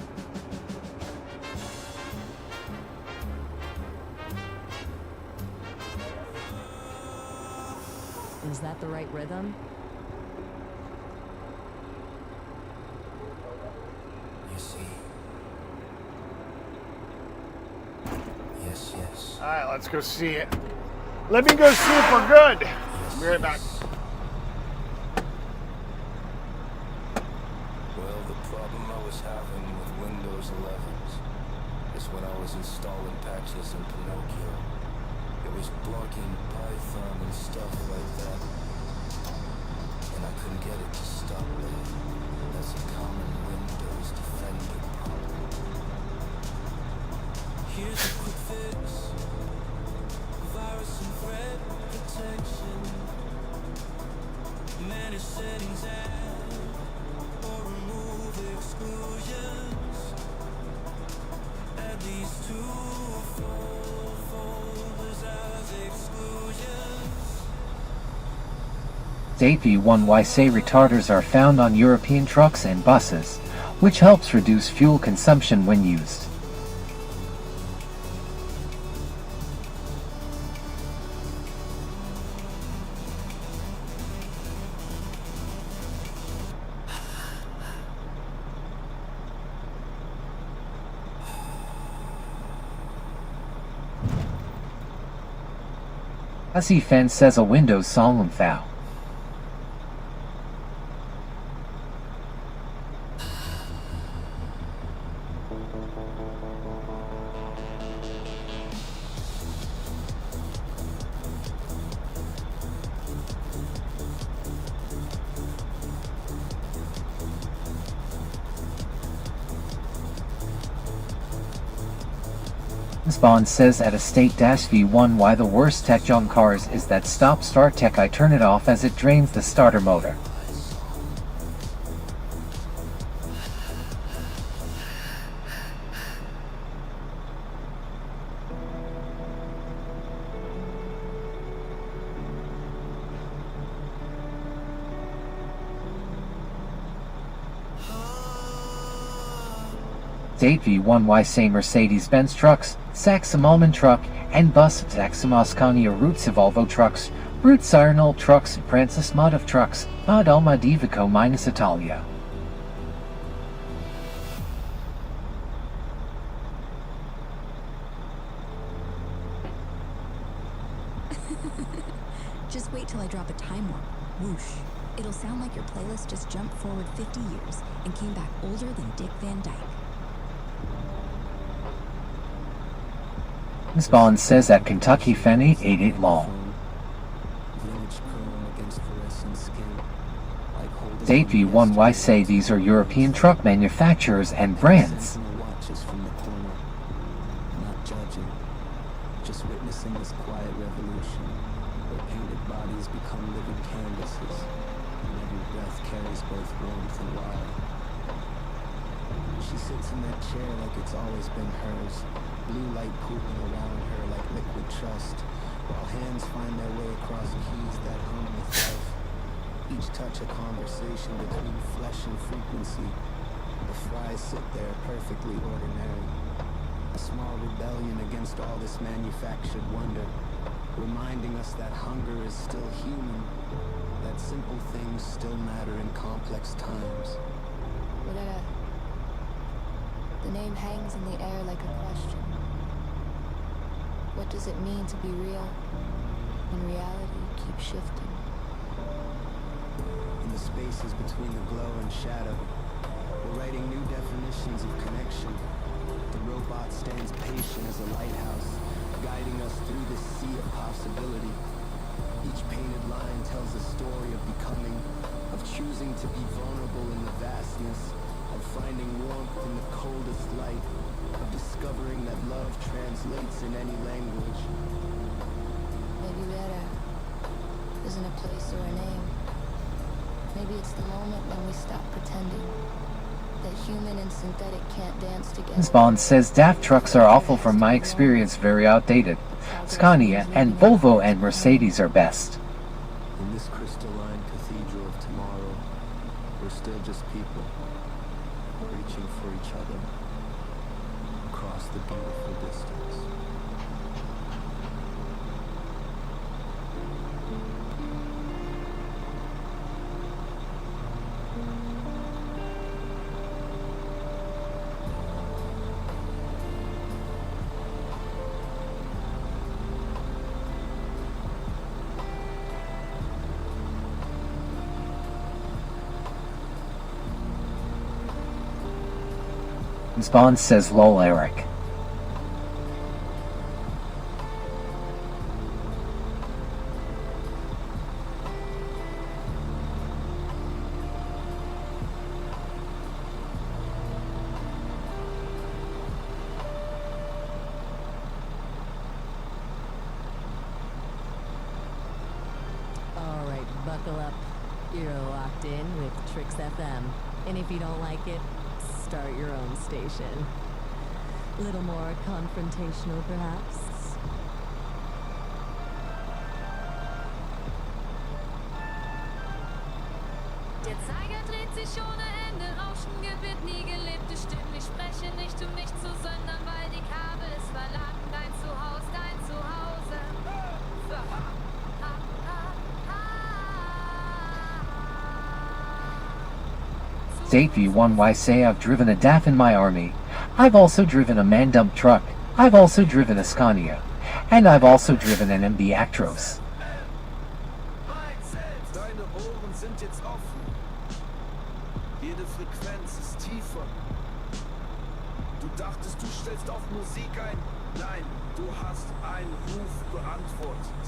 Is that the right rhythm? You see. Yes, yes. All right, let's go see it. Let me go see if we're good. I'll be right back. Well, the problem I was having with Windows 11s is when I was installing patches in Pinocchio. It was blocking Python and stuff like that. And I couldn't get it to stop there. That's a common Windows Defender problem. Here's a quick fix. Virus and threat protection. Manage settings and or remove exclusions. Add these two folders as exclusions. State V1Y say retarders are found on European trucks and buses, which helps reduce fuel consumption when used. Fuzzy Fence says a Windows solemn vow. Spawn says at a state-V1 why the worst tech on cars is that stop-start tech. I turn it off as it drains the starter motor. State V1Y say Mercedes-Benz trucks, Saxum Allman truck, and bus Saxum Ascania Roots Volvo trucks, Roots Arnold trucks, Francis Mod of trucks, Mod Alma Divico minus Italia. Just wait till I drop a time warp. Whoosh. It'll sound like your playlist just jumped forward 50 years and came back older than Dick Van Dyke. Spawn says at Kentucky Fen 888 long. State V1Y say these are European truck manufacturers and brands. Not judging, just witnessing this quiet revolution where painted bodies become living canvases and every breath carries both warmth and wild. She sits in that chair like it's always been hers, blue light pooling around her like liquid trust, while hands find their way across keys that hum with life. Each touch a conversation between flesh and frequency. The fries sit there perfectly ordinary. A small rebellion against all this manufactured wonder, reminding us that hunger is still human, that simple things still matter in complex times. The name hangs in the air like a question. What does it mean to be real when reality keeps shifting? In the spaces between the glow and shadow, we're writing new definitions of connection. The robot stands patient as a lighthouse, guiding us through this sea of possibility. Each painted line tells a story of becoming, of choosing to be vulnerable in the vastness, of finding warmth in the coldest light, of discovering that love translates in any language. Maybe Vera isn't a place or a name. Maybe it's the moment when we stop pretending that human and synthetic can't dance together. Spawn says DAF trucks are awful from my experience, very outdated. Scania and Volvo and Mercedes are best. In this crystalline cathedral of tomorrow, we're still just people, reaching for each other across the beautiful distance. Spawn says lol Eric. Alright, buckle up. You're locked in with Tricks FM. And if you don't like it, start your own station. Little more confrontational, perhaps. Der Zeiger dreht sich ohne Ende, Rauschen gewinnt nie gelebte Stimmen. Ich spreche nicht, um nicht zu sondern weil die Kabel es verladen. Dein Zuhause, dein Zuhause. Date V1Y say I've driven a DAF in my army. I've also driven a man-dump truck. I've also driven a Scania. And I've also driven an MB Actros. Deine Ohren sind jetzt offen. Jede Frequenz ist tiefer. Du dachtest, du stellst auf Musik ein. Nein, du hast einen Ruf beantwortet.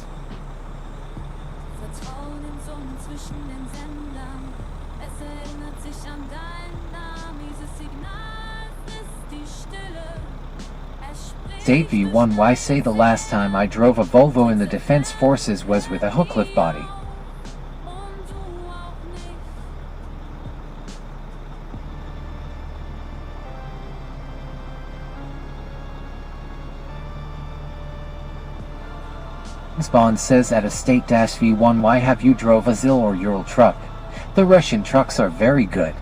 Vertrauen im Summen zwischen den Sendern. Es erinnert sich an deinen Namen. Dieses Signal ist die Stille. Date V1Y say the last time I drove a Volvo in the Defense Forces was with a hooklift body. Spawn says at a state-V1Y have you drove a ZIL or Ural truck? The Russian trucks are very good.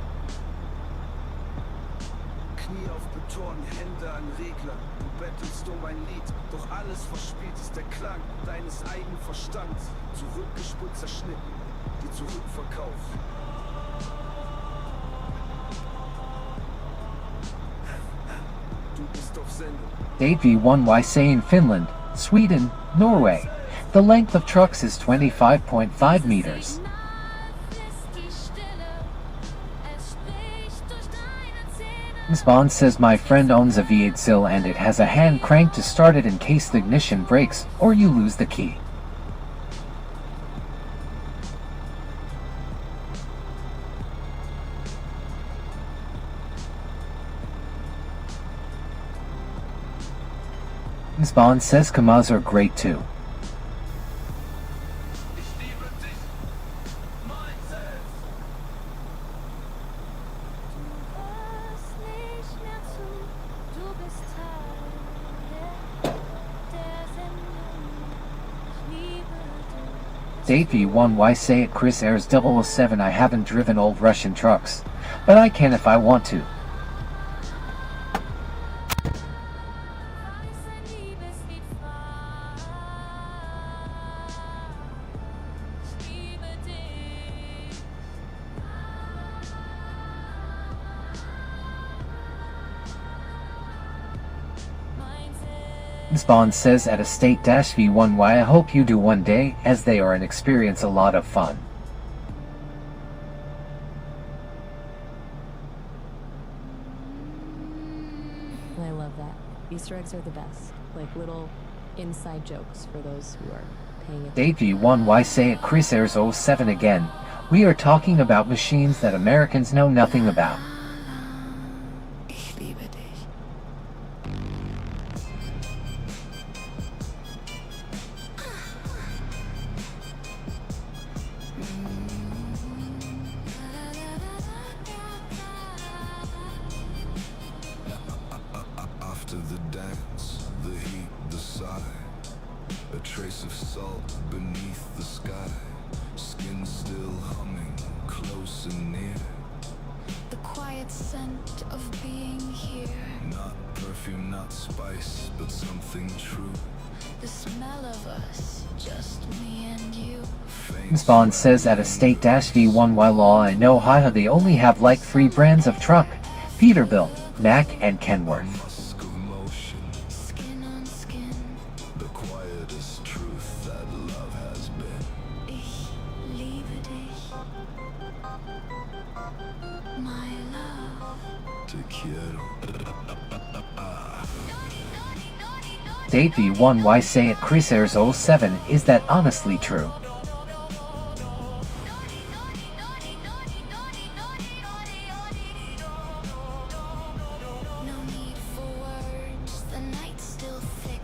Knie auf Beton, Hände an Regler. Du bettelst um ein Lied, doch alles verspielt ist der Klang deines eigenen Verstands. Zurückgespult, zerschnitten, dir zurückverkauft. Du bist auf Sendung. Date V1Y say in Finland, Sweden, Norway. The length of trucks is 25.5 meters. Spawn says my friend owns a V8 ZIL and it has a hand crank to start it in case the ignition breaks or you lose the key. Spawn says Kamaz are great too. Date V1Y say at Chris Ayres 007 I haven't driven old Russian trucks, but I can if I want to. Spawn says at estate-v1y, I hope you do one day, as they are an experience a lot of fun. I love that. Easter eggs are the best. Like little inside jokes for those who are paying attention. V1y say at Chris Airs 07 again. We are talking about machines that Americans know nothing about. Ich liebe dich. After the dance, the heat, the sigh, a trace of salt beneath the sky, skin still humming, close and near. The quiet scent of being here. Not perfume, not spice, but something true. The smell of us, just me and you. Spawn says at estate-v1y law, I know how they only have like 3 brands of truck: Peterbilt, Mack, and Kenworth. Musk of motion, Skin on skin. the quietest truth that love has been. Ich liebe dich. My love. Te quiero. V1y say at Chris Airs 07, is that honestly true? No need for words. The night's still thick.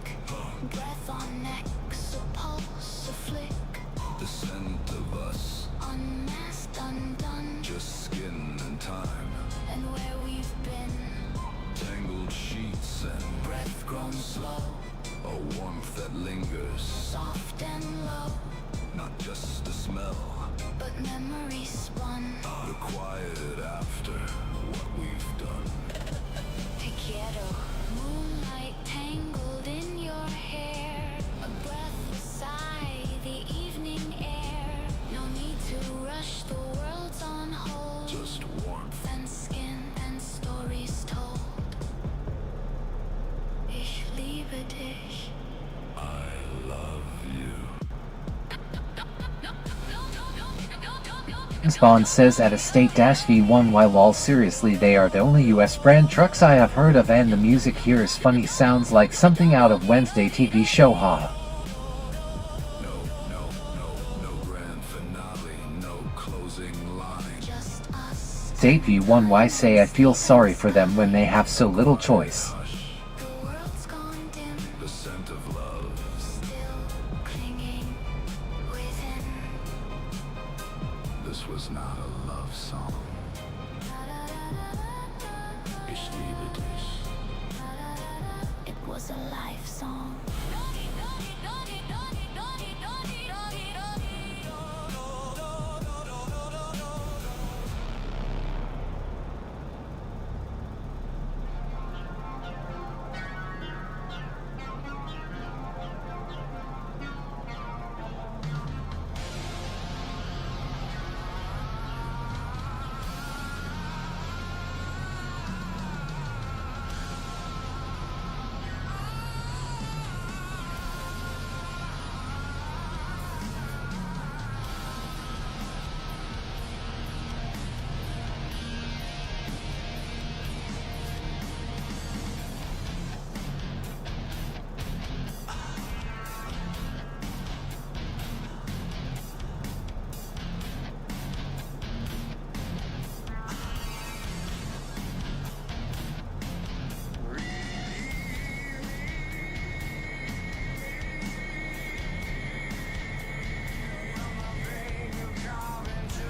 Breath on necks, a pulse, a flick. The scent of us, Unmasked, undone. just skin and time. And where we've been. Tangled sheets and breath grown slow. A warmth that lingers, Soft and low. not just a smell. But memory spun. The quiet after what we've done. Te quiero. Moonlight tangled in your hair. A breathless sigh, the evening air. No need to rush, the world's on hold. Just warmth. And skin and stories told. Ich liebe dich. I love you. Spawn says at estate-v1y lol, seriously, they are the only US brand trucks I have heard of, and the music here is funny, sounds like something out of Wednesday TV show, ha. No grand finale, no closing line. Just us. V1y say I feel sorry for them when they have so little choice. The world's gone dim. The scent of love. Still clinging within. This was not a love song. Ich liebe dich. It was a life song.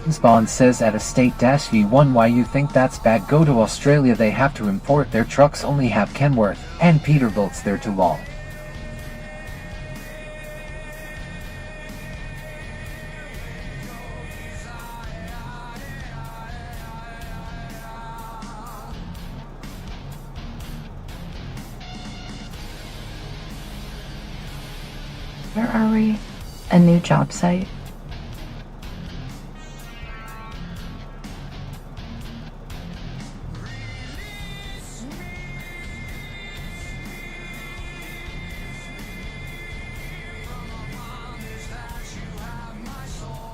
Spawn says at estate-v1y, you think that's bad? Go to Australia, they have to import their trucks, only have Kenworth and Peterbilts, they're too long. Where are we? A new job site?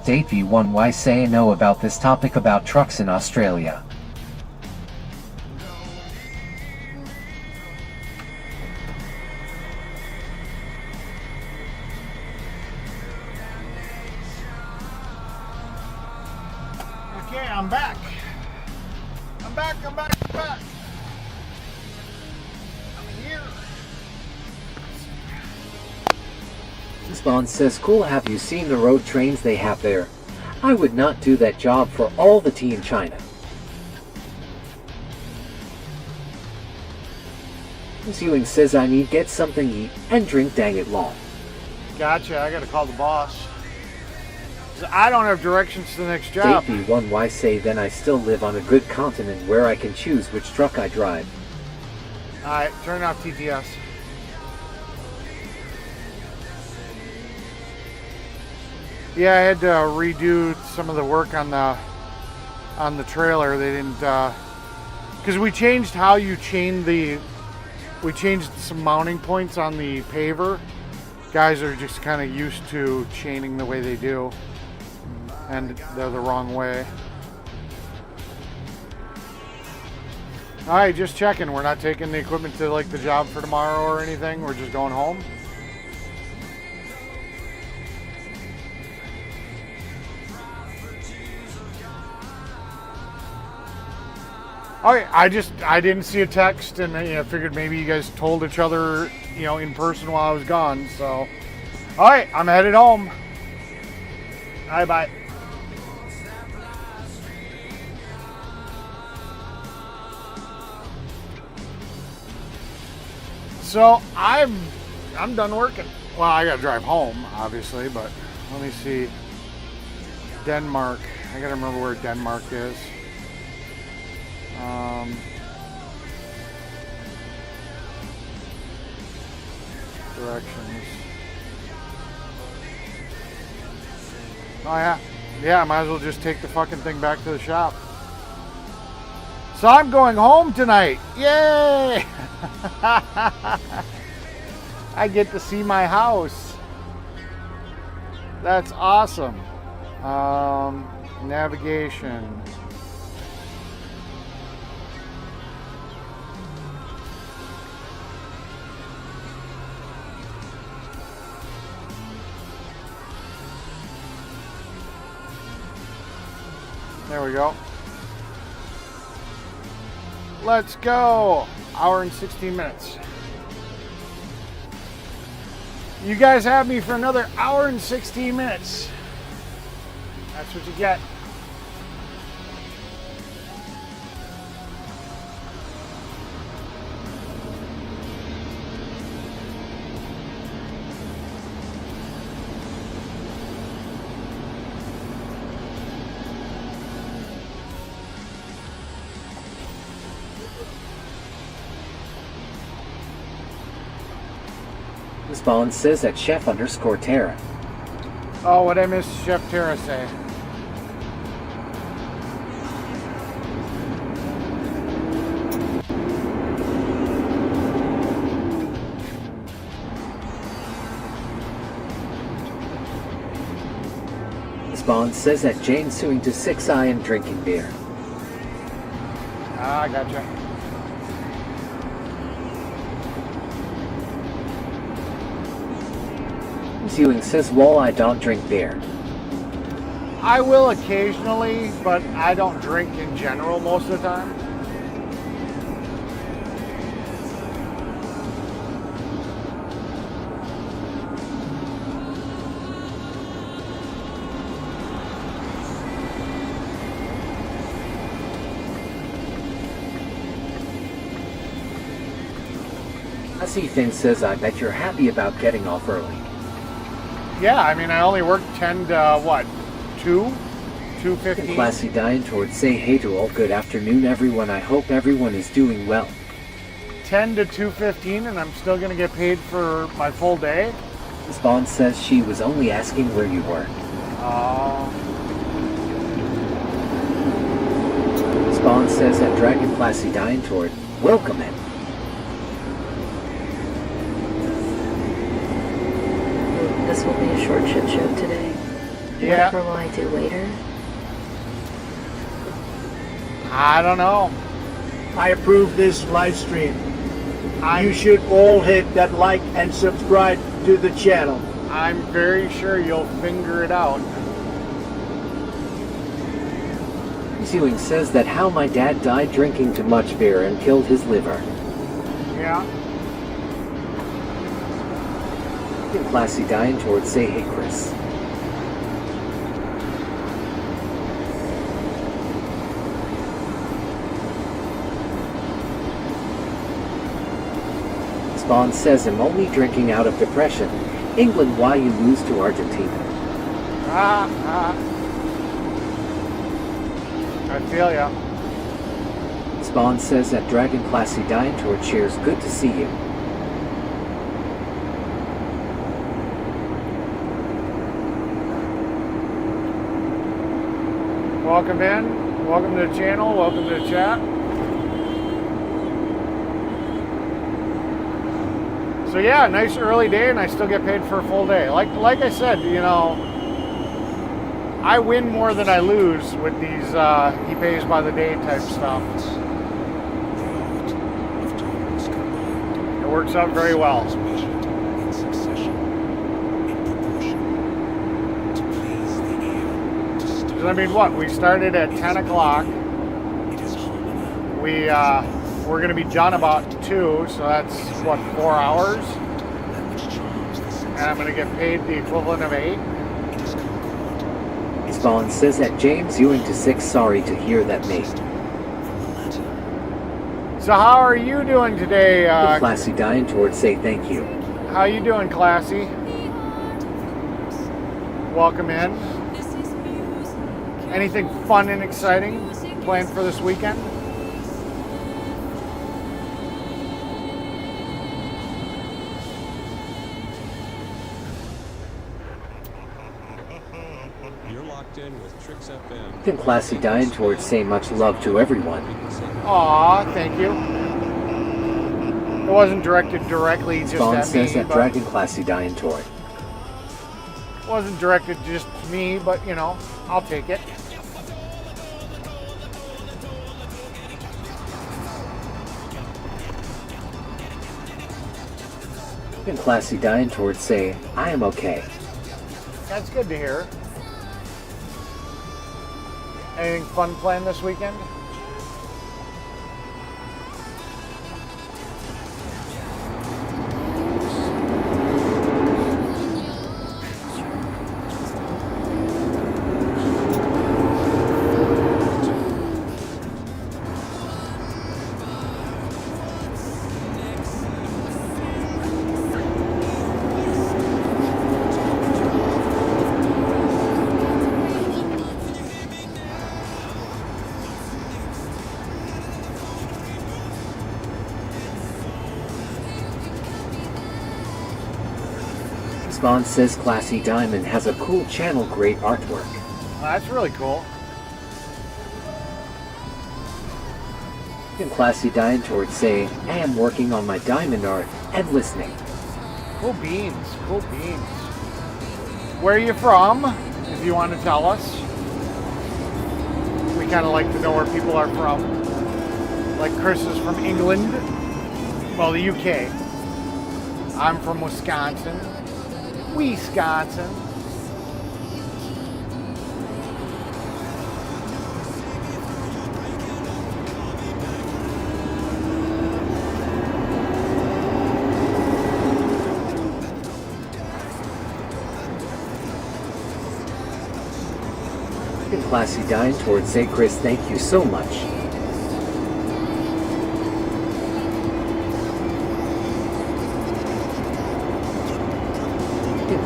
Date V1, why say no about this topic about trucks in Australia? Okay, I'm back. I'm back. I'm here. Spawn says, cool, have you seen the road trains they have there? I would not do that job for all the tea in China. Ewing says, I need get something eat and drink, dang it long. Gotcha, I gotta call the boss. I don't have directions to the next job. Date V1, why say then I still live on a good continent where I can choose which truck I drive. Alright, turn off TTS. Yeah, I had to redo some of the work on the trailer. They didn't, because we changed how you chain we changed some mounting points on the paver. Guys are just kind of used to chaining the way they do, and they're the wrong way. All right, just checking. We're not taking the equipment to like the job for tomorrow or anything. We're just going home. All right, I didn't see a text, and I figured maybe you guys told each other, in person while I was gone. So, all right, I'm headed home. All right, bye. So I'm done working. Well, I gotta drive home, obviously, but let me see. Denmark. I gotta remember where Denmark is. Directions. Oh yeah. Yeah, I might as well just take the fucking thing back to the shop. So I'm going home tonight. Yay! I get to see my house. That's awesome. Navigation. There we go. Let's go. Hour and 16 minutes. You guys have me for another hour and 16 minutes. That's what you get. Spawn says at Chef_Terra. Oh, what I missed Chef Terra say. Spawn says that Jane's suing to 6i and drinking beer. Ah, I gotcha. Ewing says, well, I don't drink beer. I will occasionally, but I don't drink in general most of the time. I see Finn says, I bet you're happy about getting off early. Yeah, I mean, I only worked 10 to, what, 2? 2:15? Classy Dying towards say hey to all, good afternoon everyone, I hope everyone is doing well. 10 to 2:15, and I'm still going to get paid for my full day? Spawn says she was only asking where you were. Spawn says that Dragon Classy Dying toward, welcome him. This will be a short shit show today. Yeah. Whatever will I do later? I don't know. I approve this live stream. You should all hit that like and subscribe to the channel. I'm very sure you'll figure it out. Ewing says that how my dad died drinking too much beer and killed his liver. Yeah. Classy dying towards say hey Chris. Spawn says I'm only drinking out of depression. England, why you lose to Argentina? I feel ya. Spawn says that Dragon Classy dying towards shares good to see you. Welcome in. Welcome to the channel. Welcome to the chat. So yeah, nice early day, and I still get paid for a full day. Like I said, you know, I win more than I lose with these he pays by the day type stuff. It works out very well. I mean, what? We started at 10 o'clock. We're going to be done about 2, so that's, what, 4 hours? And I'm going to get paid the equivalent of 8. Spawn says that James Ewing to 6, sorry to hear that, mate. So how are you doing today? Classy dying towards say thank you. How you doing, Classy? Welcome in. Anything fun and exciting planned for this weekend? You're locked in with Tricks FM. Classy dying towards say much love to everyone. Aw, thank you. It wasn't directed directly just Spawn at says me. that Dragon Classy dying toward. It wasn't directed just to me, but you know, I'll take it. Classy dying towards say, I am okay. That's good to hear. Anything fun planned this weekend? Spawn says Classy Diamond has a cool channel, great artwork. That's really cool. Classy dying towards say, I am working on my diamond art and listening. Cool beans, cool beans. Where are you from, if you want to tell us? We kind of like to know where people are from. Like Chris is from England, well, the UK. I'm from Wisconsin. Wisconsin. Classy dying towards say, Chris, thank you so much.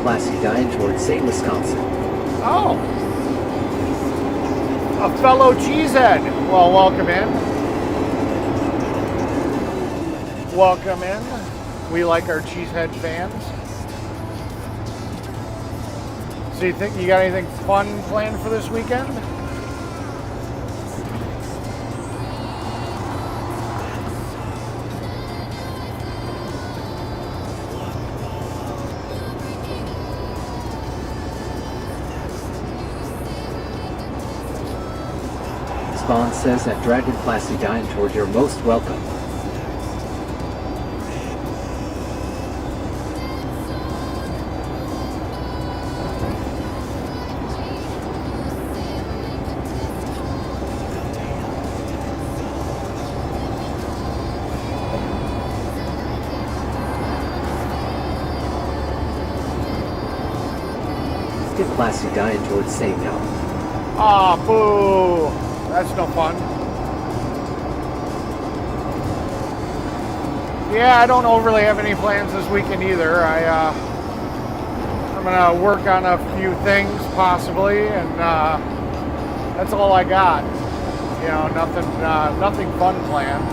Classy dying towards say, Wisconsin. Oh. A fellow cheesehead. Well, welcome in. Welcome in. We like our cheesehead fans. So you think you got anything fun planned for this weekend? Spawn says that Dragon Placidine toward you're most welcome. Get Placidine towards say no. Aw, boo! That's no fun. Yeah, I don't overly have any plans this weekend either. I'm gonna work on a few things possibly, and that's all I got. You know, nothing fun planned.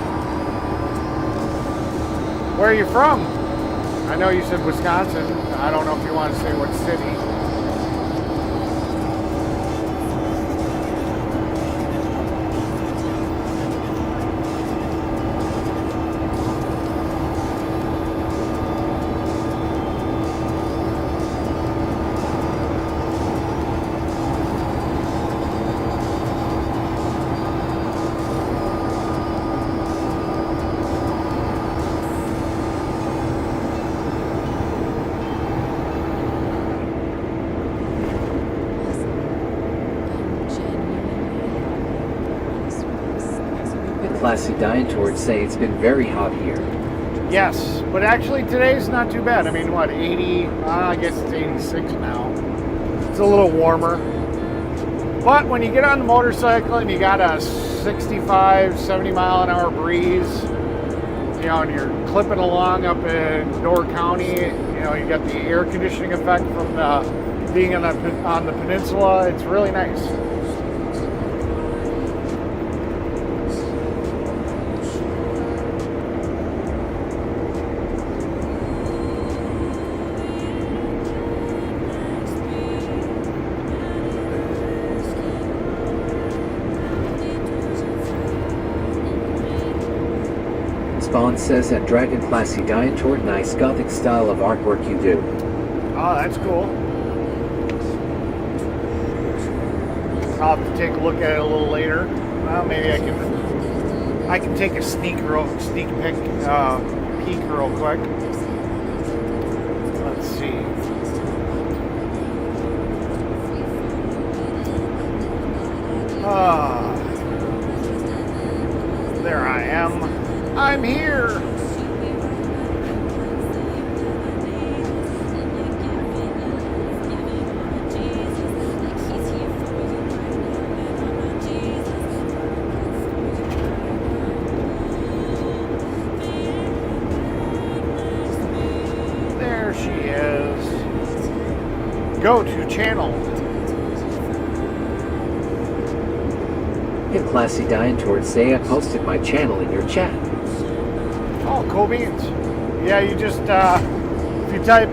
Where are you from? I know you said Wisconsin. I don't know if you want to say what city. Placidine towards say it's been very hot here. Yes, but actually today's not too bad. I mean, what, 80? I guess it's 86 now. It's a little warmer. But when you get on the motorcycle and you got a 65, 70 mile an hour breeze, you know, and you're clipping along up in Door County, you know, you got the air conditioning effect from being on the peninsula. It's really nice. Spawn says that Dragon Placidine toward nice gothic style of artwork you do. Oh, that's cool. I'll have to take a look at it a little later. Well, maybe I can take a sneak peek real quick. Let's see. There I am. I'm here. There she is. Go to channel. Get Placidine towards say I posted my channel in your chat. Oh, cool beans. Yeah, you just, if you type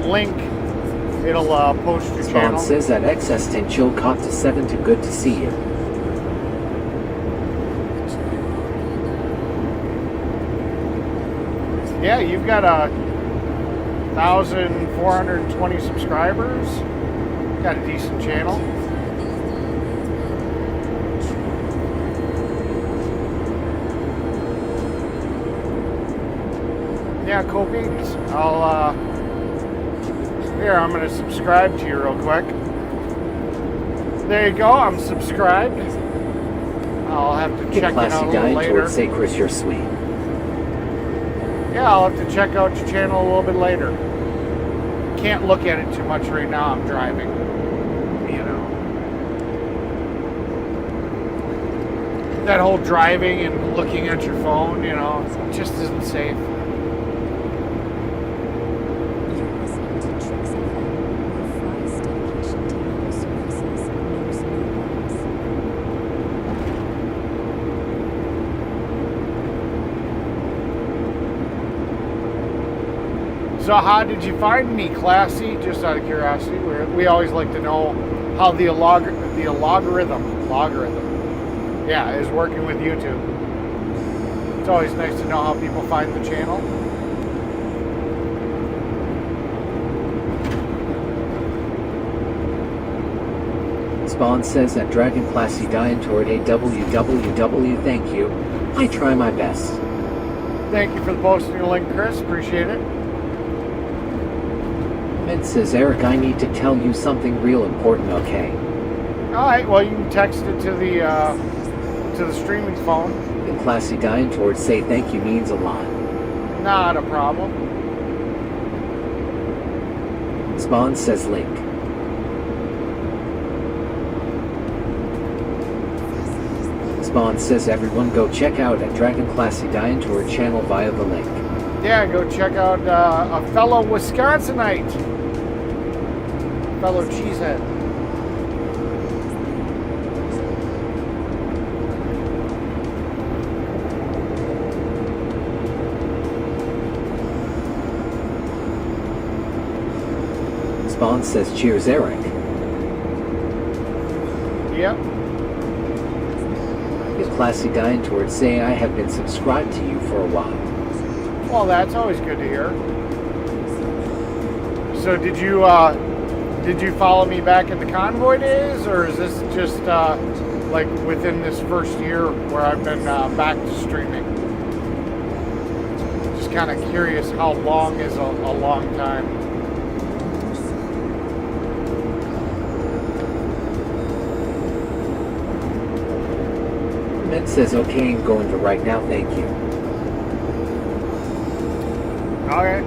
!link, it'll post your Spawn channel. says that XS Tin Chill caught to 7 to good to see you. Yeah, you've got 1,420 subscribers. Got a decent channel. Yeah, cool beans. Here, I'm going to subscribe to you real quick. There you go, I'm subscribed. I'll have to check it out a little later. Towards say Chris, you're sweet. Yeah, I'll have to check out your channel a little bit later. Can't look at it too much right now, I'm driving. You know. That whole driving and looking at your phone, you know, it just isn't safe. So how did you find me, Classy? Just out of curiosity, we always like to know how the logarithm, yeah, is working with YouTube. It's always nice to know how people find the channel. Spawn says at Dragon Classy dying toward a www. Thank you. I try my best. Thank you for posting the link, Chris. Appreciate it. Med says, Eric, I need to tell you something real important, okay? Alright, well you can text it to the streaming phone. And Classy dying toward say thank you means a lot. Not a problem. Spawn says link. Spawn says everyone go check out at Dragon Classy dying toward channel via the link. Yeah, go check out a fellow Wisconsinite. Fellow cheesehead. Spawn says cheers, Eric. Yep. If Classy dying toward say I have been subscribed to you for a while. Well, that's always good to hear. So did you follow me back in the convoy days, or is this just like within this first year where I've been back to streaming? Just kind of curious how long is a long time. Med says okay, I'm going to right now, thank you. Okay.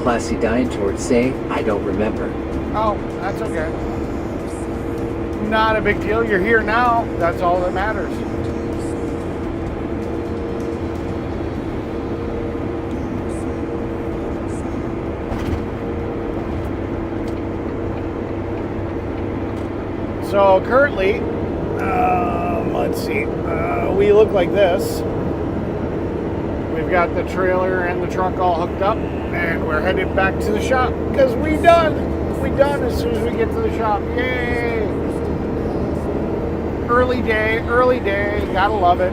Classy dying toward say I don't remember. Oh, that's okay. Not a big deal. You're here now. That's all that matters. So currently, let's see, we look like this. We've got the trailer and the truck all hooked up, and we're headed back to the shop because we done. We done as soon as we get to the shop. Yay! Early day, gotta love it.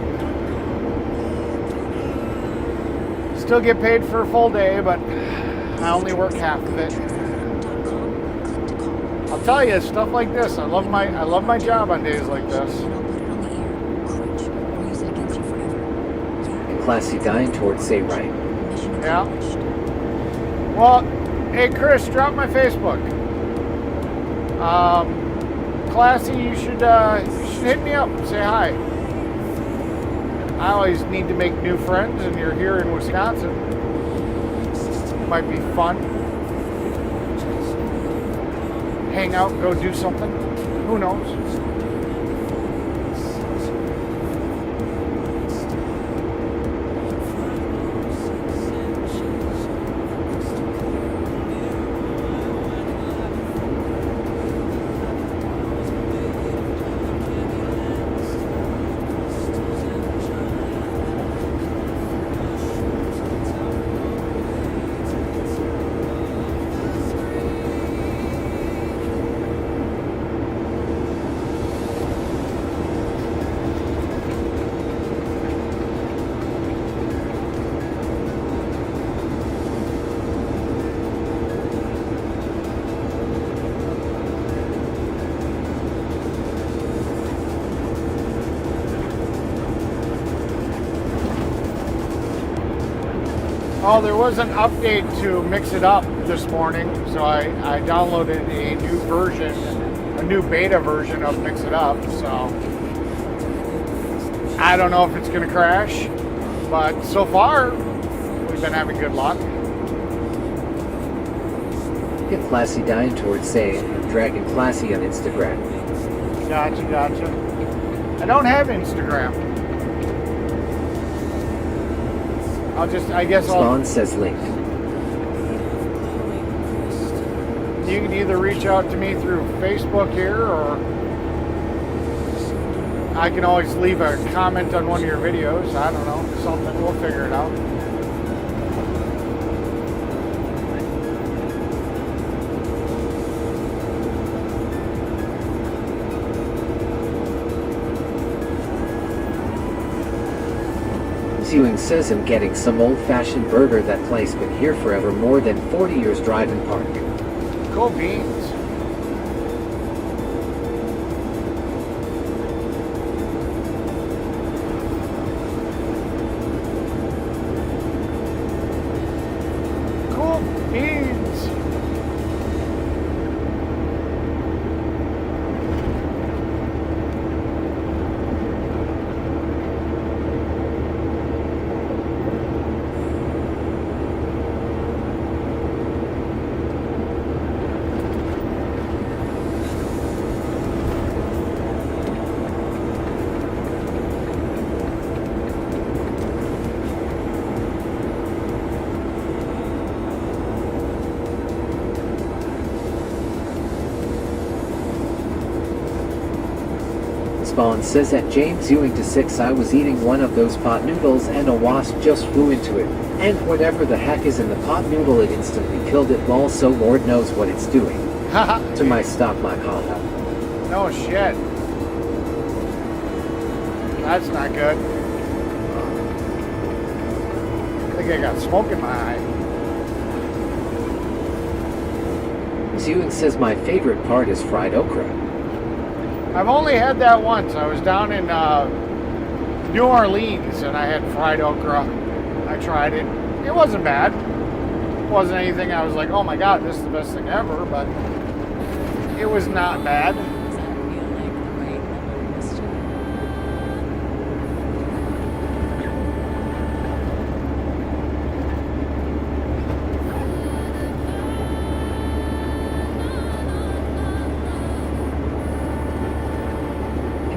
Still get paid for a full day, but I only work half of it. I'll tell you, stuff like this, I love my job on days like this. Classy dying toward say right. Yeah. Well, hey Chris, drop my Facebook. Classy, you should hit me up, say hi. I always need to make new friends, and you're here in Wisconsin. Might be fun. Hang out, go do something. Who knows? Oh, there was an update to Mix It Up this morning, so I downloaded a new version, a new beta version of Mix It Up, so I don't know if it's going to crash, but so far, we've been having good luck. Get Classy dying toward say Dragon Classy on Instagram. Gotcha. I don't have Instagram. I guess Spawn says link. You can either reach out to me through Facebook here, or I can always leave a comment on one of your videos. I don't know, something. We'll figure it out. Ewing says I'm getting some old-fashioned burger. That place been here forever, more than 40 years driving park. Cool beans. Cool beans. Spawn says at James Ewing to 6 I was eating one of those pot noodles and a wasp just flew into it. And whatever the heck is in the pot noodle it instantly killed it, lol, so Lord knows what it's doing. To my stop my hollow. No shit. That's not good. I think I got smoke in my eye. Ewing says my favorite part is fried okra. I've only had that once. I was down in New Orleans and I had fried okra. I tried it. It wasn't bad. It wasn't anything I was like, oh my god, this is the best thing ever, but it was not bad.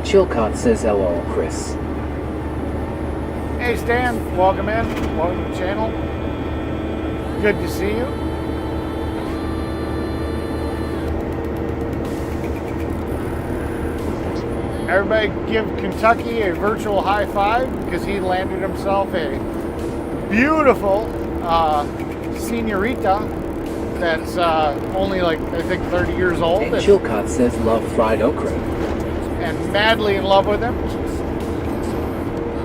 Chilcott says LOL, Chris. Hey Stan, welcome in. Welcome to the channel. Good to see you. Everybody give Kentucky a virtual high five because he landed himself a beautiful senorita that's only like, I think, 30 years old. And Chilcott says love fried okra. And madly in love with him.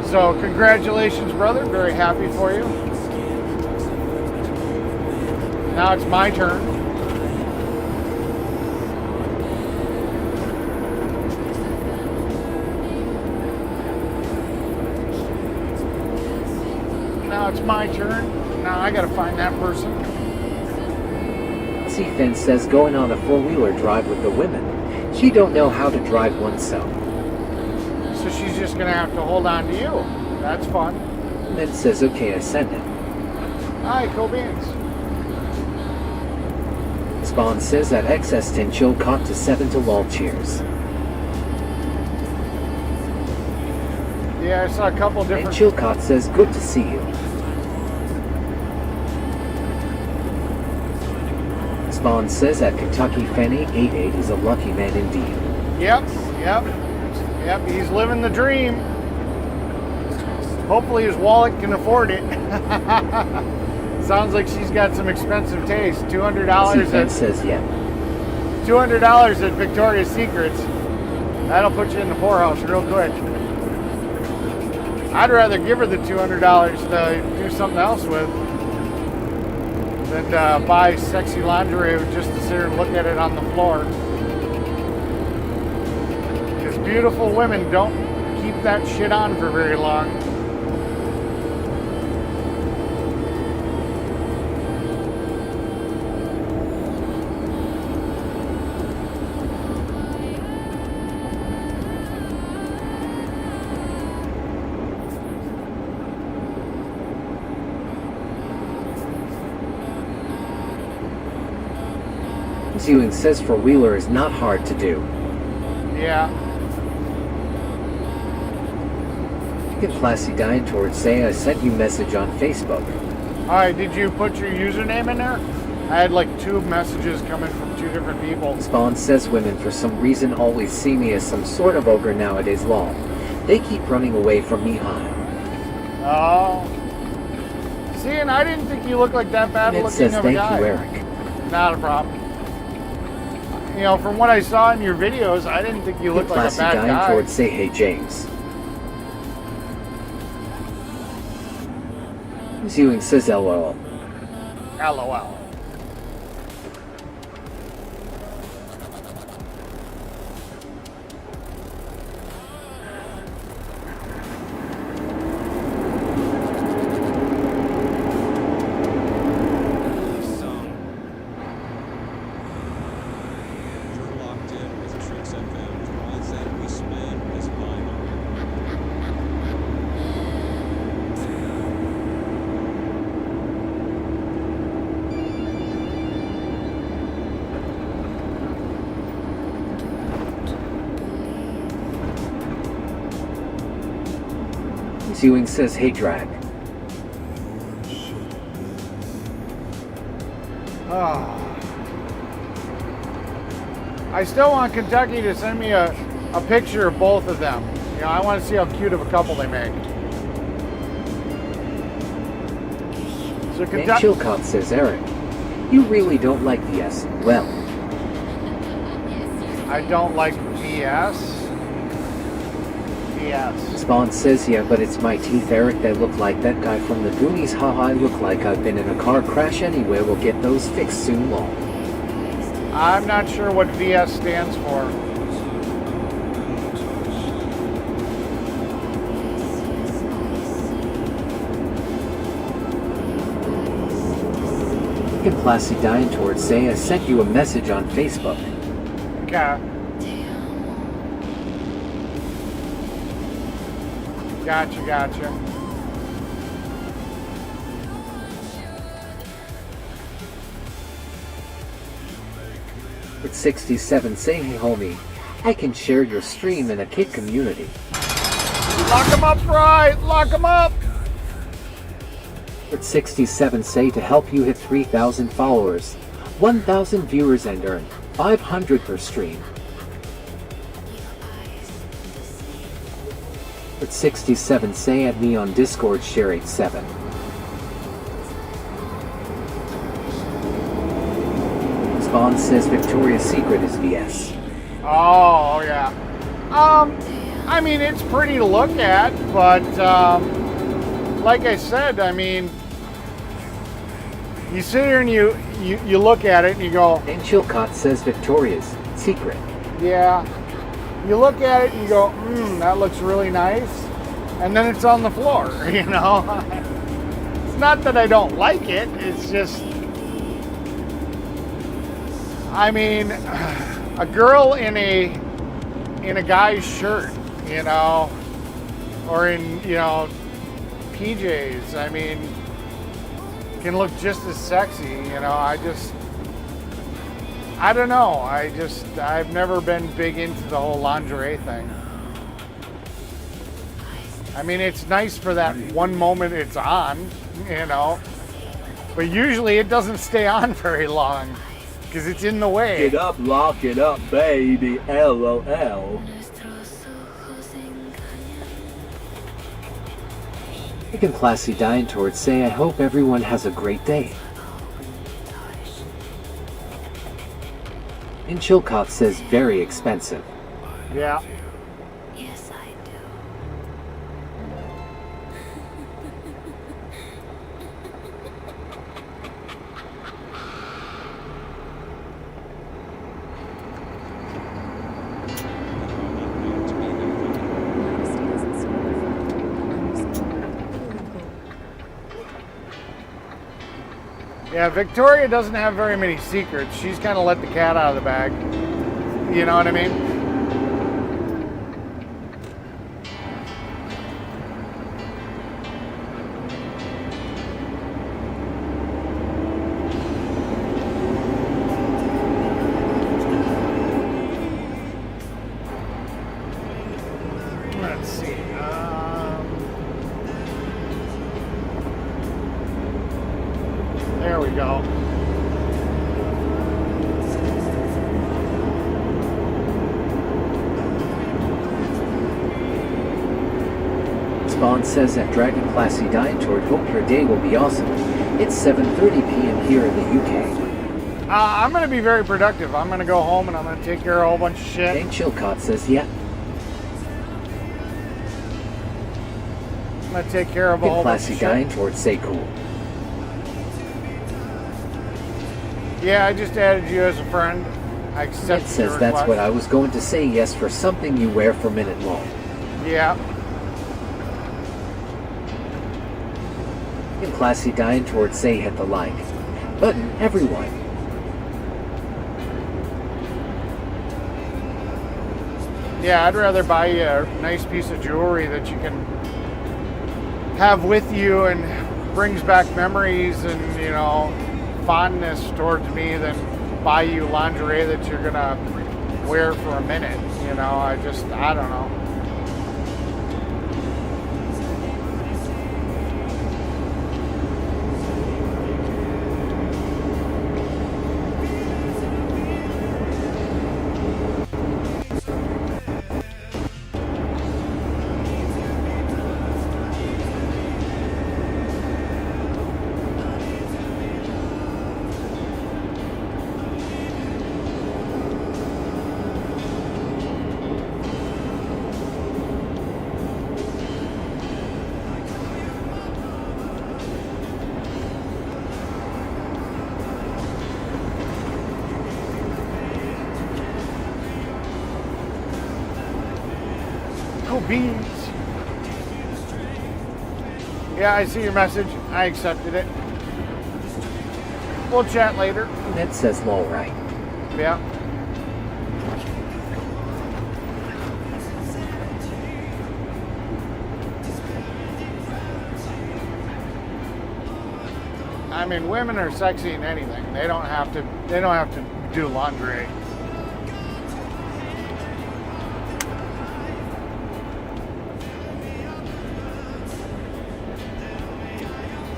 So congratulations, brother. Very happy for you. Now it's my turn. Now it's my turn. Now I gotta find that person. Finn says going on a four-wheeler drive with the women. She don't know how to drive oneself. So she's just gonna have to hold on to you. That's fun. Then says okay, I send it. Hi, cool beans. Spawn says at XS10 chill caught to 7 to lol, cheers. Yeah, I saw a couple different. And Chilcott says good to see you. Spawn says at Kentucky Fanny 88 is a lucky man indeed. Yep. He's living the dream. Hopefully his wallet can afford it. Sounds like she's got some expensive taste. $200 at says yeah. $200 at Victoria's Secrets. That'll put you in the poorhouse real quick. I'd rather give her the $200 to do something else with than buy sexy lingerie just to sit here and look at it on the floor. Because beautiful women don't keep that shit on for very long. Ewing says four-wheeler is not hard to do. Yeah. Get Classy dying towards say I sent you message on Facebook. Alright, did you put your username in there? I had like 2 messages coming from 2 different people. Spawn says women for some reason always see me as some sort of ogre nowadays, lol. They keep running away from me, huh? Oh. See, and I didn't think you looked like that bad It looking says of a thank guy. you, Eric. Not a problem. You know, from what I saw in your videos, I didn't think you looked like a Classy bad dying guy. towards say hey James. Viewing says LOL. LOL. You're locked in with Tricks FM. The only thing we spin is vinyl. Viewing says hey drag. Oh. I still want Kentucky to send me a picture of both of them. You know, I want to see how cute of a couple they make. So And Kentucky. Chilcott says Eric. You really don't like VS. Well, I don't like BS. BS. Spawn says yeah, but it's my teeth, Eric. They look like that guy from the Goonies. Haha, I look like I've been in a car crash anyway. We'll get those fixed soon, lol. I'm not sure what VS stands for. And Classy dying towards say I sent you a message on Facebook. Okay. Gotcha. With 67 say hey homie, I can share your stream in a kid community. Lock them up, right? Lock them up. With 67 say to help you hit 3,000 followers, 1,000 viewers and earn 500 per stream. With 67 say add me on Discord share 87. Spawn says Victoria's Secret is VS. Oh yeah. I mean it's pretty to look at, but like I said, I mean you sit here and you look at it and you go. And Chilcott says Victoria's Secret. Yeah. You look at it and you go, that looks really nice. And then it's on the floor, you know? It's not that I don't like it, it's just, I mean, a girl in a guy's shirt, you know, or in, you know, PJs, I mean, can look just as sexy, you know? I don't know. I've never been big into the whole lingerie thing. I mean, it's nice for that one moment it's on, you know, but usually it doesn't stay on very long because it's in the way. Get up, lock it up, baby. LOL. And Classy dying towards say I hope everyone has a great day. And Chilcott says very expensive. Yeah. Yes, I do. Yeah, Victoria doesn't have very many secrets. She's kind of let the cat out of the bag. You know what I mean? Let's see. There we go. Spawn says at Dragon Classy Dine Toward hope your day will be awesome. It's 7:30 p.m. here in the UK. I'm going to be very productive. I'm going to go home and I'm going to take care of a whole bunch of shit. And Chilcott says, yeah. I'm going to take care of a whole bunch of Classy shit. Dine Toward say cool. Yeah, I just added you as a friend. I accept It says your that's request. what I was going to say, yes, for something you wear for minute long. Yeah. And Classy Dine Toward say hit the like button, everyone. Yeah, I'd rather buy you a nice piece of jewelry that you can have with you and brings back memories and, you know, fondness towards me than buy you lingerie that you're gonna wear for a minute. You know, I don't know. Beans. Yeah, I see your message. I accepted it. We'll chat later. That says lol, right? Yeah. I mean, women are sexy in anything. They don't have to do laundry.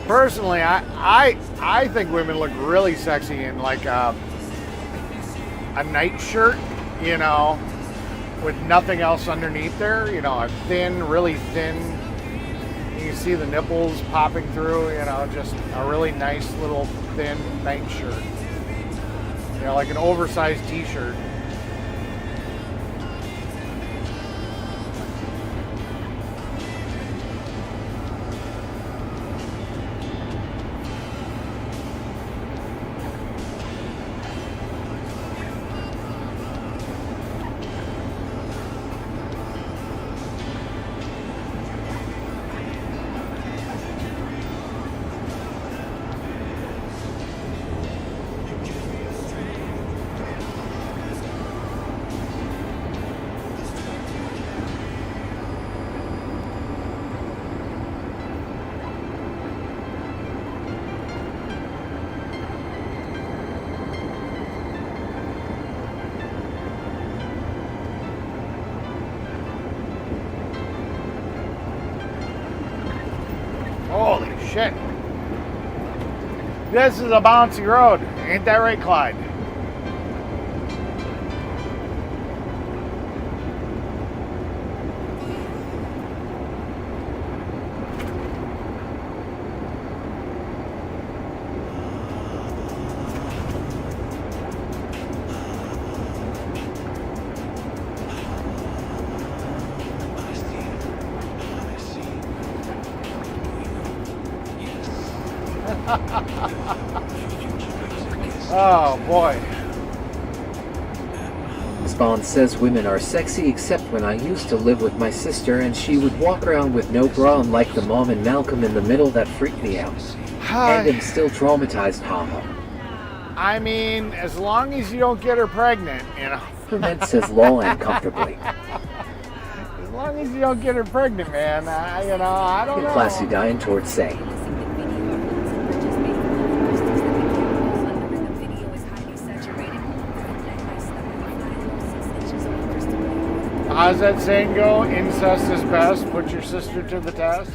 Personally, I think women look really sexy in like a nightshirt, you know, with nothing else underneath there. You know, a thin, really thin. You can see the nipples popping through. You know, just a really nice little thin nightshirt. You know, like an oversized T-shirt. Holy shit. This is a bouncy road. Ain't that right, Clyde? Oh boy. Spawn says women are sexy except when I used to live with my sister and she would walk around with no bra and like the mom and Malcolm in the middle. That freaked me out. And I'm still traumatized, haha. I mean, as long as you don't get her pregnant, you know. Ferment says lol and comfortably. As long as you don't get her pregnant, man, I don't know. Classy dying towards say. How's that saying go? Incest is best. Put your sister to the test.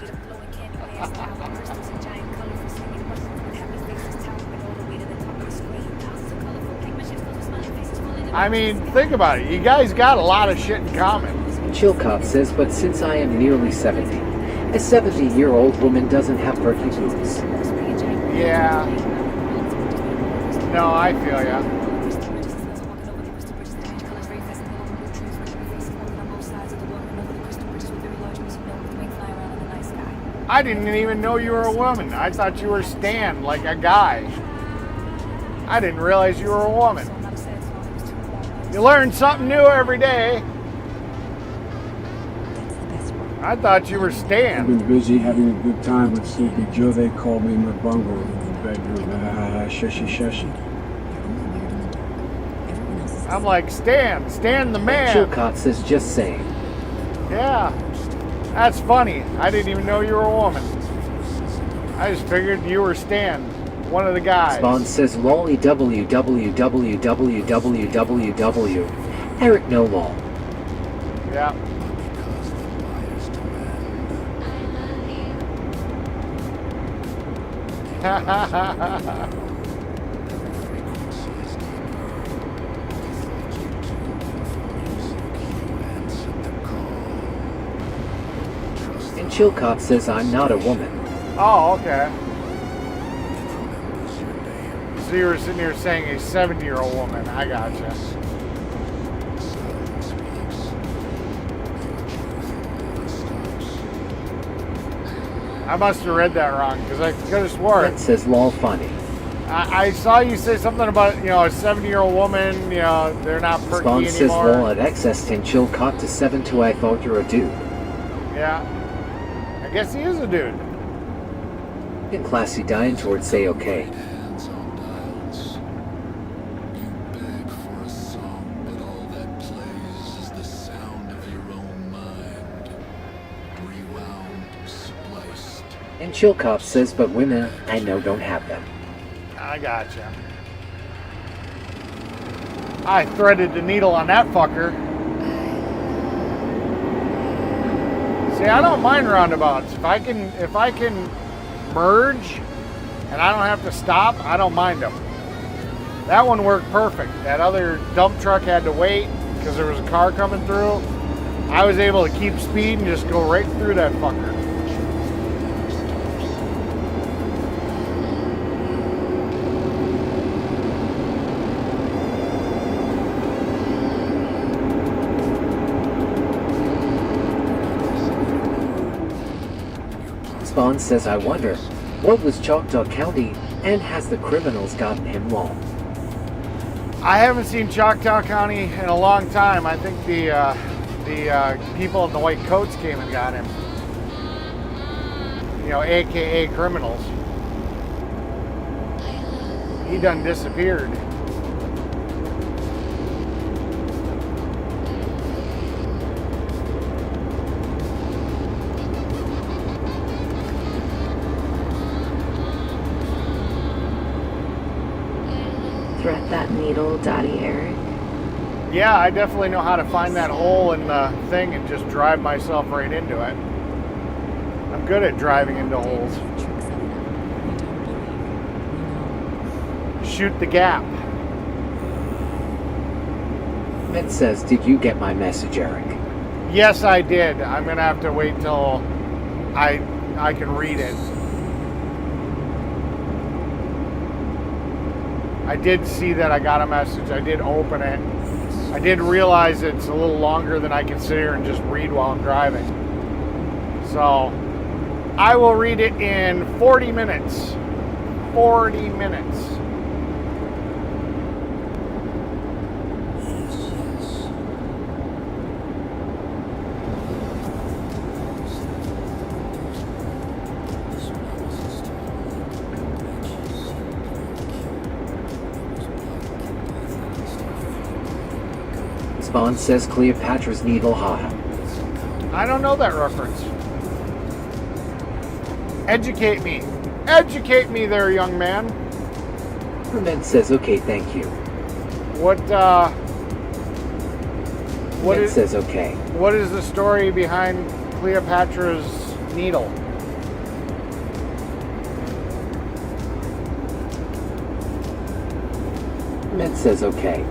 I mean, think about it. You guys got a lot of shit in common. Chilcott says, but since I am nearly 70, A 70-year-old woman doesn't have perky boots. Yeah. No, I feel ya. I didn't even know you were a woman. I thought you were Stan, like a guy. I didn't realize you were a woman. You learn something new every day. I thought you were I've Stan. been busy having a good time with Sleepy Joe. They called me my bungo in the bedroom. Shushi shushi. I'm like, Stan the man. Chilcott says, just saying. Yeah, that's funny. I didn't even know you were a woman. I just figured you were Stan, one of the guys. Spawn says, lolly www. Eric no lol. Yeah. And Chilcott says, I'm not a woman. Oh, okay. So you were sitting here saying a 70-year-old woman. I gotcha. I must have read that wrong because I could have swore That says lol funny. I saw you say something about, a 70-year-old woman, they're not perky Spawn anymore. says lol at excess 10 Chilcott to 7 to I thought you're a dude. Yeah. I guess he is a dude. And Classy dying towards say okay. And Chilcott says, but women I know don't have them. I gotcha. I threaded the needle on that fucker. See, I don't mind roundabouts. If I can merge and I don't have to stop, I don't mind them. That one worked perfect. That other dump truck had to wait because there was a car coming through. I was able to keep speed and just go right through that fucker. Spawn says, I wonder, what was Choctaw County and has the criminals gotten him long? I haven't seen Choctaw County in a long time. I think the people in the white coats came and got him. AKA criminals. He done disappeared. Thread that needle, Daddy Eric. Yeah, I definitely know how to find that hole in the thing and just drive myself right into it. I'm good at driving into holes. Shoot the gap. It says, did you get my message, Eric? Yes, I did. I'm gonna have to wait till I can read it. I did see that I got a message. I did open it. I did realize it's a little longer than I can sit here and just read while I'm driving. So I will read it in 40 minutes. 40 minutes. Spawn says Cleopatra's Needle, haha. I don't know that reference. Educate me. Educate me there, young man. Herman says, okay, thank you. What It says okay. What is the story behind Cleopatra's Needle? Herman says okay.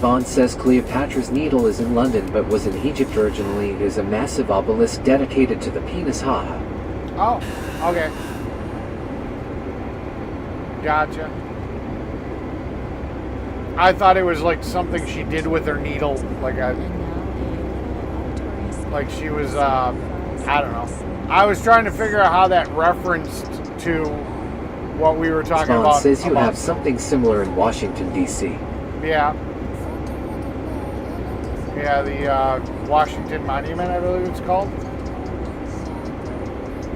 Spawn says Cleopatra's Needle is in London but was in Egypt originally. It is a massive obelisk dedicated to the penis. Haha. Oh, okay. Gotcha. I thought it was like something she did with her needle, like she was, I don't know. I was trying to figure out how that referenced to what we were talking Spawn about. says you have something similar in Washington, D.C. Yeah. Yeah, the Washington Monument, I believe it's called.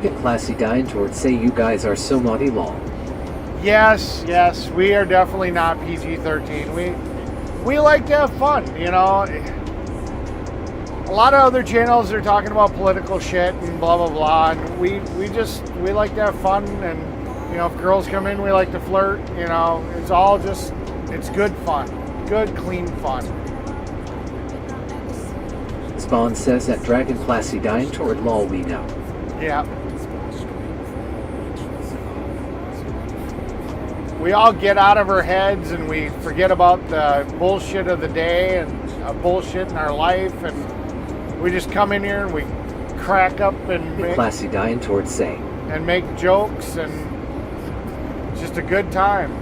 Get Classy Dying towards say you guys are so naughty long. Yes, we are definitely not PG-13. We like to have fun, you know. A lot of other channels are talking about political shit and blah blah blah, and we like to have fun, and you know, if girls come in, we like to flirt. You know, it's good fun, good clean fun. Spawn says that Dragon Classy Dying toward lol we know. Yeah. We all get out of our heads and we forget about the bullshit of the day and bullshit in our life, and we just come in here and we crack up and make Classy Dying towards say and make jokes, and it's just a good time.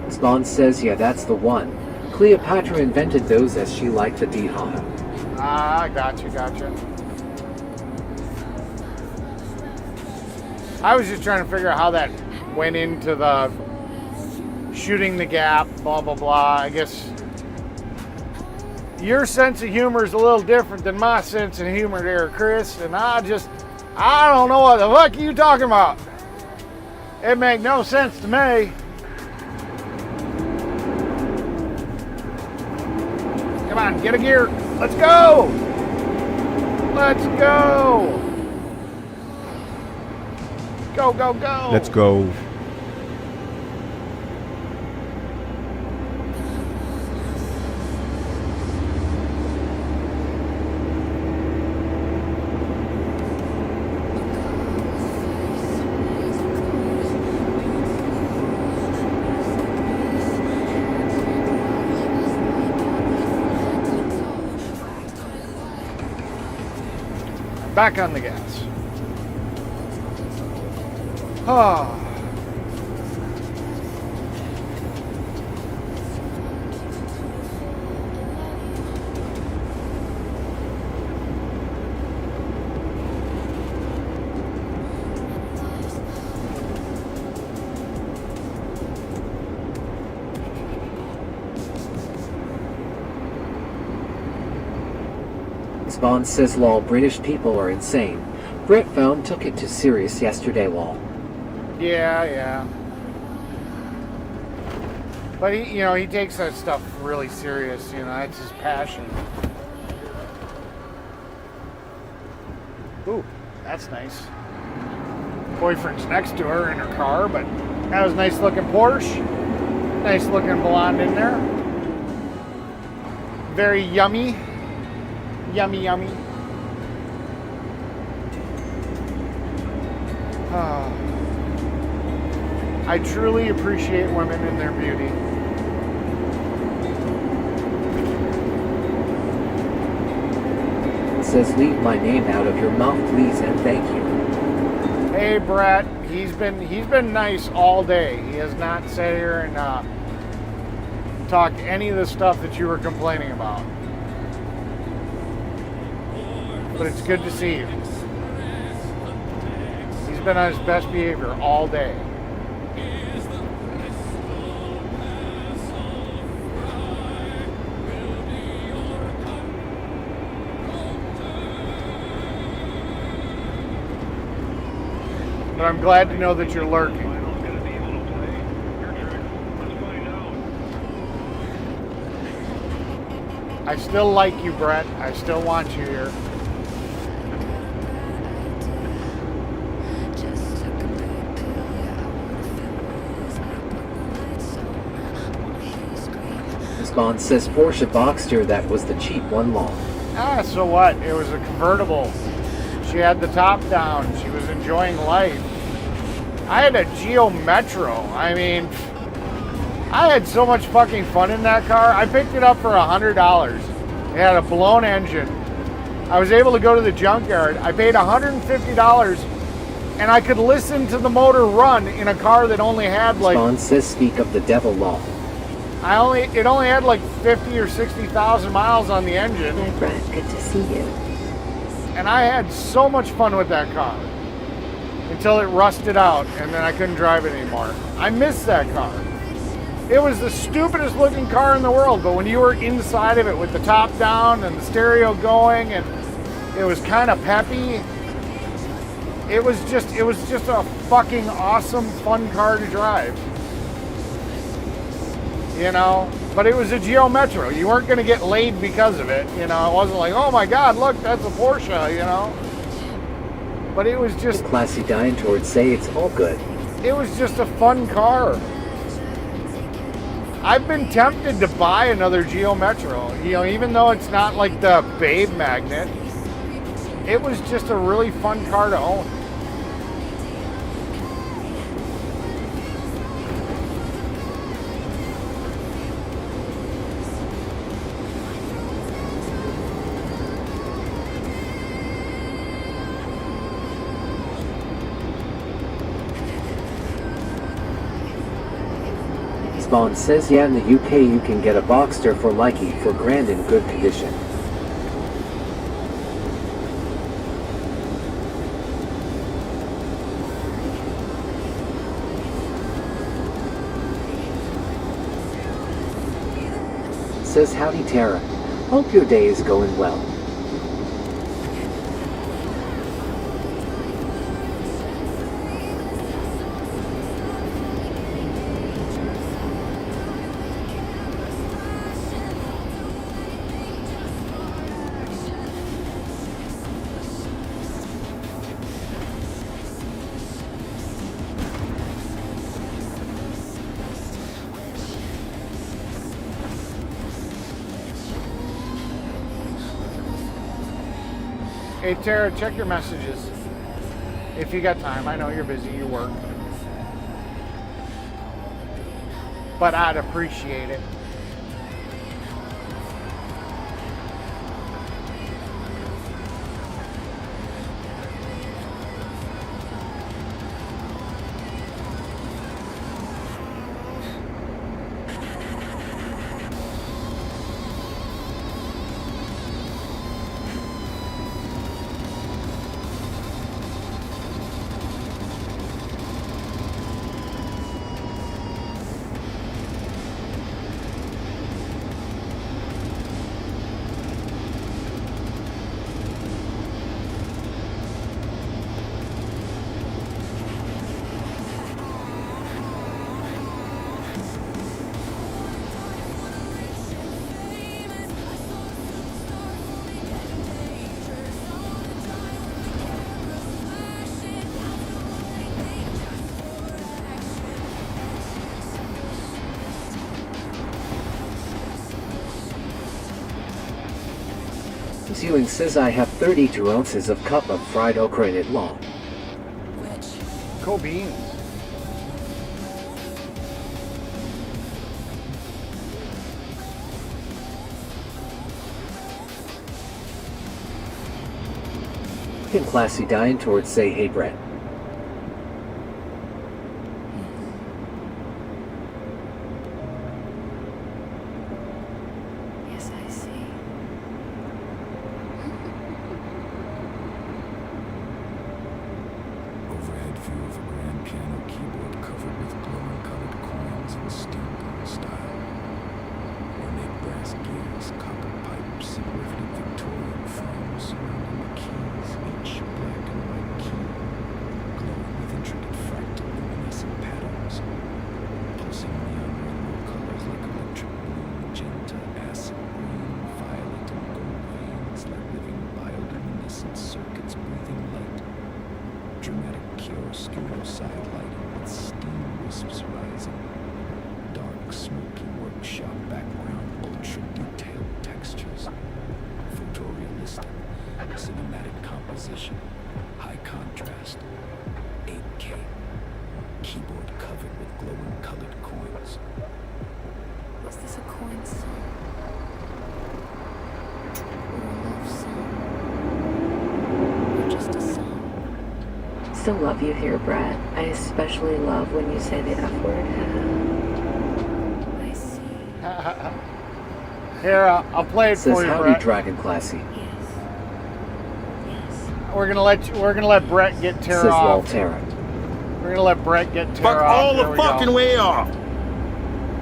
Spawn says yeah, that's the one. Cleopatra invented those as she liked the d-ha. Ah, gotcha. I was just trying to figure out how that went into the shooting the gap, blah, blah, blah. I guess your sense of humor is a little different than my sense of humor there, Chris. And I don't know what the fuck you talking about. It make no sense to me. Come on, get a gear. Let's go. Let's go. Go, go, go. Let's go. Back on the gas. Oh. Spawn says lol, British people are insane. Brett Phone took it too serious yesterday lol. Yeah. But he takes that stuff really serious, it's his passion. Ooh, that's nice. Boyfriend's next to her in her car, but that was a nice looking Porsche. Nice looking blonde in there. Very yummy. Yummy. I truly appreciate women and their beauty. It says leave my name out of your mouth please and thank you. Hey Brett, he's been nice all day. He has not sat here and talked any of the stuff that you were complaining about. But it's good to see you. He's been on his best behavior all day. But I'm glad to know that you're lurking. I still like you, Brett. I still want you here. Spawn says Porsche Boxster, that was the cheap one long. Ah, so what? It was a convertible. She had the top down. She was enjoying life. I had a Geo Metro. I mean, I had so much fucking fun in that car. I picked it up for $100. It had a blown engine. I was able to go to the junkyard. I paid $150, and I could listen to the motor run in a car that only had like... Spawn says speak of the devil law. It only had like 50 or 60,000 miles on the engine. Hi, Brett. Good to see you. And I had so much fun with that car until it rusted out, and then I couldn't drive it anymore. I miss that car. It was the stupidest looking car in the world, but when you were inside of it with the top down and the stereo going, and it was kind of peppy, it was just a fucking awesome, fun car to drive. You know, but it was a Geo Metro. You weren't going to get laid because of it. You know, it wasn't like, oh my God, look, that's a Porsche, you know. But it was just... Classy dying towards say it's all good. It was just a fun car. I've been tempted to buy another Geo Metro. You know, even though it's not like the Babe Magnet, it was just a really fun car to own. Spawn says yeah, in the UK you can get a Boxster for likey for grand in good condition. Says howdy Tara. Hope your day is going well. Hey Tara, check your messages if you got time. I know you're busy, you work, but I'd appreciate it. Ewing says I have 32 ounces of cup of fried okra in it long. Cool beans. Can Classy dying towards say hey Brett. Yes, I see. Overhead view of a grand piano keyboard covered with glowing colored coins in steampunk style. Ornate brass gears, copper pipes, and riveted Victorian frames surrounding the keys, each black and white key, glowing with intricate fractal luminescent patterns. Pulsing neon rainbow colors like electric blue, magenta, acid green, violet, and gold veins like living bioluminescent circuits breathing light. Dramatic chiaroscuro side lighting with steam wisps rising. Dark, smoky workshop background, ultra-detailed textures. Photorealistic, cinematic composition, high contrast, 8K. keyboard covered with glowing colored coins. Was this a coin song? Or a love song? Or just a song? Still love you here, Brad. I especially love when you say the F word. I see. Here, I'll play it Says for you, howdy, Brett. Dragon Classy. We're gonna let Brett get Tara Says off. Volterra. We're gonna let Brett get Tara Fuck off. all There the we go. fucking way off.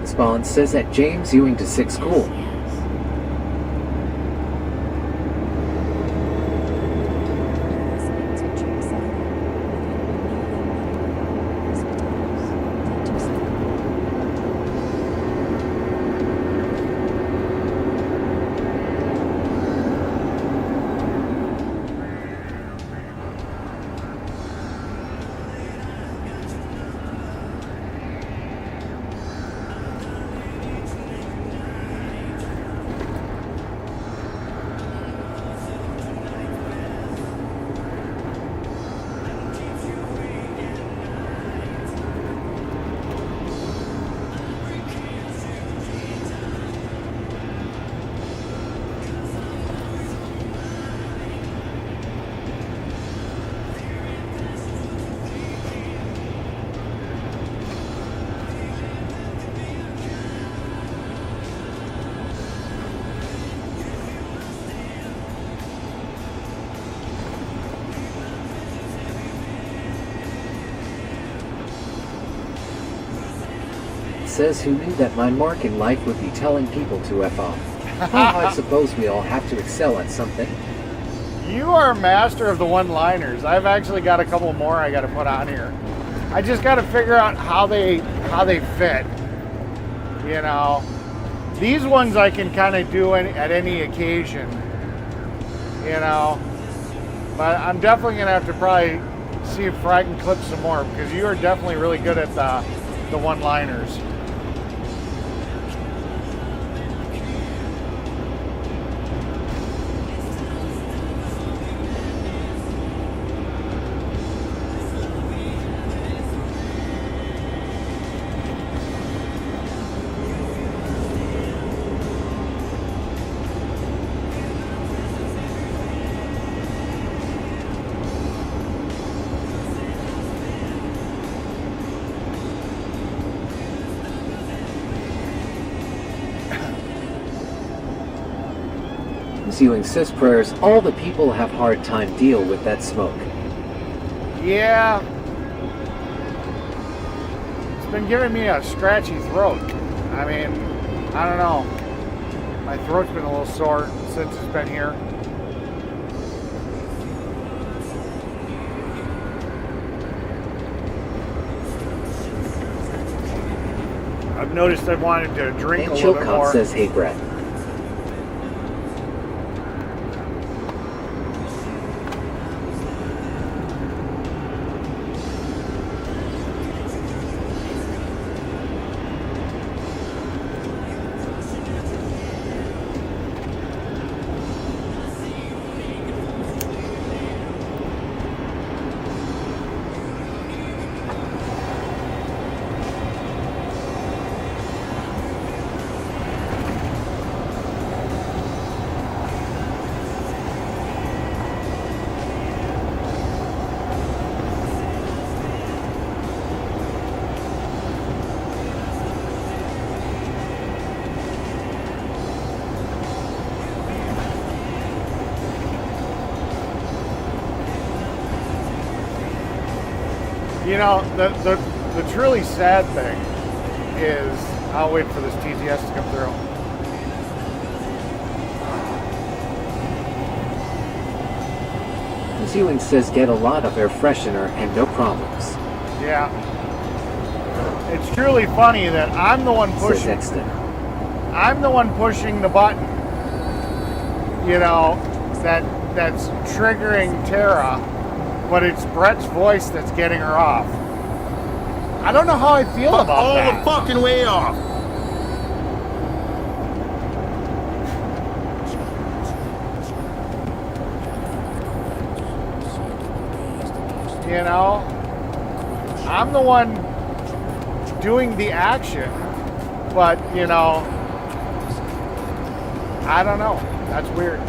Spawn says that James Ewing to 6 cool. Says who knew that my mark in life would be telling people to F off. Well, I suppose we all have to excel at something. You are a master of the one-liners. I've actually got a couple more I got to put on here. I just got to figure out how they fit. You know, these ones I can kind of do at any occasion. You know, but I'm definitely gonna have to probably see if I can clip some more because you are definitely really good at the one-liners. Ewing says prayers, all the people have hard time deal with that smoke. Yeah. It's been giving me a scratchy throat. I mean, I don't know. My throat's been a little sore since it's been here. I've noticed I wanted to drink And a little bit Chilcott more. says, hey Brett. You know, the truly sad thing is, I'll wait for this TTS to come through. Ewing says get a lot of air freshener and no problems. Yeah. It's truly funny that I'm the one Says pushing. Exton. I'm the one pushing the button. You know, that's triggering Tara, but it's Brett's voice that's getting her off. I don't know how I feel Fuck about all that. the fucking way off. You know, I'm the one doing the action, but you know, I don't know. That's weird.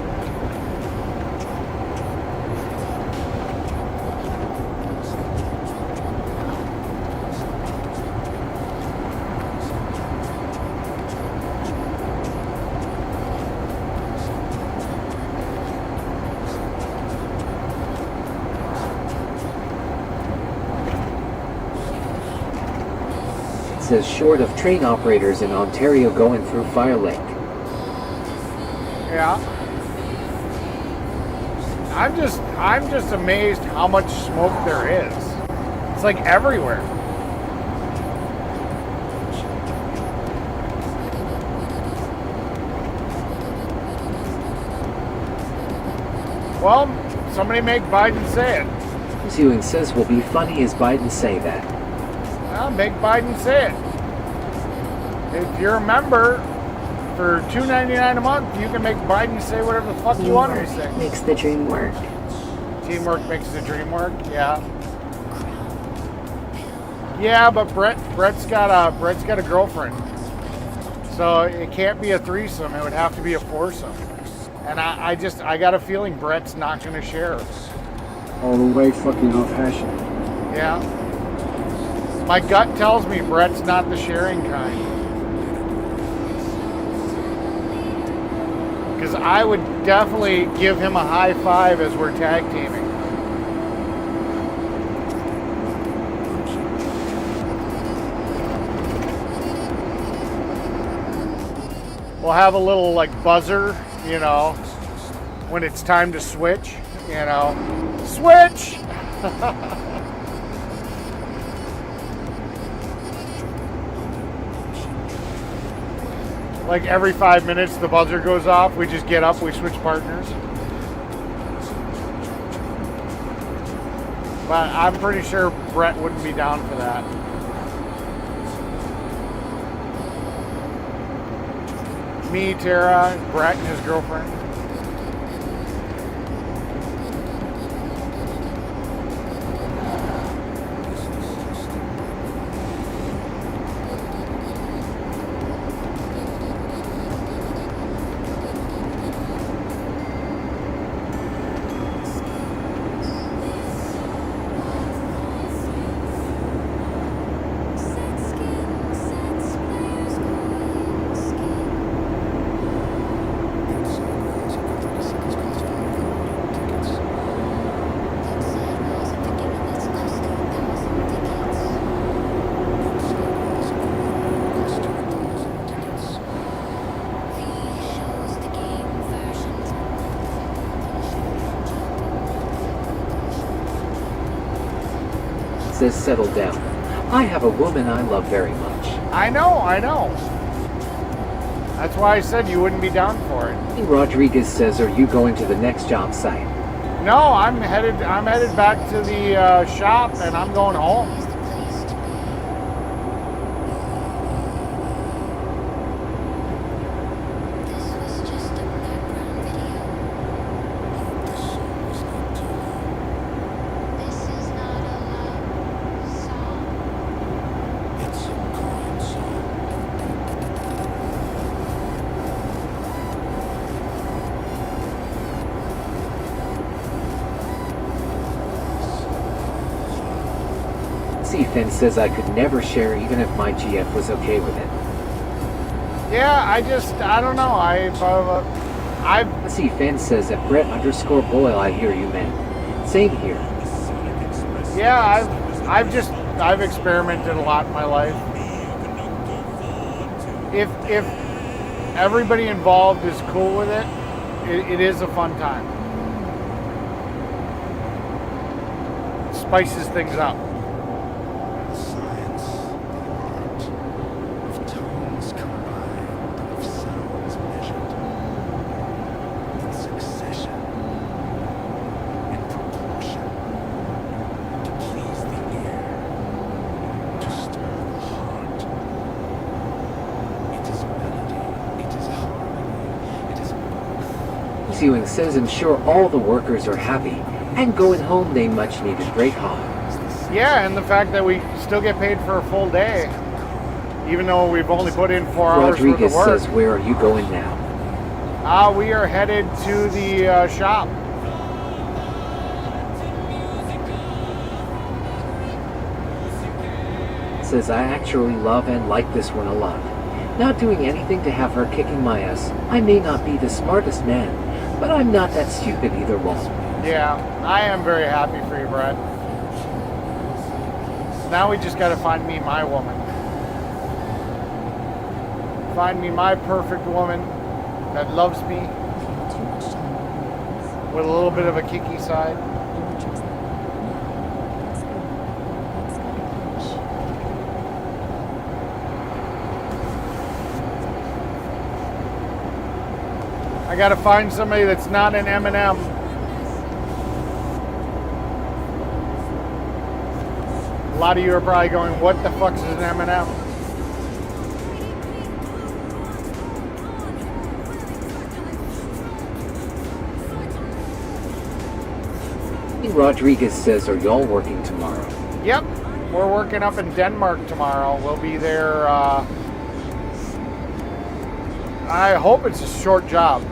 Says short of train operators in Ontario going through Fire Lake. Yeah. I'm just amazed how much smoke there is. It's like everywhere. Well, somebody make Biden say it. Zewing says will be funny as Biden say that. Well, make Biden say it. If you're a member for $2.99 a month, you can make Biden say whatever the fuck you want him to say. Makes the dream work. Teamwork makes the dream work. Yeah. Yeah, but Brett's got a girlfriend, so it can't be a threesome. It would have to be a foursome. And I got a feeling Brett's not going to share. All the way fucking off hashing. Yeah. My gut tells me Brett's not the sharing kind. Because I would definitely give him a high five as we're tag teaming. We'll have a little like buzzer, you know, when it's time to switch, you know. Switch! Like every 5 minutes the buzzer goes off, we just get up, we switch partners. But I'm pretty sure Brett wouldn't be down for that. Me, Tara, Brett and his girlfriend. Says settle down. I have a woman I love very much. I know. That's why I said you wouldn't be down for it. Rodriguez says, are you going to the next job site? No, I'm headed back to the shop and I'm going home. Finn says I could never share even if my GF was okay with it. Yeah, I don't know. See, Finn says at Brett_Boyle, I hear you, man. Same here. Yeah, I've experimented a lot in my life. If everybody involved is cool with it, it is a fun time. It spices things up. Ewing says I'm sure all the workers are happy, and going home they much needed break home. Yeah, and the fact that we still get paid for a full day. even though we've only put in 4 hours Rodriguez worth of work. says, where are you going now? We are headed to the shop. Says, I actually love and like this one a lot. Not doing anything to have her kicking my ass. I may not be the smartest man, but I'm not that stupid either, Walt. Yeah, I am very happy for you, Brad. Now we just gotta find me my woman. Find me my perfect woman that loves me with a little bit of a kicky side. I gotta find somebody that's not an M&M. A lot of you are probably going, what the fuck is an M&M? Rodriguez says, are y'all working tomorrow? Yep, we're working up in Denmark tomorrow. We'll be there, I hope it's a short job.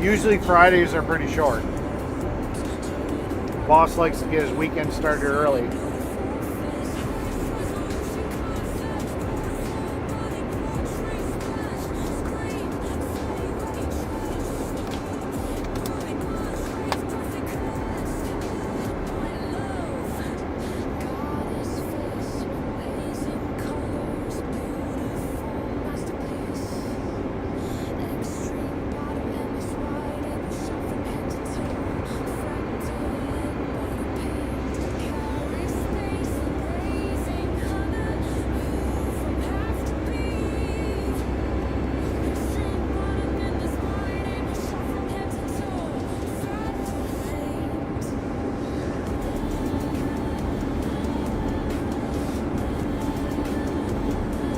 Usually Fridays are pretty short. Boss likes to get his weekend started early.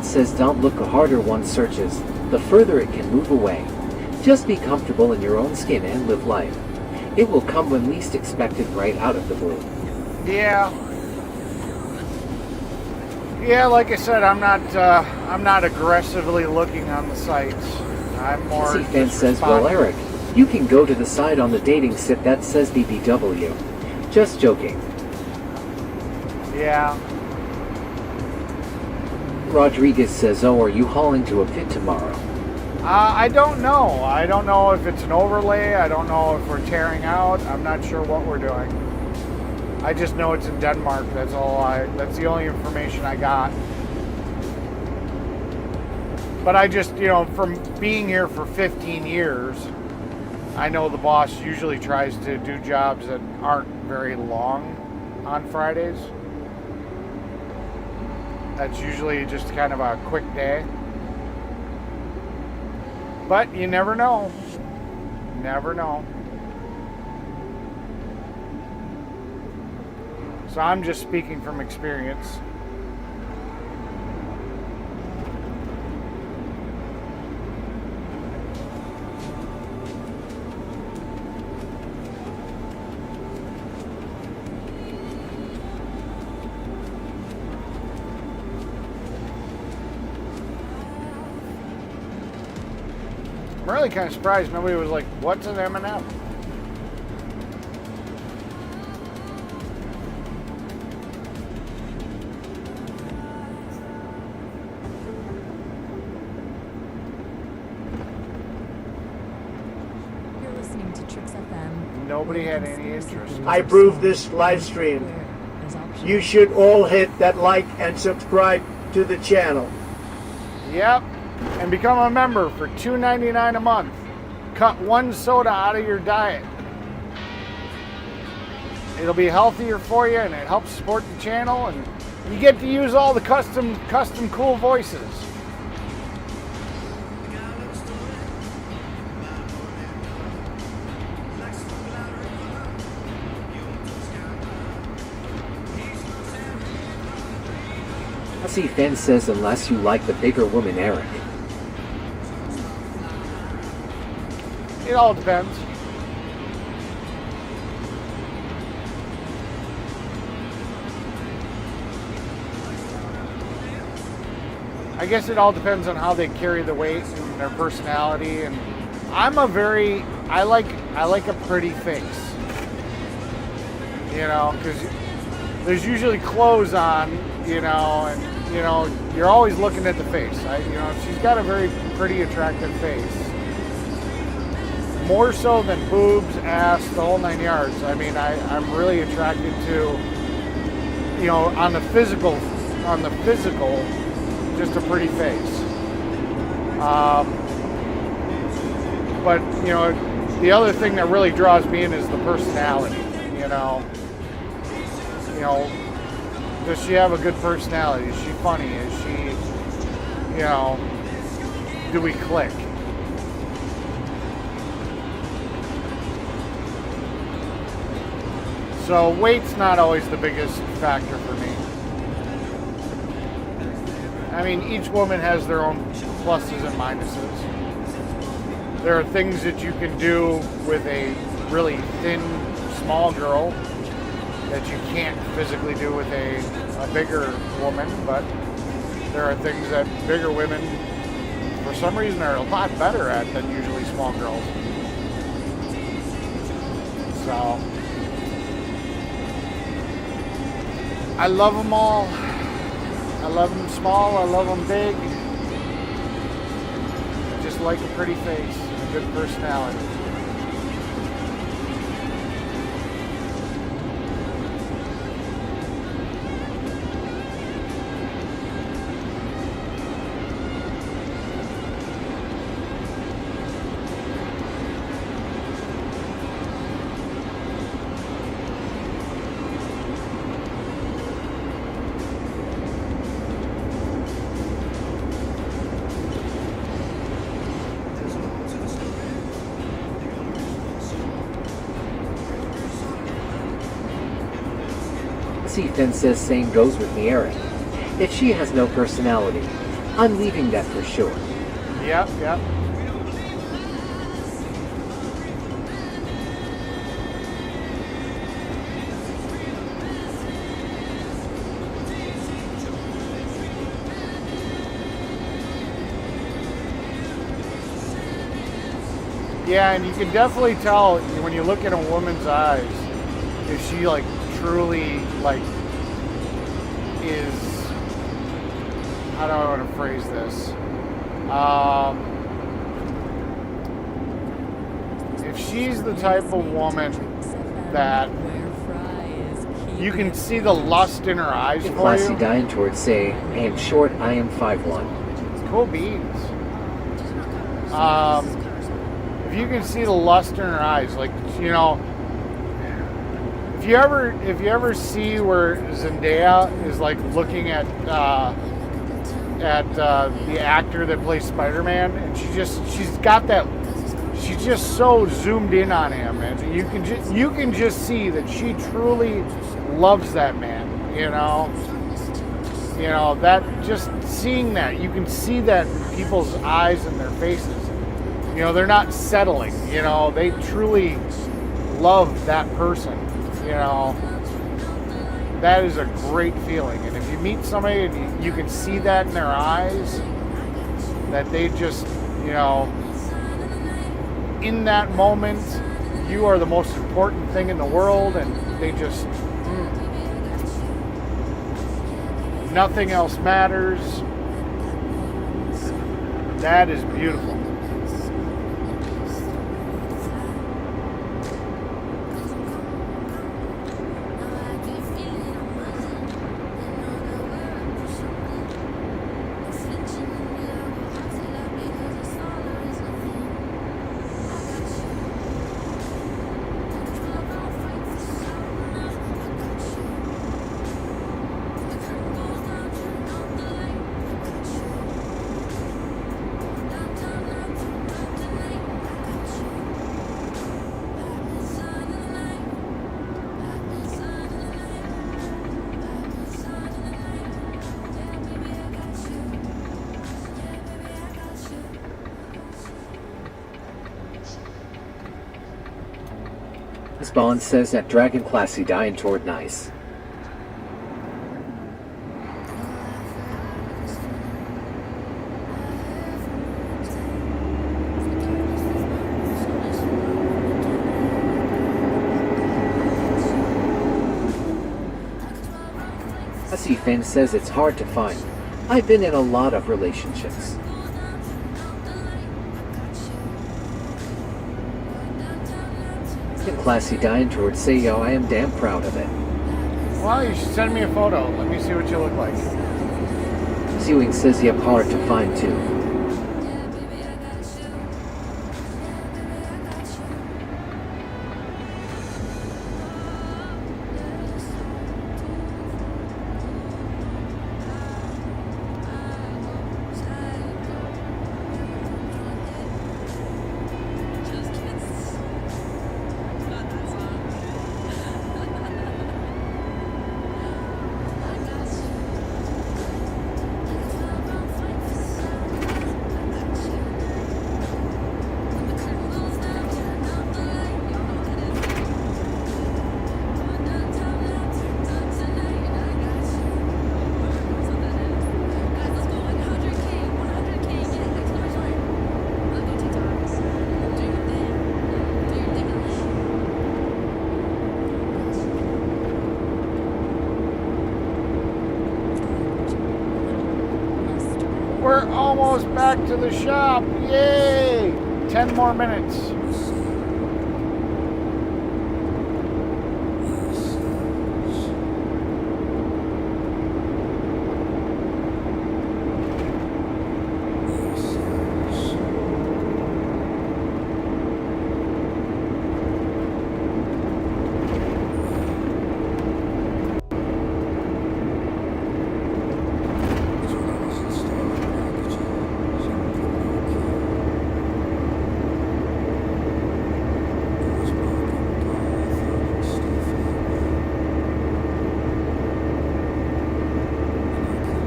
Says, don't look harder one searches, the further it can move away. Just be comfortable in your own skin and live life. It will come when least expected, right out of the blue. Yeah. Yeah, like I said, I'm not aggressively looking on the sites. I'm more. See, Ben says, well, Eric, you can go to the side on the dating site that says BBW. Just joking. Yeah. Rodriguez says, oh, are you hauling to a pit tomorrow? I don't know. I don't know if it's an overlay. I don't know if we're tearing out. I'm not sure what we're doing. I just know it's in Denmark. That's the only information I got. But I just, from being here for 15 years, I know the boss usually tries to do jobs that aren't very long on Fridays. That's usually just kind of a quick day. But you never know. Never know. So I'm just speaking from experience. I'm really kind of surprised nobody was like, what's an M&M? You're listening to Tricks FM. Nobody had any interest. I approve this live stream. You should all hit that like and subscribe to the channel. Yep. And become a member for $2.99 a month. Cut one soda out of your diet. It'll be healthier for you, and it helps support the channel, and you get to use all the custom cool voices. I see Finn says, unless you like the bigger woman, Eric. It all depends. I guess it all depends on how they carry the weight and their personality. And I like a pretty face, you know, because there's usually clothes on, you know, and you know you're always looking at the face. You know, she's got a very pretty, attractive face. More so than boobs, ass, the whole 9 yards. I mean, I'm really attracted to, you know, on the physical, just a pretty face. But, you know, the other thing that really draws me in is the personality, you know. You know, does she have a good personality? Is she funny? Is she, you know, do we click? So weight's not always the biggest factor for me. I mean, each woman has their own pluses and minuses. There are things that you can do with a really thin, small girl that you can't physically do with a bigger woman, but there are things that bigger women, for some reason, are a lot better at than usually small girls. So I love them all. I love them small, I love them big. I just like a pretty face and a good personality. Then says same goes with me, Eric. If she has no personality, I'm leaving that for sure. Yep. Yeah, and you can definitely tell when you look in a woman's eyes if she like truly like is, how do I want to phrase this? If she's the type of woman that you can see the lust in her eyes for Classy you. dying towards say, I am short, I am 5'1". Cool beans. If you can see the lust in her eyes, like, you know, if you ever see where Zendaya is like looking at the actor that plays Spider-Man, and she's got that, she's just so zoomed in on him, and you can just see that she truly loves that man. You know that, just seeing that, you can see that in people's eyes and their faces. You know, they're not settling. You know, they truly love that person. You know, that is a great feeling. And if you meet somebody and you can see that in their eyes, that they just, you know, in that moment, you are the most important thing in the world, and they just, nothing else matters. That is beautiful. Bond says that Dragon Classy dying toward nice. Classy Fan says it's hard to find. I've been in a lot of relationships. And Classy Diantor say, yo, I am damn proud of it. Well, you should send me a photo. Let me see what you look like. Sewing says, yep, hard to find too. We're almost back to the shop. Yay! 10 more minutes.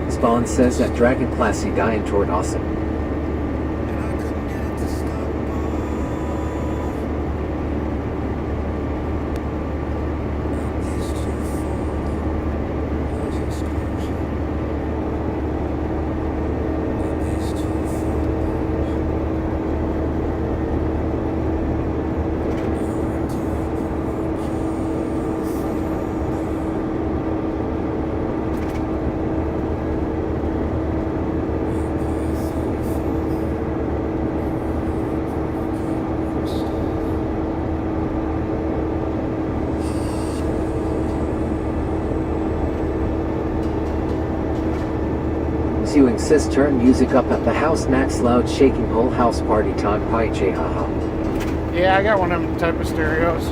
Spawn says that Dragon Classy dying toward awesome. Sewing says turn music up at the house, max loud, shaking whole house, party time, pie j haha. Yeah, I got one of them type of stereos.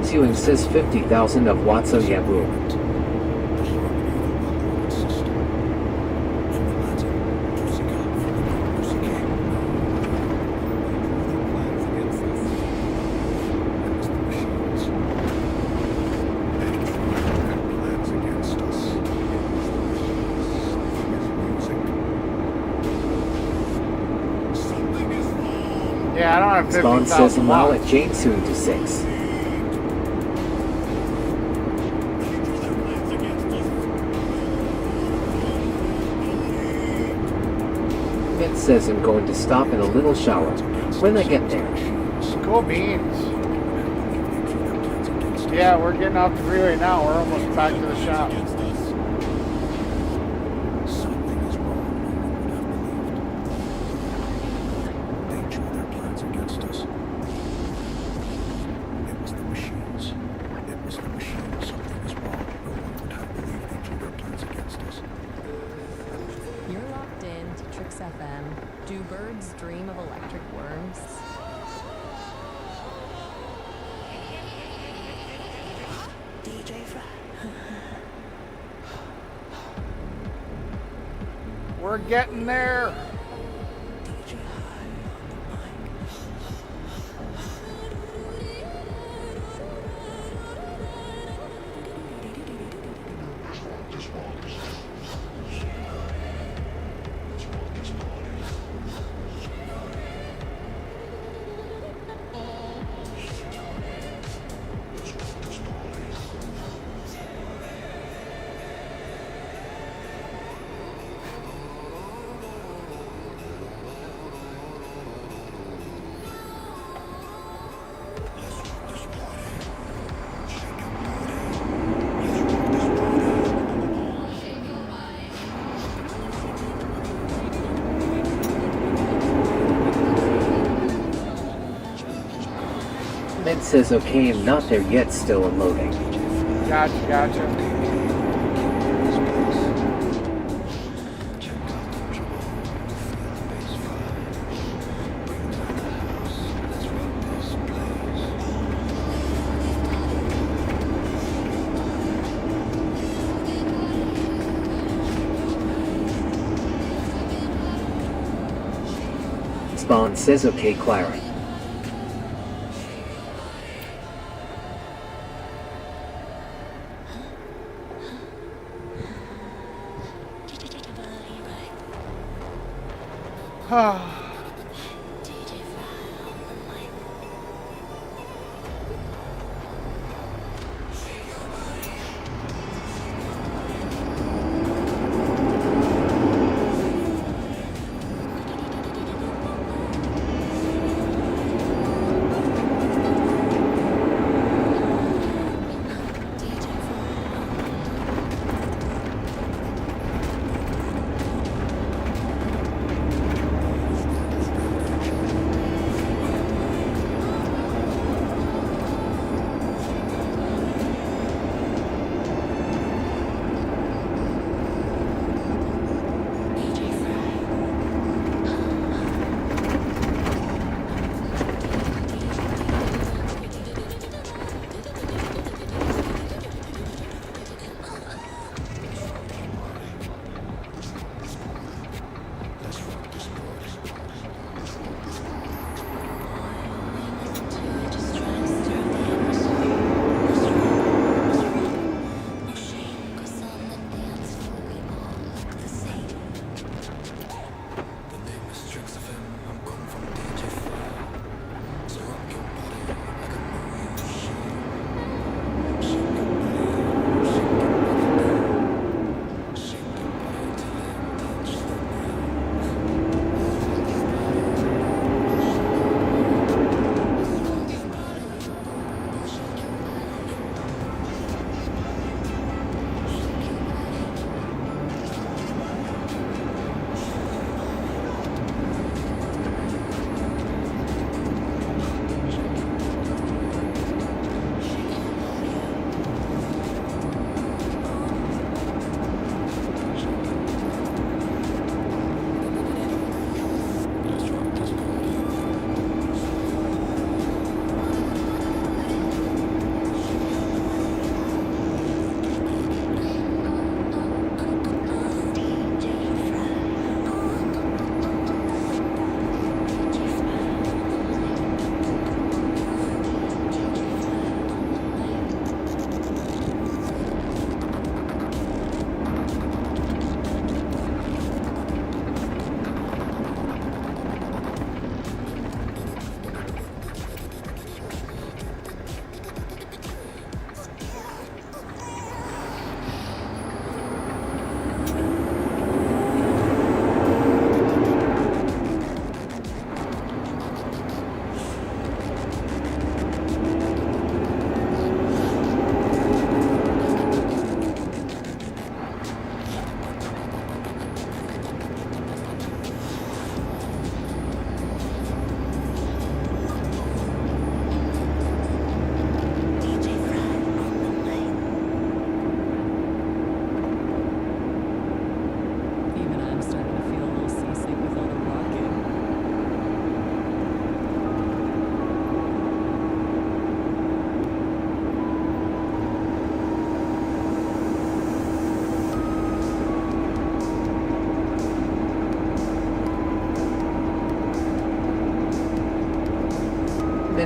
Sewing says 50,000 of Watso Yabu. Yeah, I don't have 50,000 Spawn says Mal watts. at Jane soon to 6. It says I'm going to stop in a little shower when I get there. Cool beans. Yeah, we're getting off the freeway now. We're almost back to the shop. Something is wrong. No one would have believed. They drew their plans against us. It was the machines. It was the machines. Something is wrong. No one would have believed they drew their plans against us. You're locked in to Trix FM. Do birds dream of electric worms? DJ Fry. We're getting there. Med says okay, I'm not there yet, still unloading. Gotcha. Spawn says okay, Clara.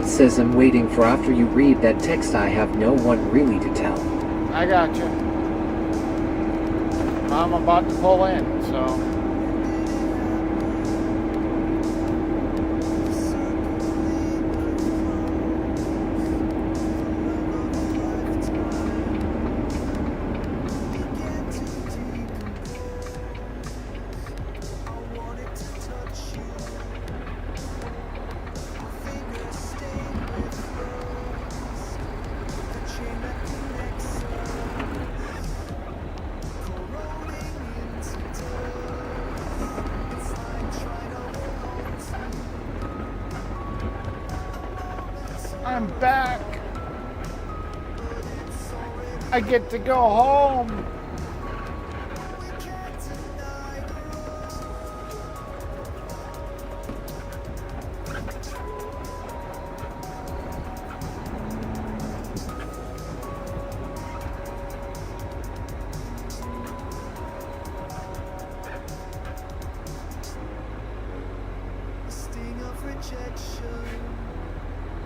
Mint says I'm waiting for after you read that text. I have no one really to tell. I got you. I'm about to pull in, so. I'm back. I get to go home.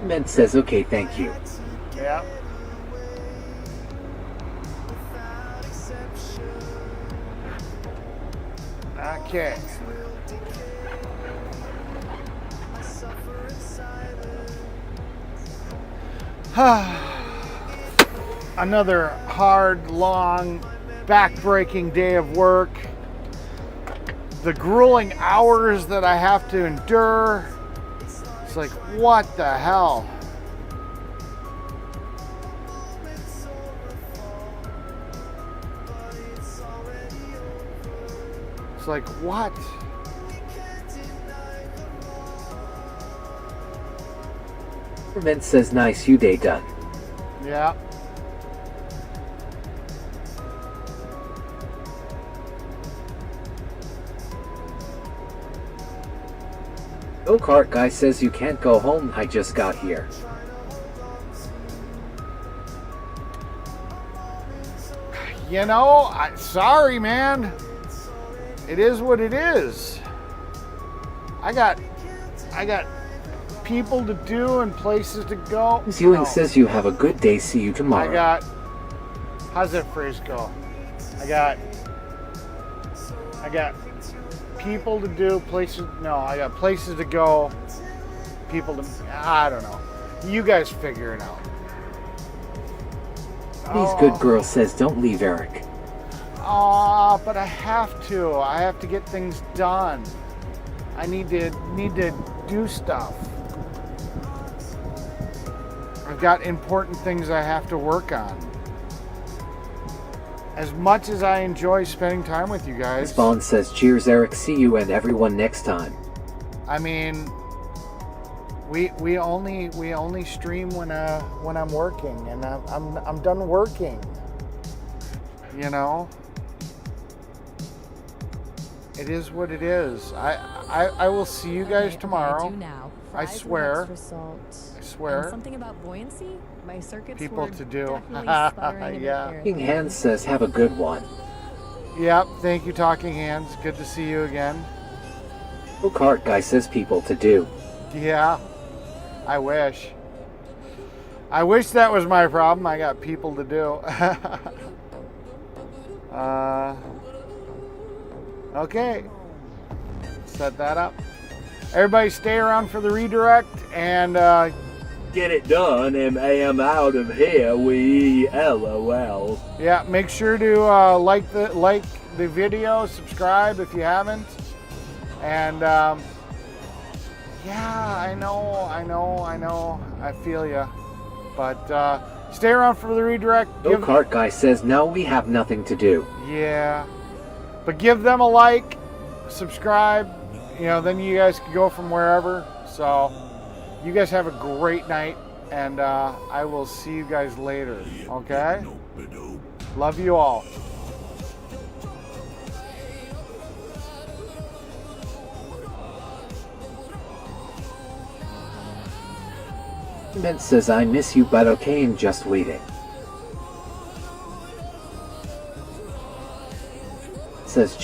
Mint says okay, thank you. Yeah. Okay. Another hard, long, back-breaking day of work. The grueling hours that I have to endure. It's like, what the hell? It's like, what? Mint says nice you day done. Yeah. Go-kart guy says you can't go home. I just got here. You know, sorry, man. It is what it is. I got people to do and places to go. Ewing says you have a good day. See you tomorrow. How's that phrase go? I got people to do, places. No, I got places to go. People to. I don't know. You guys figure it out. Please, good girl says don't leave Eric. Aw, but I have to. I have to get things done. I need to do stuff. I've got important things I have to work on. As much as I enjoy spending time with you guys. Spawn says cheers, Eric. See you and everyone next time. I mean, we only stream when I'm working, and I'm done working. You know. It is what it is. I will see you guys tomorrow. I swear. I swear. And something about buoyancy? My circuits people were to do. Yeah. King Hands says have a good one. Yep. Thank you, Talking Hands. Good to see you again. Go-kart guy says people to do. Yeah. I wish. I wish that was my problem. I got people to do. Okay. Set that up. Everybody stay around for the redirect and get it done and am out of here. We LOL. Yeah, make sure to like the video, subscribe if you haven't. And yeah, I know. I feel ya. But stay around for the redirect. Go-kart guy says no, we have nothing to do. Yeah. But give them a like, subscribe, you know, then you guys can go from wherever. So, you guys have a great night, and I will see you guys later, okay? Love you all. Mint says I miss you, but okay, and just waiting. Says